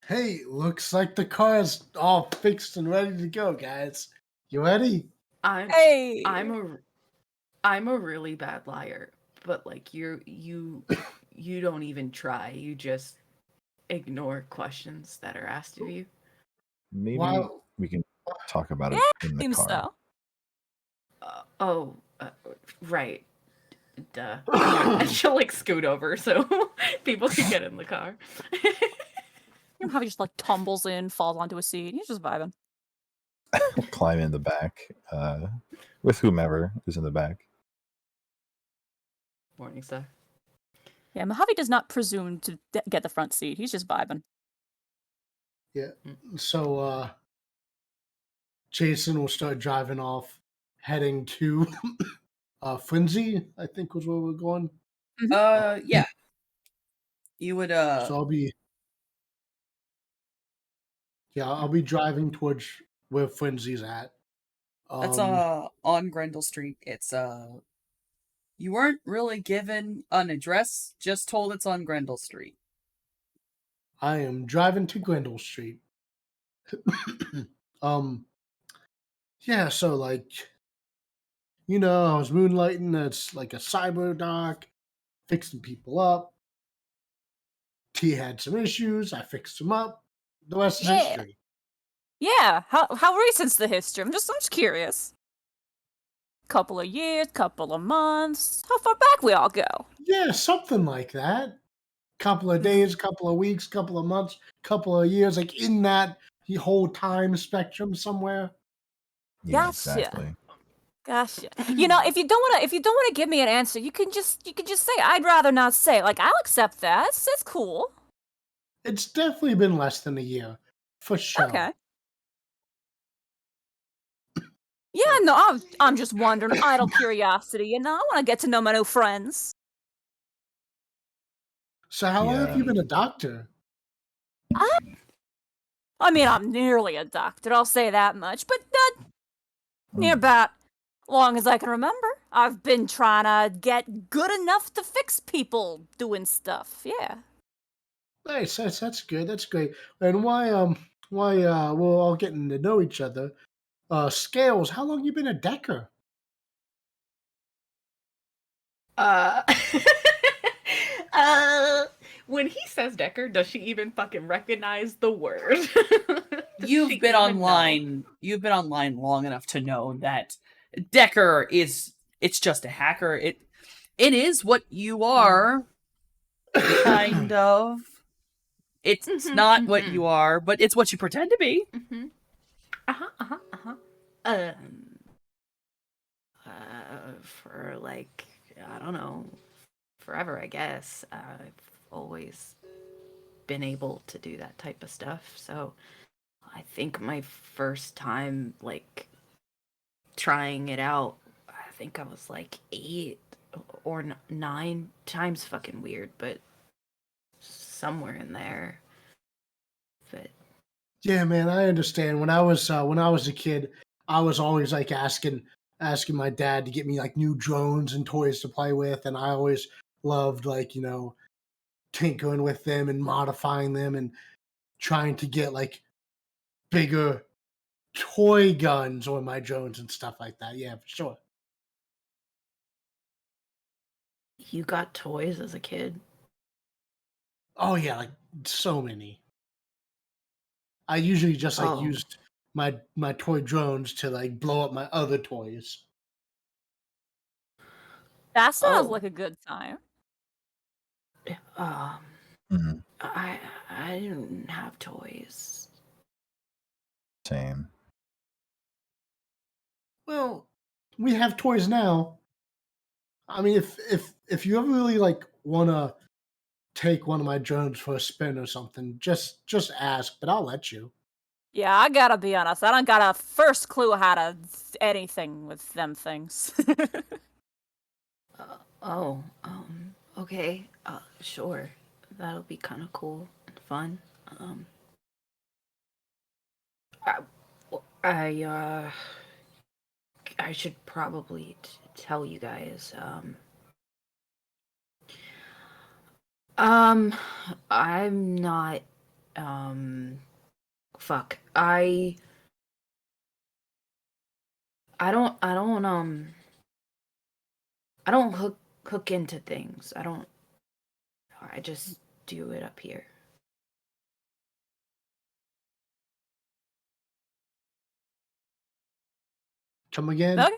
Hey, looks like the car's all fixed and ready to go, guys. You ready? Hey! I'm a really bad liar, but like you don't even try. You just ignore questions that are asked of you. Maybe Wow. we can talk about it Yeah, in the seems car. Oh, right. Duh. Yeah, and she'll like scoot over so people can get in the car. Mojave just like tumbles in, falls onto a seat. He's just vibing. Climb in the back with whomever is in the back. Morningstar. Yeah, Mojave does not presume to get the front seat. He's just vibing. Yeah. So Jason will start driving off, heading to Frenzy, I think was where we're going. Yeah. You would So I'll be driving towards where Frenzy's at. that's on Grendel Street. It's you weren't really given an address, just told it's on Grendel Street. I am driving to Grendel Street. Yeah, so like, I was moonlighting as like a cyber doc, fixing people up. T had some issues, I fixed them up. The rest is history. Yeah, how recent's the history? I'm just curious. Couple of years, couple of months. How far back we all go? Yeah, something like that. Couple of days, couple of weeks, couple of months, couple of years, like in that whole time spectrum somewhere. Yeah, Gotcha. exactly. Gotcha. If you don't wanna give me an answer, you can just say I'd rather not say. Like I'll accept that. It's cool. It's definitely been less than a year, for sure. Okay. Yeah, no, I'm just wondering, idle curiosity. I want to get to know my new friends. So how long have Yeah. you been a doctor? I mean, I'm nearly a doctor. I'll say that much. But near about long as I can remember, I've been trying to get good enough to fix people doing stuff. Yeah. Nice, that's good. That's great. And why we're all getting to know each other. Scales, how long you been a Decker? Uh, when he says Decker, does she even fucking recognize the word? You've been online. You've been online long enough to know that Decker it's just a hacker. It is what you are, kind of. It's not what you are, but it's what you pretend to be. For like, I don't know, forever, I guess. I've always been able to do that type of stuff. So I think my first time, like, trying it out, I think I was like 8 or 9 times fucking weird, but somewhere in there. But Yeah, man, I understand. When I was a kid, I was always like asking my dad to get me like new drones and toys to play with, and I always loved like tinkering with them and modifying them and trying to get like bigger toy guns on my drones and stuff like that. Yeah, for sure. you got toys as a kid? Oh yeah, like so many. I usually just like Oh. used my toy drones to like blow up my other toys. That sounds Oh. like a good time. Mhm. I didn't have toys. Same. Well, we have toys now. I mean, if you ever really like want to take one of my drones for a spin or something, just ask, but I'll let you. Yeah, I gotta be honest. I don't got a first clue how to anything with them things. Okay. Sure. That'll be kind of cool and fun. I, I I should probably tell you guys. I'm not. Fuck. I don't. I don't hook into things. I just do it up here. Come again? Okay.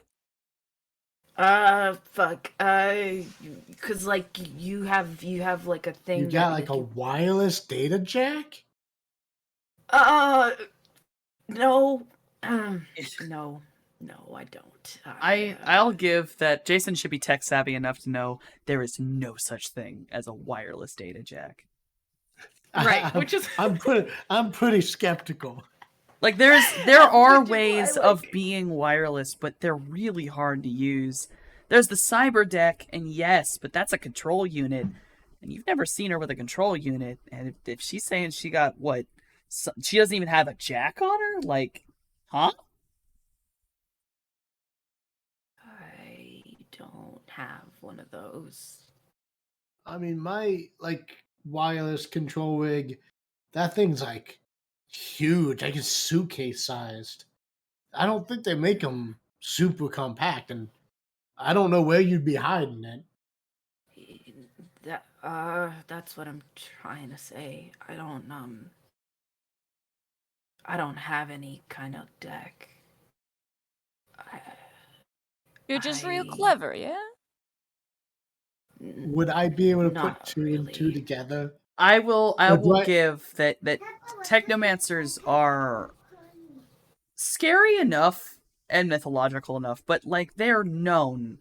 Fuck. Cause like you have like a thing You got that like a you. wireless data jack? No. No, I don't. I'll give that Jason should be tech savvy enough to know there is no such thing as a wireless data jack. Right, which is I'm pretty skeptical. Like there are Which is why, ways of like- being wireless, but they're really hard to use. There's the cyber deck, and yes, but that's a control unit, and you've never seen her with a control unit. And if she's saying she got what, she doesn't even have a jack on her, like, huh? I don't have one of those. I mean, my like wireless control rig, that thing's like huge. Like it's suitcase sized. I don't think they make them super compact, and I don't know where you'd be hiding it. That's what I'm trying to say. I don't have any kind of deck. You're just real I- clever, yeah? Would I be able to put Not two and two really. together? I will Or do I- give that technomancers are scary enough and mythological enough, but like they're known.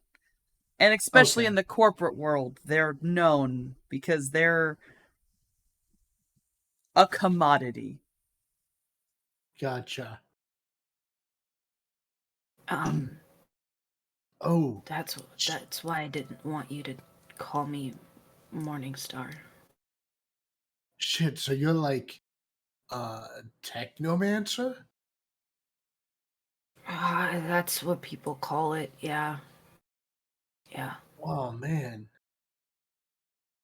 And especially Okay. in the corporate world, they're known because they're a commodity. Gotcha. Oh, Oh, that's why I didn't want you to call me Morningstar. shit. So you're like technomancer? That's what people call it. Yeah. Yeah. Oh man.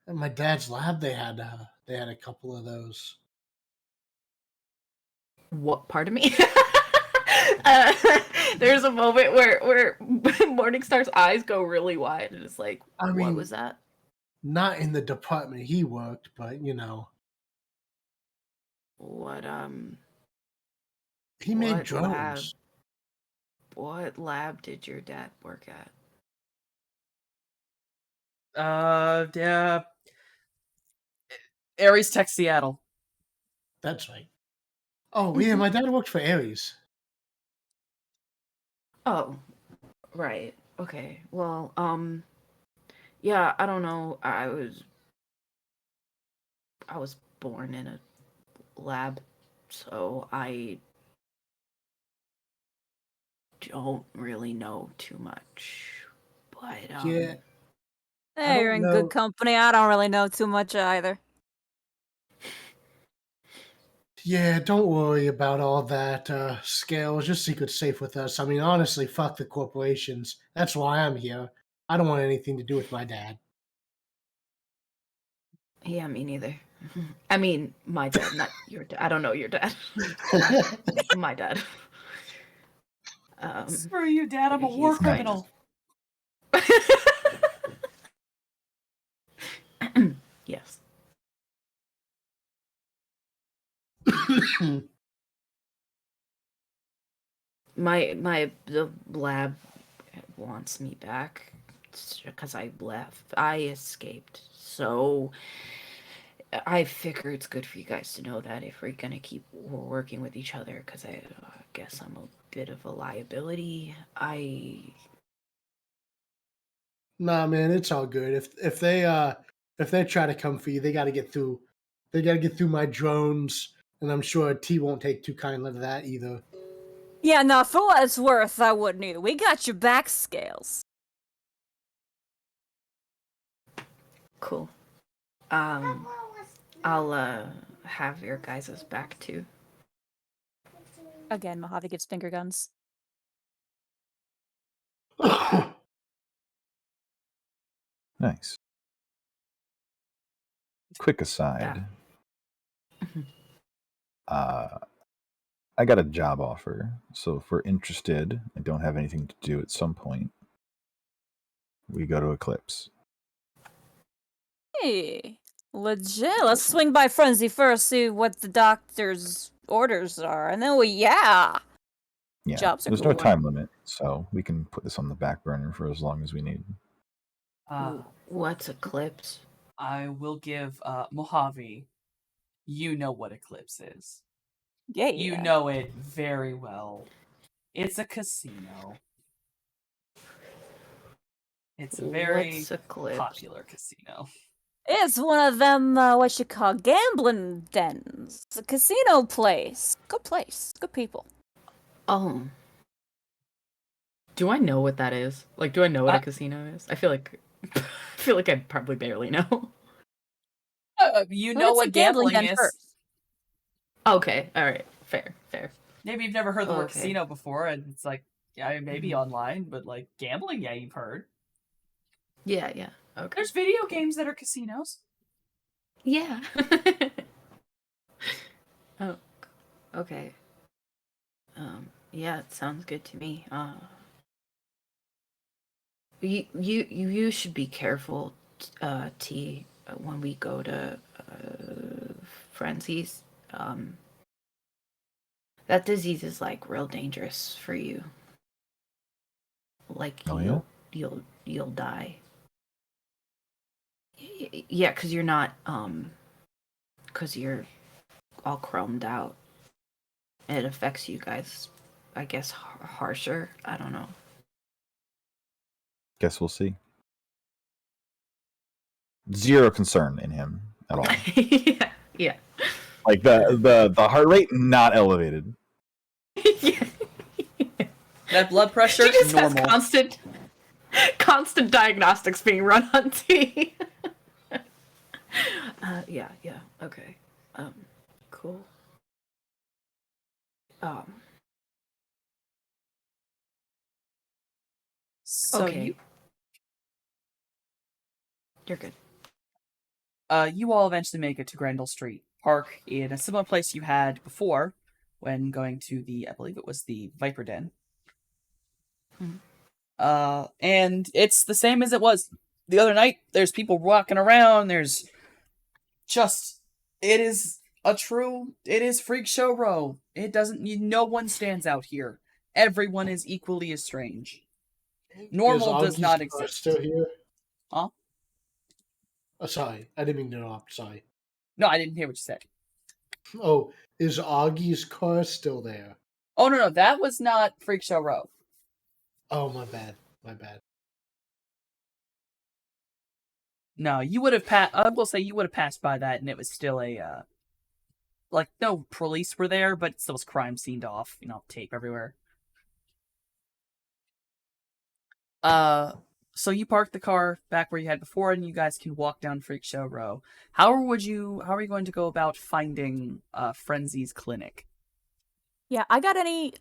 At my dad's lab, they had a couple of those. What? Pardon me. There's a moment where Morningstar's eyes go really wide, and it's like, I what mean, was that? not in the department he worked, but you know, What he made What drones. what lab did your dad work at? Yeah, Aries Tech Seattle. That's right. Oh yeah, my dad worked for Aries. Oh, right. Okay. Well, yeah, I don't know. I was born in a lab, so I don't really know too much. But Yeah, I Hey, you're don't in good know. company. I don't really know too much either. Yeah, don't worry about all that. Scales, your secret's safe with us. I mean, honestly, fuck the corporations. That's why I'm here. I don't want anything to do with my dad. yeah, me neither. I mean, my dad, not your dad. I don't know your dad. My dad. Screw you, Dad. I'm a war He's kind criminal. Yes. The lab wants me back because I left. I escaped. So I figure it's good for you guys to know that if we're gonna keep working with each other, because I guess I'm a bit of a liability. Nah, man, it's all good. If they try to come for you, they got to get through. They got to get through my drones, and I'm sure T won't take too kindly to that either. Yeah, no, for what it's worth, I wouldn't either. We got your back, Scales. Cool. I'll have your guys' back too. Again, Mojave gives finger guns. Nice. Quick aside. I got a job offer, so if we're interested and don't have anything to do at some point, we go to Eclipse. Hey, legit. Let's swing by Frenzy first, see what the doctor's orders are, and then Yeah, Jobs are there's cool. no time limit, so we can put this on the back burner for as long as we need. What's Eclipse? I will give Mojave. You know what Eclipse is. Yeah. You know it very well. It's a casino. It's a very What's Eclipse? popular casino. It's one of them, what you call gambling dens. It's a casino place. Good place. Good people. Do I know what that is? Like, do I know what a casino is? I feel like I probably barely know. You But know it's what a gambling gambling den is. first. Okay, all right, fair. Maybe you've never heard the word Okay. casino before, and it's like, yeah, maybe online, but like gambling, yeah, you've heard. Yeah. Okay. There's video games that are casinos. Yeah. Oh, okay. Yeah, it sounds good to me. You should be careful, T, when we go to Frenzies. That disease is like real dangerous for you. Like you'll die. Yeah, because you're not because you're all chromed out. It affects you guys, I guess, harsher. I don't know. Guess we'll see. Zero concern in him at all. Yeah. Like the heart rate not elevated. Yeah. That blood pressure She just normal. has constant diagnostics being run on T. Yeah. Okay. Cool. So Okay. You're good. you all eventually make it to Grendel Street, park in a similar place you had before when going to I believe it was the Viper Den. And it's the same as it was the other night. There's people walking around. There's just, it is Freak Show Row. It doesn't, no one stands out here. Everyone is equally as strange. Normal does not exist. Still here? Huh? Oh, sorry, I didn't mean to interrupt. Sorry. No, I didn't hear what you said. Oh, is Augie's car still there? Oh, no, that was not Freak Show Row. Oh, my bad. No, you would have I will say you would have passed by that, and it was still a like no police were there, but it still was crime scened off. Tape everywhere. So you park the car back where you had before, and you guys can walk down Freak Show Row. How are you going to go about finding Frenzy's clinic? Yeah, I got any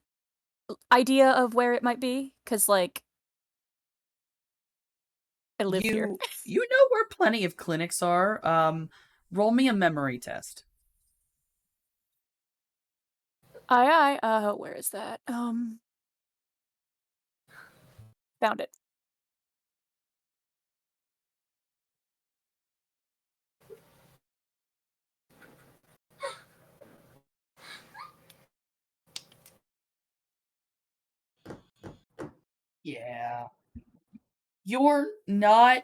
idea of where it might be? Because, like, I live here. You know where plenty of clinics are. Roll me a memory test. Aye. Where is that? Found it. Yeah. You're not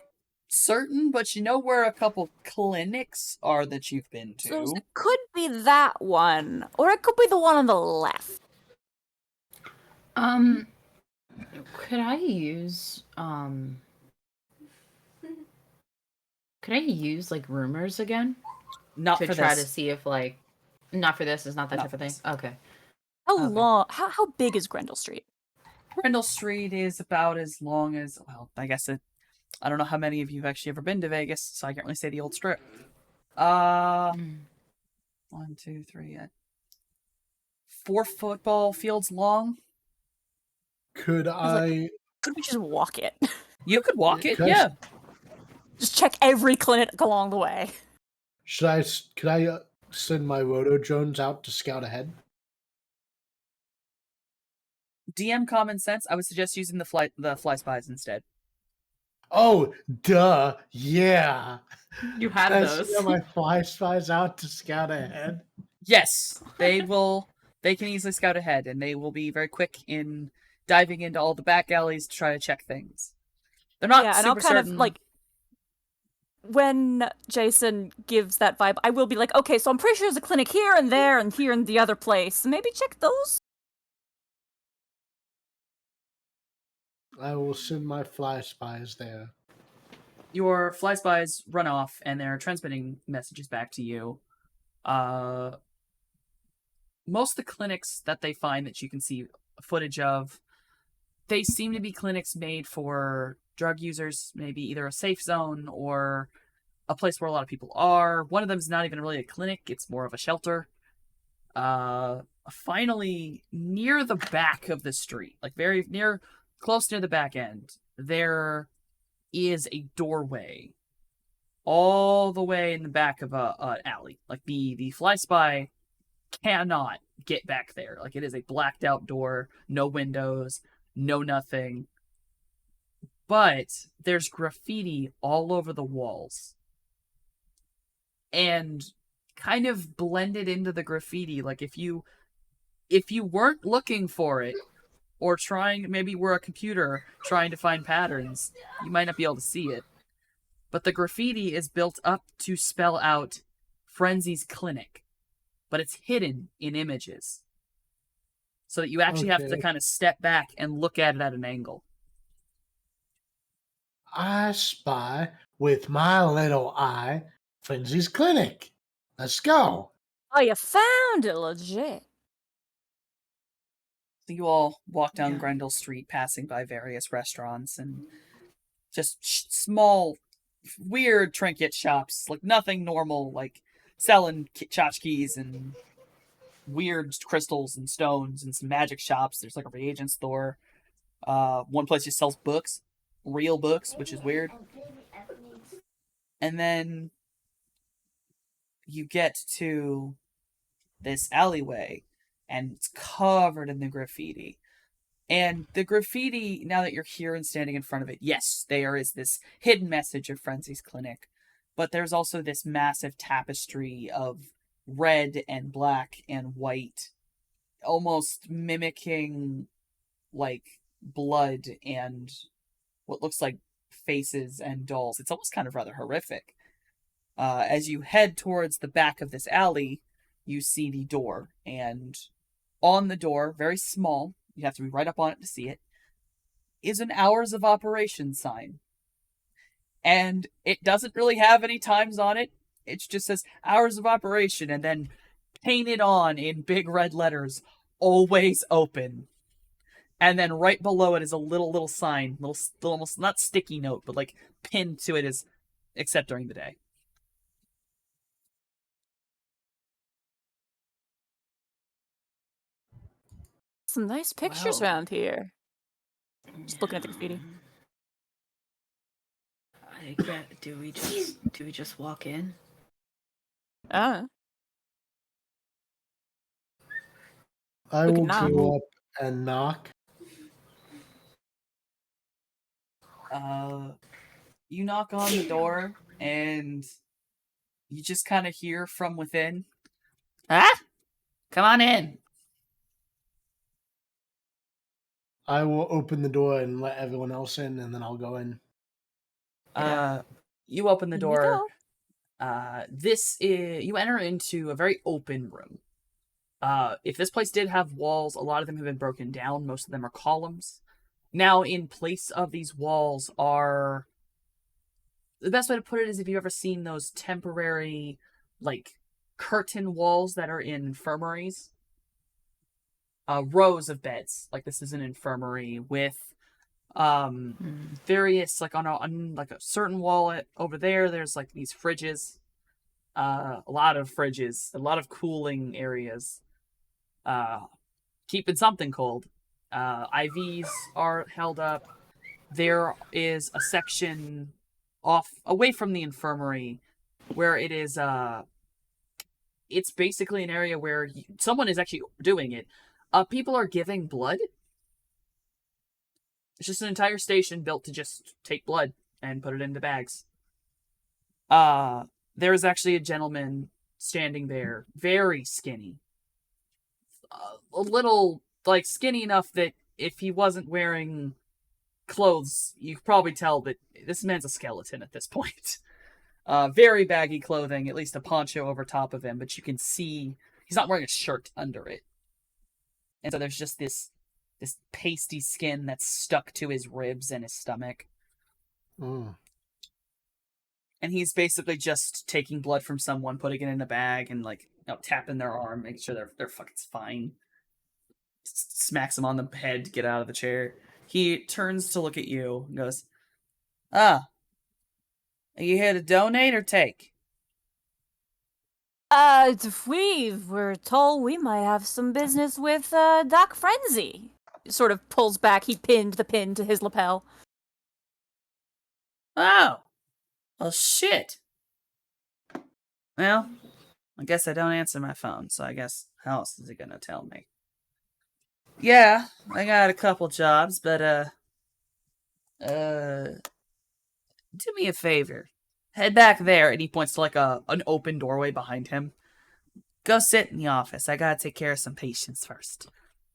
certain, but you know where a couple clinics are that you've been to. So it could be that one, or it could be the one on the left. Could I use Could I use like rumors again Not to for try this. to see if like not for this is not that Not type of for thing? this. Okay. How Okay. long? How big is Grendel Street? Brindle Street is about as long as, well, I guess I don't know how many of you have actually ever been to Vegas, so I can't really say the old strip. Mm. 1, 2, 3, 4 football fields long. Could like- I? Could we just walk it? You could walk it, Could I- yeah. Just check every clinic along the way. Could I send my Roto Jones out to scout ahead? DM common sense, I would suggest using the fly spies instead. Oh, duh, yeah. You have Can I those. send my fly spies out to scout ahead? Yes, they will. They can easily scout ahead, and they will be very quick in diving into all the back alleys to try to check things. They're not Yeah, and super I'll kind certain. of like when Jason gives that vibe, I will be like, okay, so I'm pretty sure there's a clinic here and there and here and the other place. Maybe check those. I will send my fly spies there. Your fly spies run off, and they're transmitting messages back to you. Most of the clinics that they find that you can see footage of, they seem to be clinics made for drug users, maybe either a safe zone or a place where a lot of people are. One of them is not even really a clinic, it's more of a shelter. Finally, near the back of the street, like very near, close near the back end, there is a doorway all the way in the back of an alley. Like the fly spy cannot get back there. Like it is a blacked out door, no windows, no nothing. But there's graffiti all over the walls. And kind of blended into the graffiti, like if you weren't looking for it or trying, maybe we're a computer trying to find patterns, you might not be able to see it. But the graffiti is built up to spell out Frenzy's Clinic, but it's hidden in images. So that you actually have to Okay. kind of step back and look at it at an angle. I spy with my little eye Frenzy's Clinic. Let's go. Oh, you found it, legit. So you all walk down Yeah. Grendel Street, passing by various restaurants and just small, weird trinket shops, like nothing normal, like selling tchotchkes and weird crystals and stones, and some magic shops. There's like a reagent store. One place just sells books, real books, which is weird. And then you get to this alleyway, and it's covered in the graffiti. And the graffiti, now that you're here and standing in front of it, yes, there is this hidden message of Frenzy's Clinic, but there's also this massive tapestry of red and black and white, almost mimicking like blood and what looks like faces and dolls. It's almost kind of rather horrific. As you head towards the back of this alley, you see the door, and on the door, very small, you have to be right up on it to see it, is an hours of operation sign. And it doesn't really have any times on it. It just says hours of operation, and then painted on in big red letters, always open. And then right below it is a little sign, little almost not sticky note, but like pinned to it is except during the day. Some nice pictures Wow. around here. Just looking at the graffiti. I get. Do we just walk in? Oh. I We can will knock. go up and knock. You knock on the door, and you just kind of hear from within, "Ah, come on in." I will open the door and let everyone else in, and then I'll go in. You open the In we door. go. This is, you enter into a very open room. If this place did have walls, a lot of them have been broken down. Most of them are columns. Now, in place of these walls are the best way to put it is if you've ever seen those temporary, like, curtain walls that are in infirmaries. Rows of beds. Like, this is an infirmary with various, like, on like a certain wall over there's like these fridges. A lot of fridges, a lot of cooling areas. Keeping something cold. IVs are held up. There is a section off away from the infirmary where it is it's basically an area where someone is actually doing it. People are giving blood. It's just an entire station built to just take blood and put it into bags. There is actually a gentleman standing there, very skinny. A little, like, skinny enough that if he wasn't wearing clothes, you could probably tell that this man's a skeleton at this point. Very baggy clothing, at least a poncho over top of him, but you can see he's not wearing a shirt under it. And so there's just this pasty skin that's stuck to his ribs and his stomach. Mm. And he's basically just taking blood from someone, putting it in a bag, and, like, tapping their arm, making sure they're fucking fine. Smacks him on the head to get out of the chair. He turns to look at you and goes, are you here to donate or take? We were told we might have some business with, Doc Frenzy. Sort of pulls back, he pinned the pin to his lapel. Oh. Well, shit. Well, I guess I don't answer my phone, so I guess how else is he gonna tell me? Yeah, I got a couple jobs, but, do me a favor. Head back there, and he points to, like, an open doorway behind him. Go sit in the office. I gotta take care of some patients first.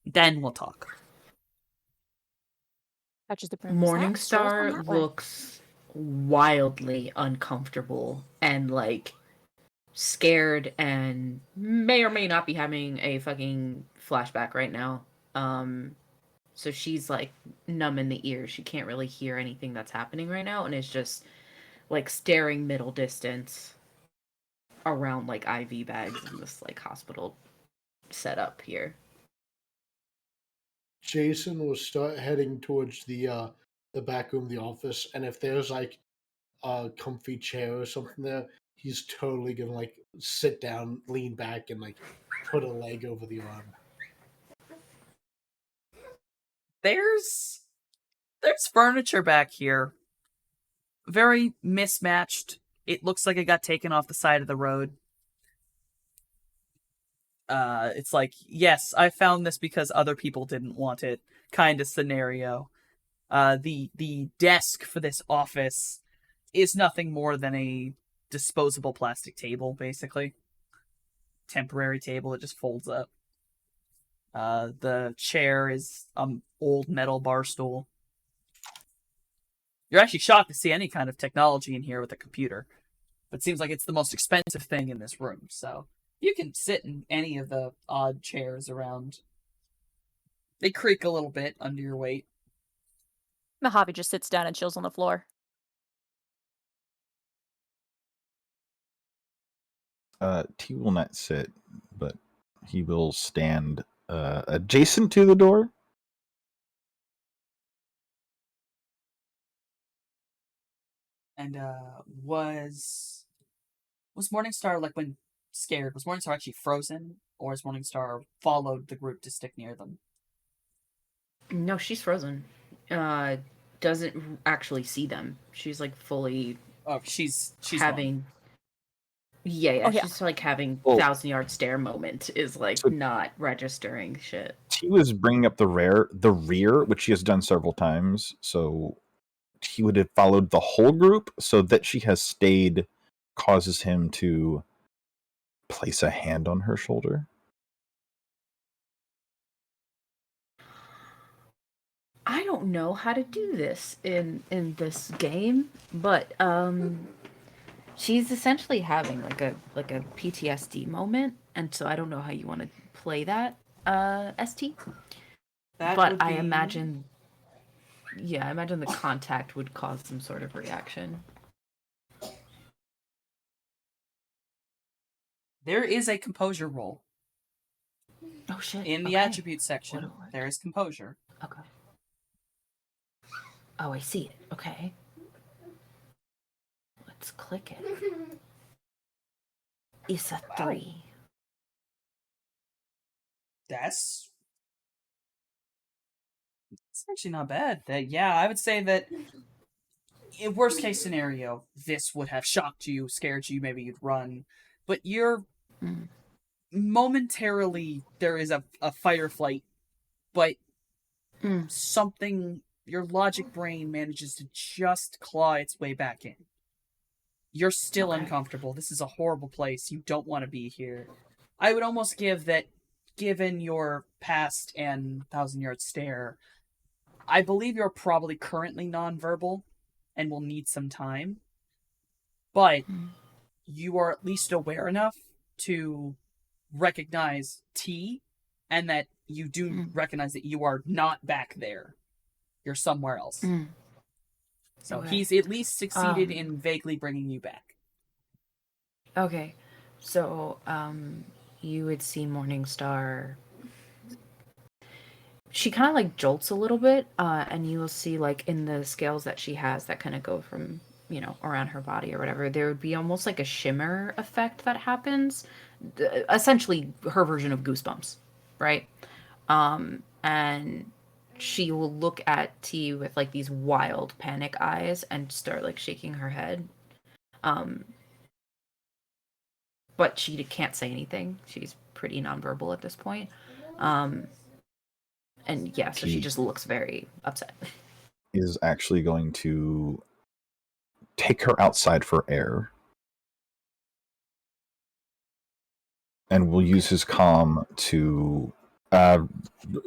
Then we'll talk. Touches the brim of his hat, strolls down Morningstar that way. looks wildly uncomfortable and, like, scared, and may or may not be having a fucking flashback right now. So she's, like, numb in the ears. She can't really hear anything that's happening right now, and is just, like, staring middle distance around, like, IV bags in this, like, hospital setup here. Jason will start heading towards the back room, the office, and if there's like a comfy chair or something there, he's totally gonna like sit down, lean back, and like put a leg over the arm. There's furniture back here. Very mismatched. It looks like it got taken off the side of the road. It's like, yes, I found this because other people didn't want it kind of scenario. The desk for this office is nothing more than a disposable plastic table, basically. Temporary table, it just folds up. The chair is old metal bar stool. You're actually shocked to see any kind of technology in here with a computer. But it seems like it's the most expensive thing in this room, so you can sit in any of the odd chairs around. They creak a little bit under your weight. Mojave just sits down and chills on the floor. T will not sit, but he will stand adjacent to the door. And was Morningstar, like, when scared, was Morningstar actually frozen, or has Morningstar followed the group to stick near them? No, she's frozen. Doesn't actually see them. She's like fully Oh, she's having. gone. Yeah, Oh, yeah. she's like having Oh. 1,000-yard stare moment is like So- not registering shit. He was bringing up the rear, which she has done several times. So he would have followed the whole group. So that she has stayed causes him to place a hand on her shoulder. I don't know how to do this in this game, but she's essentially having like a PTSD moment, and so I don't know how you want to play that, ST. That But would I be- imagine the contact would cause some sort of reaction. There is a composure roll. Oh shit. In the okay. attribute section, there is composure. Okay. Oh, I see it. Okay. Let's click it. It's a 3. That's actually not bad. I would say that in worst case scenario, this would have shocked you, scared you, maybe you'd run. But you're momentarily, there is a fight or flight, but something, your logic brain manages to just claw its way back in. You're still uncomfortable. This is a horrible place. You don't want to be here. I would almost give that, given your past and Thousand Yard Stare, I believe you're probably currently nonverbal and will need some time. But you are at least aware enough to recognize T, and that you do recognize that you are not back there. You're somewhere else. So he's at least succeeded in vaguely bringing you back. Okay. So, you would see Morningstar. She kind of like jolts a little bit, and you will see like in the scales that she has that kind of go from, around her body or whatever, there would be almost like a shimmer effect that happens. Essentially her version of Goosebumps, right? And she will look at T with like these wild panic eyes and start like shaking her head. But she can't say anything. She's pretty nonverbal at this point. And yeah, so she just looks very upset. Is actually going to take her outside for air. And will use his comm to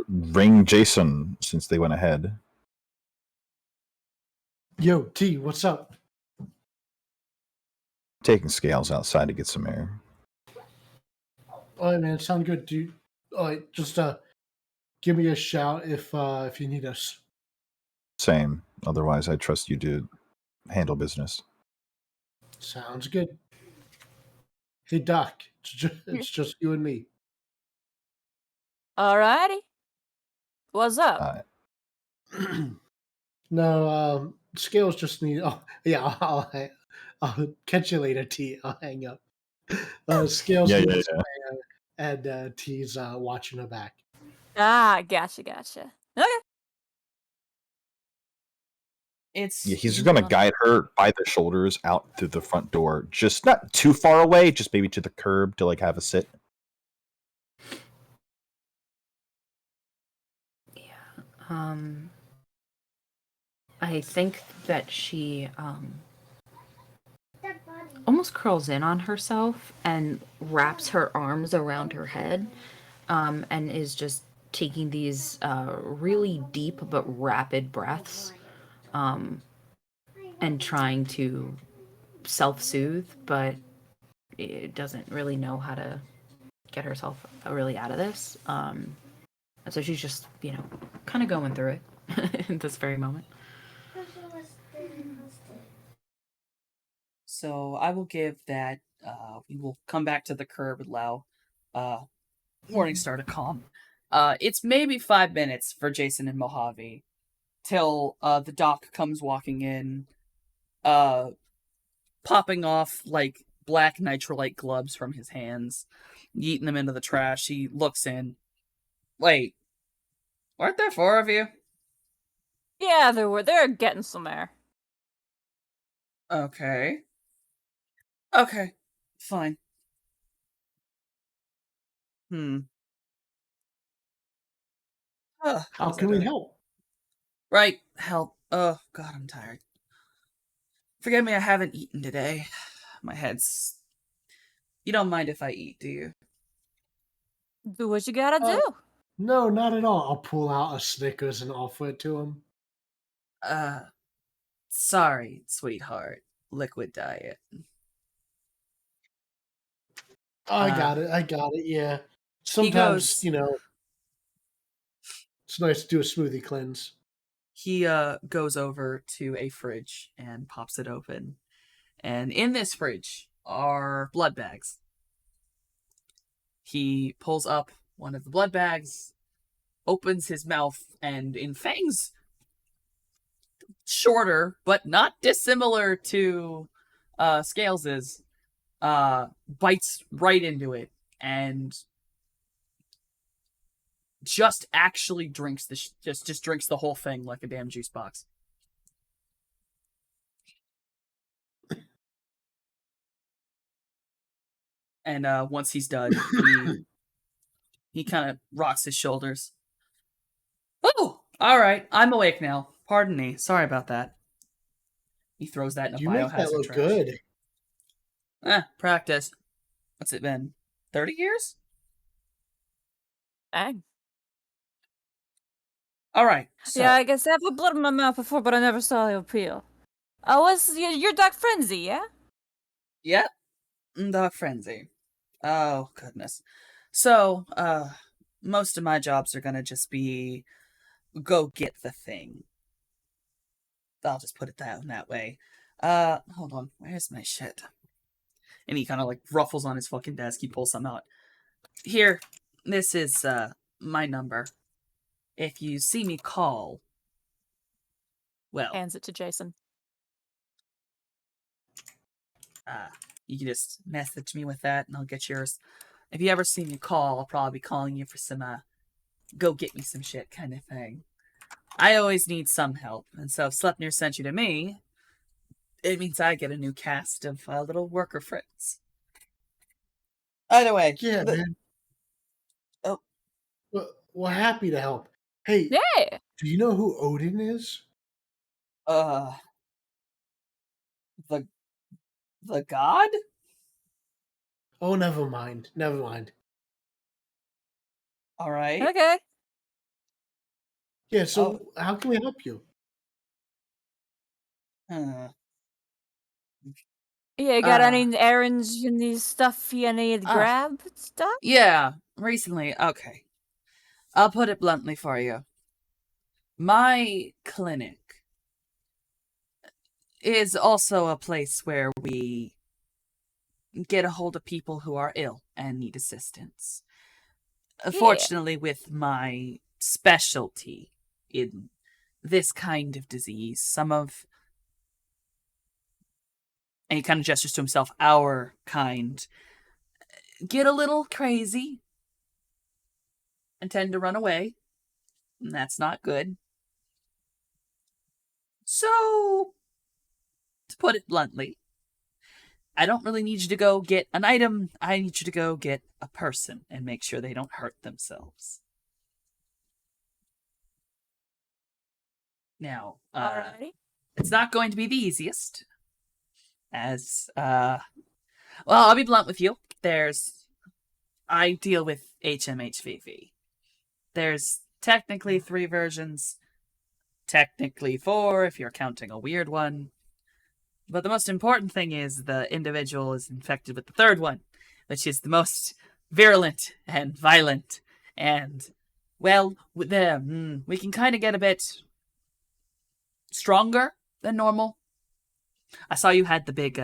ring Jason since they went ahead. Yo, T, what's up? Taking Scales outside to get some air. All right, man. Sound good, dude. All right, just give me a shout if you need us. Same. Otherwise, I trust you to handle business. Sounds good. Hey, Doc. It's just you and me. Alrighty. What's up? No, Scales just need. Oh, yeah. I'll catch you later, T. I'll hang up. Scales needs air, and T's watching her back. Gotcha. Okay. He's just gonna guide her by the shoulders out through the front door, just not too far away, just maybe to the curb to like have a sit. Yeah. I think that she almost curls in on herself and wraps her arms around her head, and is just taking these really deep but rapid breaths, and trying to self-soothe, but it doesn't really know how to get herself really out of this. And so she's just, kind of going through it in this very moment. So I will give that. We will come back to the curb and allow Morningstar to calm. It's maybe 5 minutes for Jason and Mojave till the doc comes walking in, popping off like black nitrolite gloves from his hands, yeeting them into the trash. He looks in. Wait, weren't there 4 of you? Yeah, they're getting some air. Okay, fine. How can we help? Right, help. Oh, God, I'm tired. Forgive me, I haven't eaten today. My head's... You don't mind if I eat, do you? Do what you gotta do. No, not at all. I'll pull out a Snickers and offer it to him. Sorry, sweetheart. Liquid diet. I got it, yeah. Sometimes, it's nice to do a smoothie cleanse. He goes over to a fridge and pops it open. And in this fridge are blood bags. He pulls up one of the blood bags, opens his mouth, and in fangs shorter but not dissimilar to Scales's, bites right into it and just actually drinks just drinks the whole thing like a damn juice box. And once he's done, he kind of rocks his shoulders. Oh, all right, I'm awake now. Pardon me. Sorry about that. He throws that in a You make that biohazard look trash. good. Practice. What's it been? 30 years? Dang. All right. So, Yeah, I guess I have a blood in my mouth before, but I never saw the appeal. Was your Dark Frenzy, yeah? yep. Dog frenzy. Oh, goodness. So, most of my jobs are gonna just be go get the thing. I'll just put it that way. Hold on. Where's my shit? And he kind of like ruffles on his fucking desk. He pulls some out. Here, this is my number. If you see me call, well, Hands it to Jason. you can just message me with that, and I'll get yours. If you ever see me call, I'll probably be calling you for some go get me some shit kind of thing. I always need some help, and so if Sleipnir sent you to me, it means I get a new cast of little worker friends. Either way. Yeah, man. Oh. Well, we're happy to help. Hey, Yeah. do you know who Odin is? The god? Oh, never mind. Never mind. All right. Okay. Yeah, so how can we help you? Uh, Yeah, you got any errands you need stuff you need to grab stuff? yeah, recently. Okay. I'll put it bluntly for you. My clinic is also a place where we get a hold of people who are ill and need assistance. Fortunately, with my specialty in this kind of disease, and he kind of gestures to himself, our kind, get a little crazy and tend to run away. And that's not good. So, to put it bluntly, I don't really need you to go get an item. I need you to go get a person and make sure they don't hurt themselves. Now, Alrighty. it's not going to be the easiest. As, well, I'll be blunt with you. I deal with HMHVV. There's technically 3 versions. Technically 4 if you're counting a weird one. But the most important thing is the individual is infected with the 3rd one, which is the most virulent and violent. And, well, we can kind of get a bit stronger than normal. I saw you had the big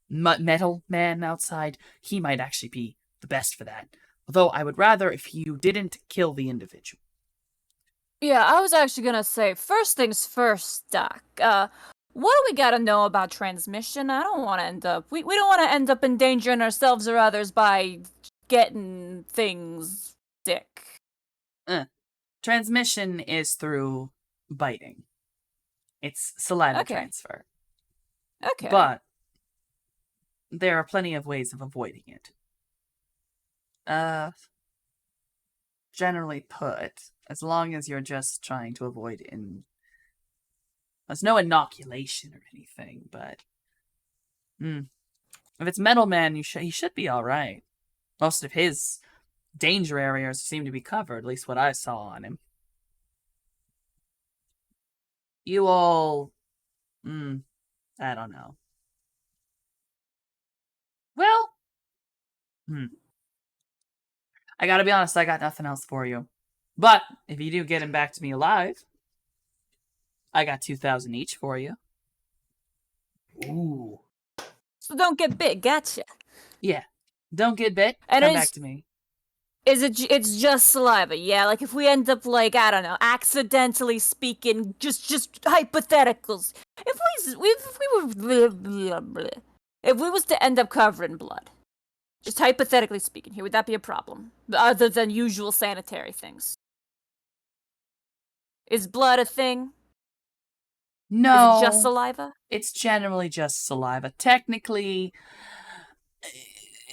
metal man outside. He might actually be the best for that. Although I would rather if you didn't kill the individual. Yeah, I was actually gonna say, first things first, Doc. What do we gotta know about transmission? I don't want to end up... We don't want to end up endangering ourselves or others by getting things sick. Transmission is through biting. It's saliva transfer. Okay. But there are plenty of ways of avoiding it. Generally put, as long as you're just trying to avoid there's no inoculation or anything, but if it's Metal Man, he should be all right. Most of his danger areas seem to be covered, at least what I saw on him. You all, I don't know. Well, I gotta be honest, I got nothing else for you. But if you do get him back to me alive, I got 2,000 each for you. Ooh. So don't get big, gotcha. Yeah. Don't get bit. And Come back to me. It's just saliva, yeah? Like, if we end up, like, I don't know, accidentally speaking, just hypotheticals. If we was to end up covered in blood, just hypothetically speaking here, would that be a problem? Other than usual sanitary things. Is blood a thing? No. Is it just saliva? It's generally just saliva. Technically,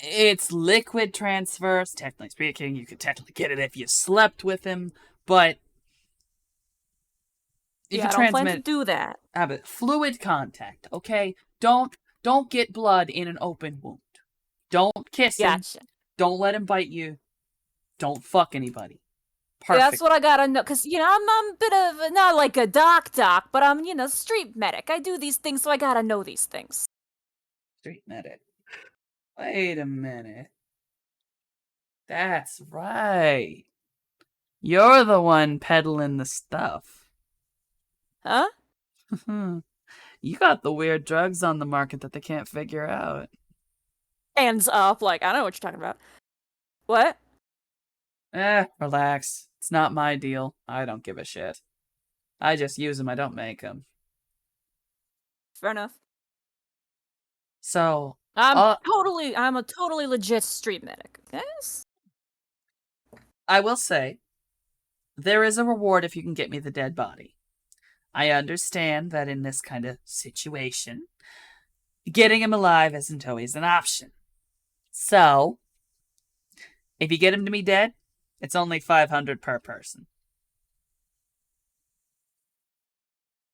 it's liquid transfers. Technically speaking, you could technically get it if you slept with him, but if you I don't plan to transmit do that. fluid contact, okay? Don't get blood in an open wound. Don't kiss him. Gotcha. Don't let him bite you. Don't fuck anybody. Yeah, Perfect. that's what I gotta know, because, I'm a bit of, not like a doc, but I'm, street medic. I do these things, so I gotta know these things. Street medic. Wait a minute. That's right. You're the one peddling the stuff. Huh? You got the weird drugs on the market that they can't figure out. Hands up, like, I know what you're talking about. What? Relax. It's not my deal. I don't give a shit. I just use them, I don't make them. Fair enough. So, I'm a totally legit street medic. Yes? I will say, there is a reward if you can get me the dead body. I understand that in this kind of situation, getting him alive isn't always an option. So, if you get him to me dead, it's only 500 per person.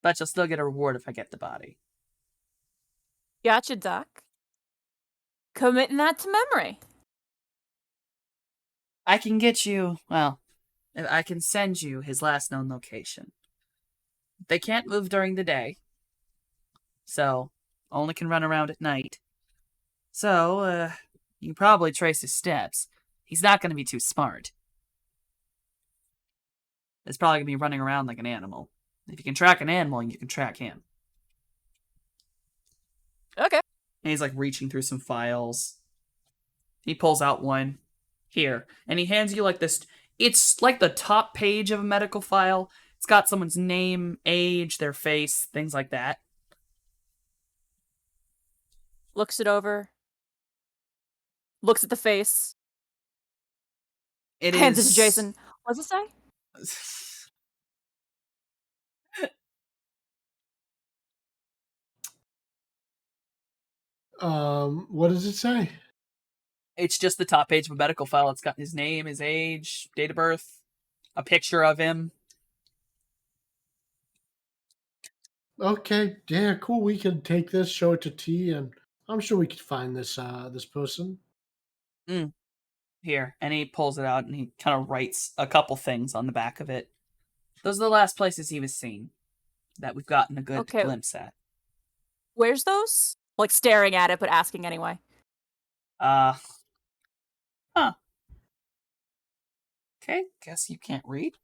But you'll still get a reward if I get the body. Gotcha, Doc. Committing that to memory. I can get you, well, I can send you his last known location. They can't move during the day, so only can run around at night. So, you can probably trace his steps. He's not going to be too smart. He's probably going to be running around like an animal. If you can track an animal, you can track him. Okay. And he's like reaching through some files. He pulls out one. Here. And he hands you like this. It's like the top page of a medical file. It's got someone's name, age, their face, things like that. Looks it over. Looks at the face. Hands it to Jason. What's it say? What does it say? It's just the top page of a medical file. It's got his name, his age, date of birth, a picture of him. Okay, yeah, cool. We can take this, show it to T, and I'm sure we could find this this person. Here. And he pulls it out and he kind of writes a couple things on the back of it. Those are the last places he was seen that we've gotten a good glimpse at. Where's those? Like, staring at it, but asking anyway. Huh. Okay, guess you can't read.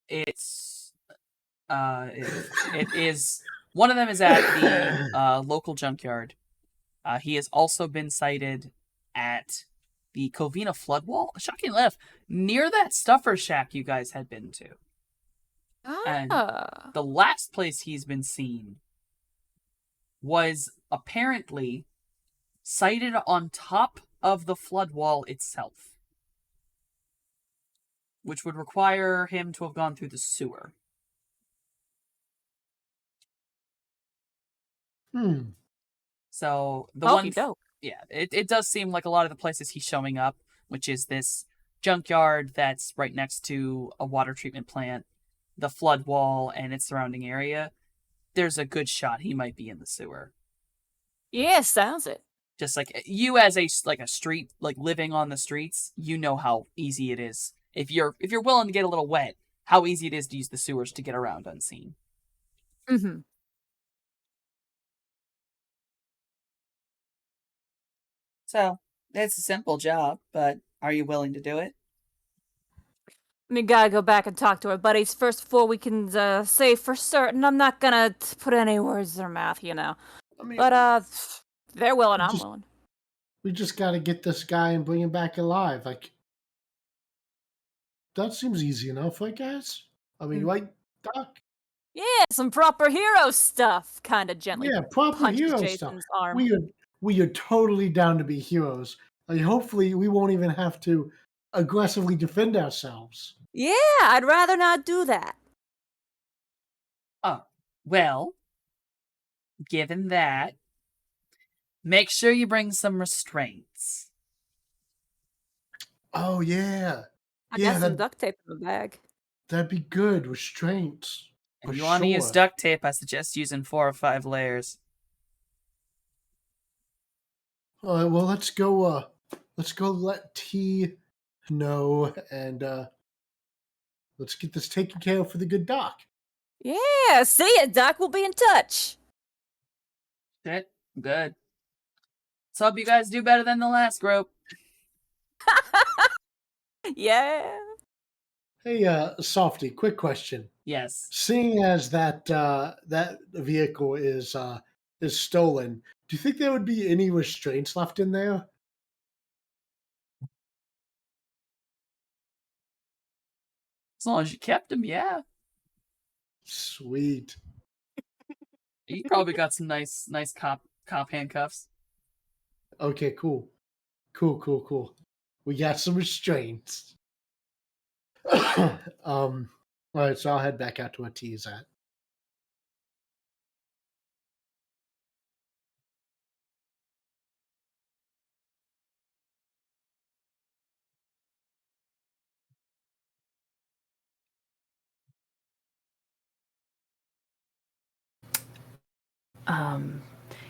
It's it is one of them is at the local junkyard. He has also been sighted at the Covina flood wall. Shocking enough, near that stuffer shack you guys had been to. And the last place he's been seen was apparently sighted on top of the flood wall itself, which would require him to have gone through the sewer. So the it does seem like a lot of the places he's showing up, which is this junkyard that's right next to a water treatment plant, the flood wall and its surrounding area. There's a good shot he might be in the sewer. Yeah, sounds it. Just like you as a street, like living on the streets, you know how easy it is. If you're willing to get a little wet, how easy it is to use the sewers to get around unseen. Mm-hmm. So, it's a simple job, but are you willing to do it? We gotta go back and talk to our buddies first before we can say for certain. I'm not gonna put any words in their mouth, you know. I mean, But, They're willing, We I'm just, willing. we just got to get this guy and bring him back alive. Like, that seems easy enough, I guess. I mean, right, Doc? Yeah, some proper hero stuff. Kind of gently Yeah, proper punches hero stuff. Jason's arm. We are totally down to be heroes. Like, hopefully, we won't even have to aggressively defend ourselves. Yeah, I'd rather not do that. Oh, well, given that, make sure you bring some restraints. Oh yeah, I yeah, got some duct tape in the bag. that'd be good. Restraints for If you want to use sure. duct tape, I suggest using 4 or 5 layers. All right, well, let's go. Let's go. Let T know, and let's get this taken care of for the good Doc. Yeah, see ya, Doc. We'll be in touch. Shit, good. Let's hope you guys do better than the last group. Yeah. Hey, Softy, quick question. Yes. Seeing as that vehicle is stolen, do you think there would be any restraints left in there? As long as you kept them, yeah. Sweet. You probably got some nice cop handcuffs. Okay, cool. Cool. We got some restraints. All right, so I'll head back out to where T is at.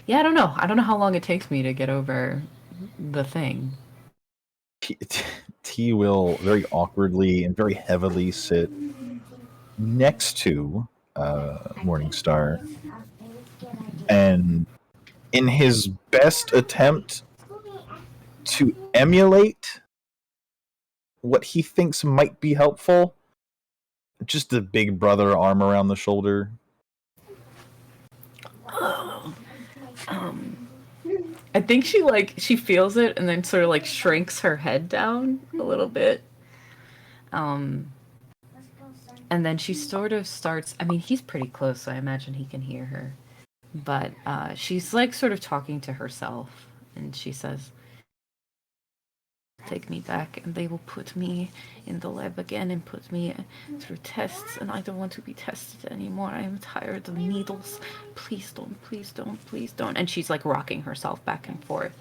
Yeah, I don't know. I don't know how long it takes me to get over the thing. T will very awkwardly and very heavily sit next to Morningstar, and in his best attempt to emulate what he thinks might be helpful, just a big brother arm around the shoulder. I think she feels it and then sort of like shrinks her head down a little bit. And then she sort of starts. I mean, he's pretty close, so I imagine he can hear her. But she's like sort of talking to herself, and she says, "Take me back, and they will put me in the lab again and put me through tests, and I don't want to be tested anymore. I am tired of needles. Please don't, please don't, please don't." And she's like rocking herself back and forth.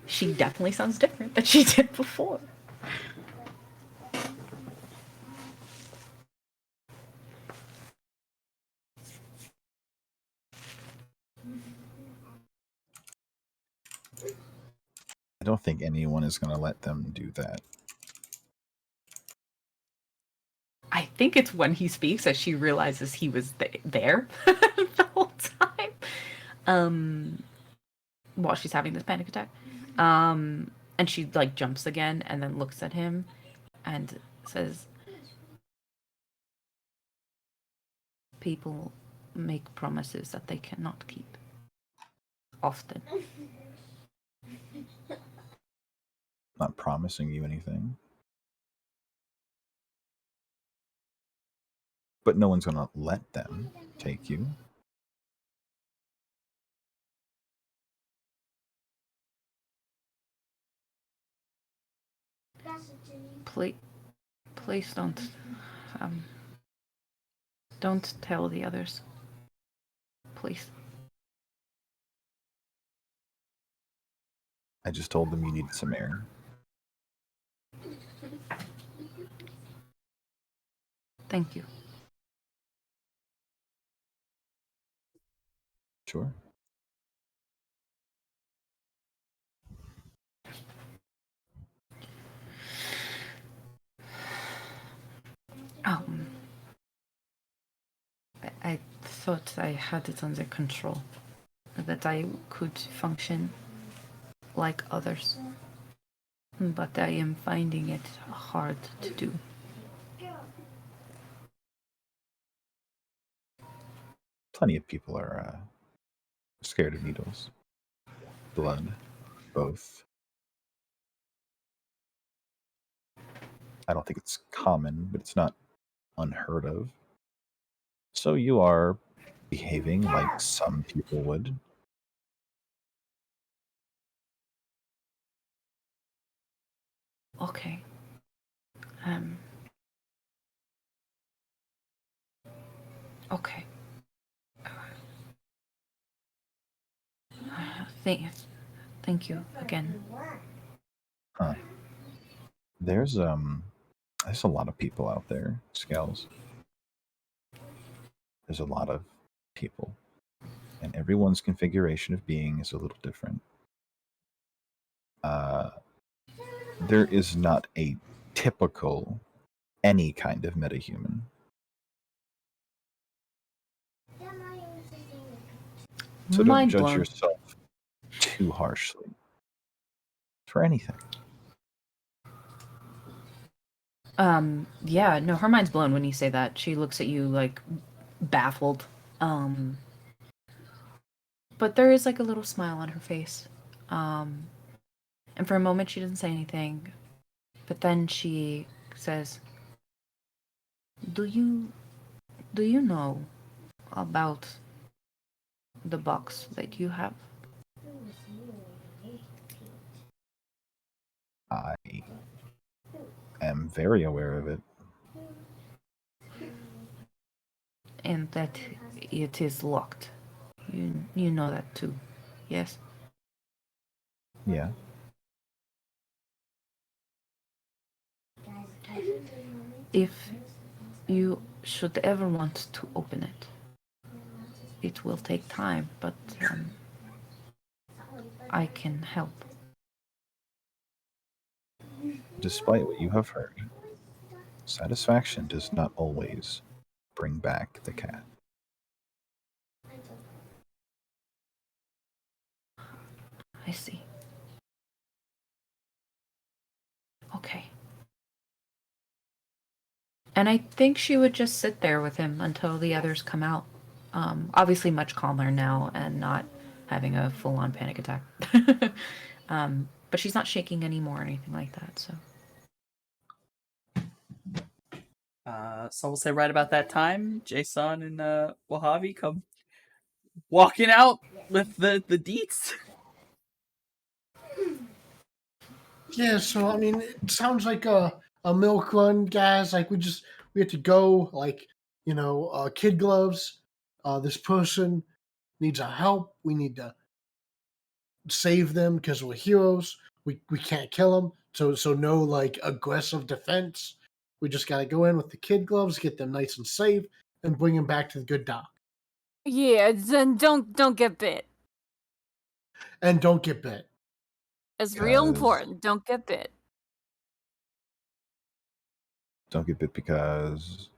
She definitely sounds different than she did before. I don't think anyone is going to let them do that. I think it's when he speaks that she realizes he was there the whole time. While she's having this panic attack. And she like jumps again and then looks at him and says, "People make promises that they cannot keep. Often." Not promising you anything. But no one's going to let them take you. Please don't tell the others. Please. I just told them you needed some air. Thank you. Sure. I thought I had it under control, that I could function like others, but I am finding it hard to do. Plenty of people are Scared of needles. Blood. Both. I don't think it's common, but it's not unheard of. So you are behaving like some people would. Okay. Okay. Thank you again. Huh. There's a lot of people out there, Scales. There's a lot of people. And everyone's configuration of being is a little different. There is not a typical any kind of metahuman. So don't Mind judge blown. yourself too harshly for anything. Yeah, no, her mind's blown when you say that. She looks at you like baffled. But there is like a little smile on her face. And for a moment she doesn't say anything. But then she says, Do you know about the box that you have? I am very aware of it. And that it is locked. You know that too, yes? Yeah. If you should ever want to open it, it will take time, but I can help. Despite what you have heard, satisfaction does not always bring back the cat. I see. Okay. And I think she would just sit there with him until the others come out. Obviously much calmer now and not having a full-on panic attack. But she's not shaking anymore or anything like that, so. So we'll say right about that time, Jason and Wahhavi come walking out with the deets. Yeah, so I mean, it sounds like a milk run, guys. Like we have to go. Like kid gloves. This person needs our help. We need to save them because we're heroes. We can't kill them. So no like aggressive defense. We just gotta go in with the kid gloves, get them nice and safe, and bring them back to the good doc. Yeah, then don't get bit. And don't get bit. It's real 'Cause- important. Don't get bit. Don't get bit because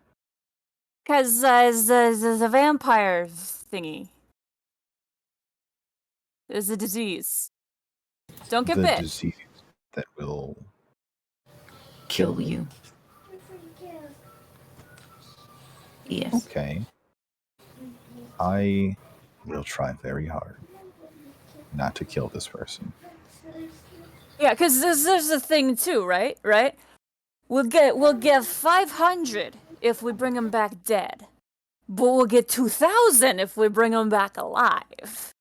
Cause the vampire thingy is a disease. Don't get the bit. disease that will Kill you. Yes. Okay. I will try very hard not to kill this person. Yeah, cause there's a thing too, right? Right? We'll get 500 if we bring him back dead, but we'll get 2,000 if we bring him back alive.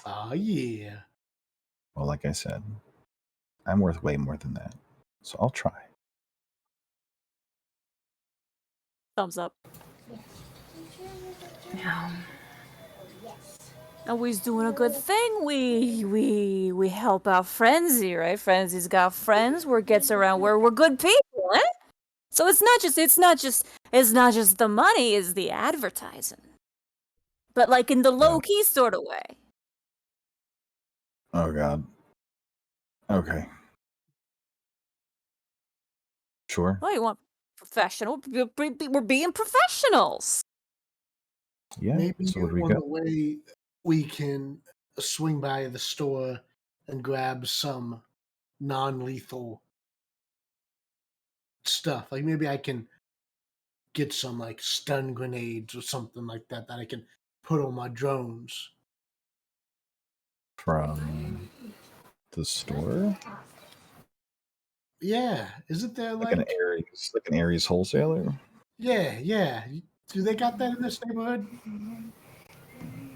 Oh yeah. Well, like I said, I'm worth way more than that. So I'll try. Thumbs up. Yeah. Always doing a good thing. We help out Frenzy, right? Frenzy's got friends. Word gets around where we're good people, eh? So it's not just the money, it's the advertising. But like in the low key sort of way. Oh God. Okay. Sure. Oh, you want professional? We're being professionals. Yeah. Maybe So where do we on go? the way we can swing by the store and grab some non-lethal stuff. Like maybe I can get some like stun grenades or something like that I can put on my drones. From the store? Yeah, isn't there Like an Aries wholesaler? Yeah. Do they got that in this neighborhood?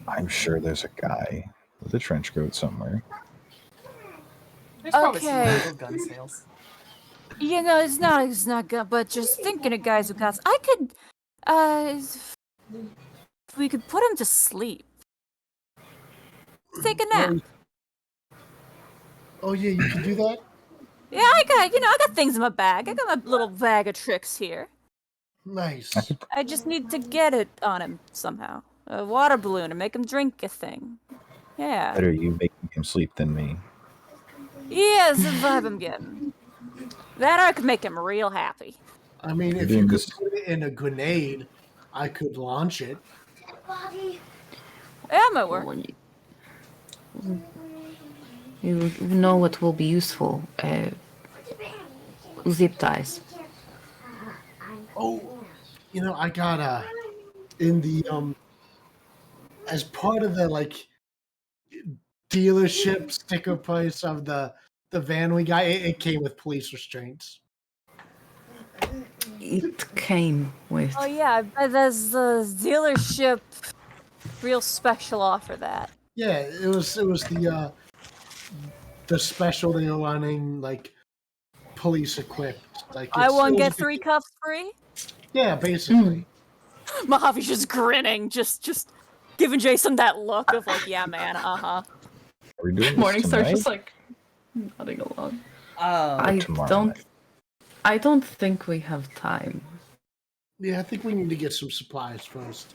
I'm sure there's a guy with a trench coat somewhere. There's probably some Okay. illegal gun sales. You know, it's not good, but just thinking of guys with guns, I could, we could put him to sleep. Take a nap. Oh yeah, you can do that? Yeah, I got things in my bag. I got my little bag of tricks here. Nice. I just need to get it on him somehow. A water balloon and make him drink a thing. Yeah. Better you making him sleep than me. Yeah, that's the vibe I'm getting. That I could make him real happy. I mean, You're if you doing could this. put it in a grenade, I could launch it. Body. Yeah, might work. Well, you know what will be useful? Zip ties. Oh, I got in the as part of the dealership sticker price of the van we got, it came with police restraints. It came with. Oh yeah, I bet there's the dealership real special offer that. Yeah, it was the special they were running, like police equipped. Like I it won't was a get big 3 cups free. Yeah, basically. Mojave's just grinning, just giving Jason that look of like, yeah, man, Are we doing this Morningstar's tonight? just like nodding along. Tomorrow night? I don't think we have time. Yeah, I think we need to get some supplies first.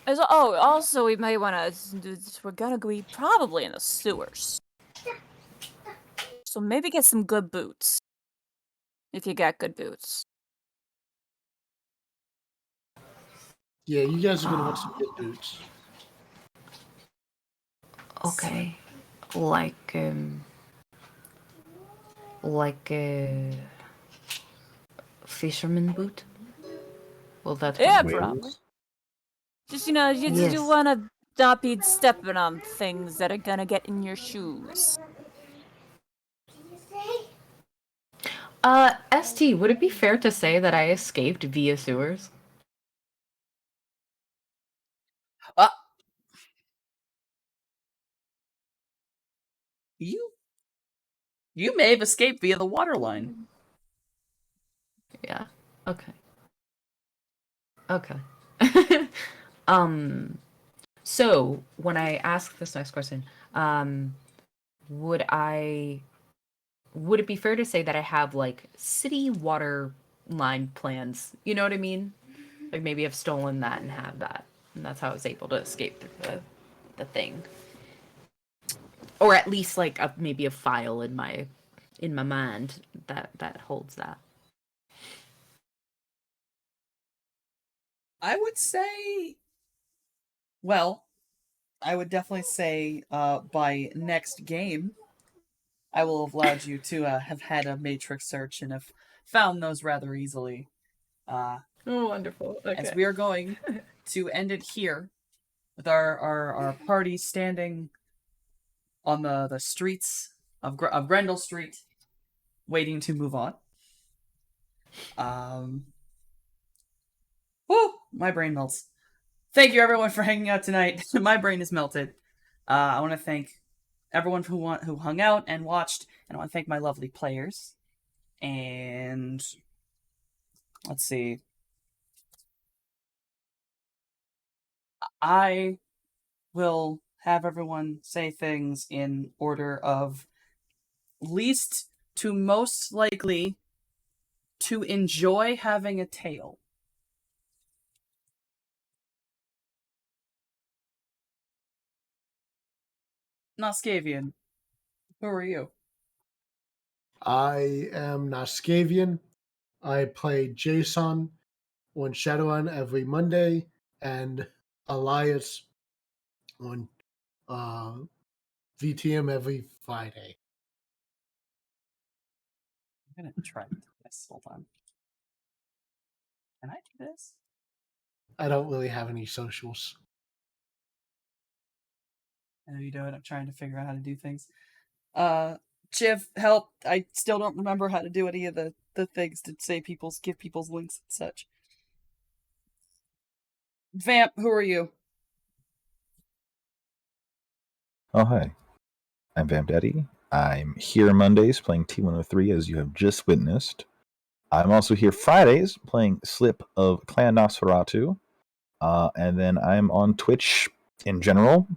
Also we may want to. We're gonna be probably in the sewers, so maybe get some good boots. If you got good boots. Yeah, you guys are gonna want some good boots. Okay, like a fisherman boot. Will that Yeah, work? probably. Just you Yes. wanna not be stepping on things that are gonna get in your shoes. ST, would it be fair to say that I escaped via sewers? You may have escaped via the water line. Yeah. Okay. So when I ask this next question, would it be fair to say that I have like city water line plans? You know what I mean? Like maybe I've stolen that and have that, and that's how I was able to escape through the thing, or at least like maybe a file in my mind that holds that. I would say, well, I would definitely say by next game, I will have allowed you to have had a matrix search and have found those rather easily. Oh, wonderful. Okay. As we are going to end it here with our party standing on the streets of Grendel Street, waiting to move on. Whoo! My brain melts. Thank you everyone for hanging out tonight. My brain is melted. I want to thank everyone who hung out and watched, and I want to thank my lovely players. And let's see. I will have everyone say things in order of least to most likely to enjoy having a tail. Noskavian, who are you? I am Naskavian. I play Jason on Shadowrun every Monday and Elias on VTM every Friday. I'm gonna try to do this. Hold on. Can I do this? I don't really have any socials. I know you do it. I'm trying to figure out how to do things. Chiv, help! I still don't remember how to do any of the things to say give people's links and such. Vamp, who are you? Oh, hi. I'm Vamp Daddy. I'm here Mondays playing T103, as you have just witnessed. I'm also here Fridays playing Slip of Clan Nosferatu. And then I'm on Twitch in general,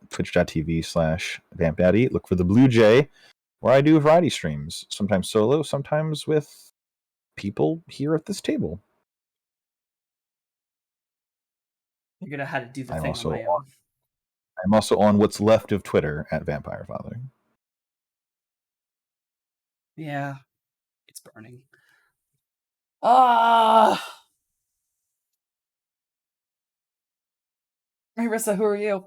twitch.tv/Vamp Daddy. Look for the Blue Jay, where I do variety streams, sometimes solo, sometimes with people here at this table. Figured out how to do the I'm thing on also my own. I'm also on what's left of Twitter at Vampire Father. Yeah, it's burning. Ah, Marissa, who are you?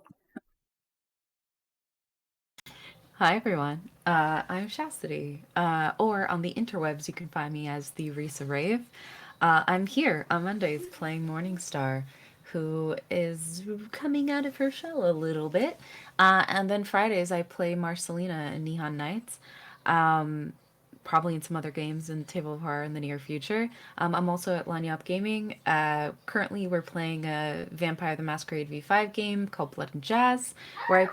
Hi everyone, I'm Chastity, or on the interwebs you can find me as the Risa Rave. I'm here on Mondays playing Morningstar, who is coming out of her shell a little bit, and then Fridays I play Marcelina in Neon Nights, probably in some other games in Table of Horror in the near future. I'm also at Lanyap Gaming. Currently we're playing a Vampire the Masquerade V5 game called Blood and Jazz, where I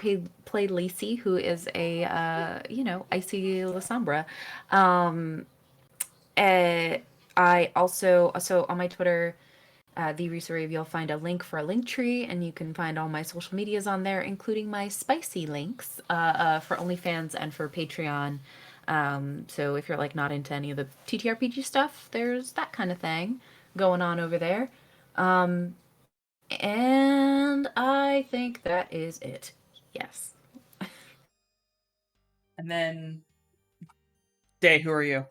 play Lacey, who is a, icy La Sombra. I also, so on my Twitter, the Risa Rave, you'll find a link for a link tree, and you can find all my social medias on there, including my spicy links for OnlyFans and for Patreon. So if you're like not into any of the TTRPG stuff, there's that kind of thing going on over there. And I think that is it. Yes. And then, Day, who are you?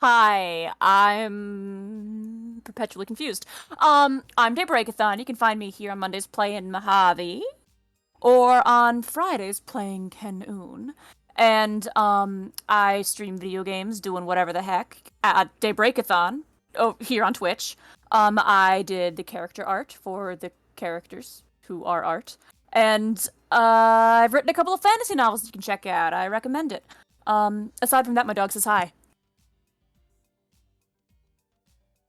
Hi, I'm perpetually confused. I'm Daybreakathon. You can find me here on Mondays playing Mojave, or on Fridays playing Ken-Un. And I stream video games, doing whatever the heck at Daybreakathon here on Twitch. I did the character art for the characters who are art, and I've written a couple of fantasy novels you can check out. I recommend it. Aside from that, my dog says hi.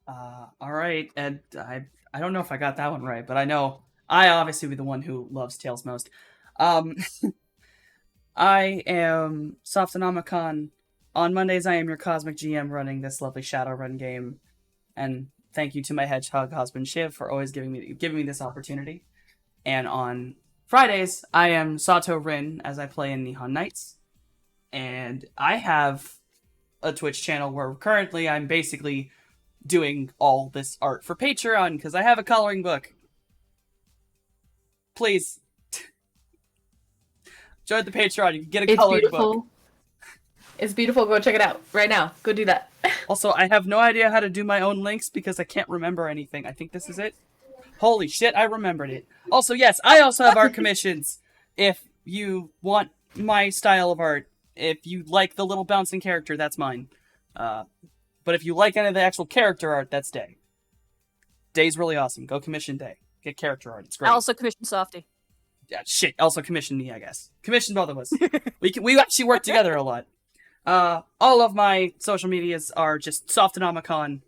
All right, and I don't know if I got that one right, but I know I obviously be the one who loves Tails most. Um, I am Softonomicon. On Mondays, I am your Cosmic GM running this lovely Shadowrun game, and thank you to my hedgehog husband Shiv for always giving me this opportunity. And on Fridays, I am Sato Rin as I play in Neon Knights, and I have a Twitch channel where currently I'm basically doing all this art for Patreon because I have a coloring book. Please join the Patreon. You can get a coloring book. It's beautiful. Go check it out right now. Go do that. Also, I have no idea how to do my own links because I can't remember anything. I think this is it. Holy shit, I remembered it. Also, yes, I also have art commissions. If you want my style of art, if you like the little bouncing character, that's mine. But if you like any of the actual character art, that's Day. Day's really awesome. Go commission Day. Get character art. It's great. I also commissioned Softy. Yeah, shit. Also commission me, I guess. Commission both of us. we actually work together a lot. All of my social medias are just Softonomicon.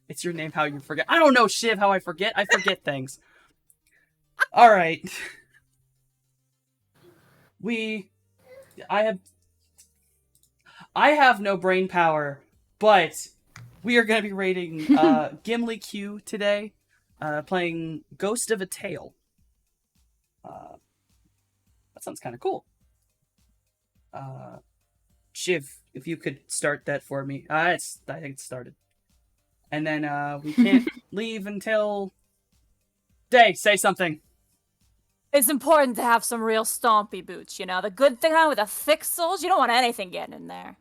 It's your name, how you forget. I don't know, Shiv, how I forget. I forget things. All right. I have no brain power, but we are going to be rating Gimli Q today, playing Ghost of a Tale. That sounds kind of cool. Shiv, if you could start that for me. I think it's started. And then we can't leave until Day, say something. It's important to have some real stompy boots, you know? The good thing with the thick soles, you don't want anything getting in there.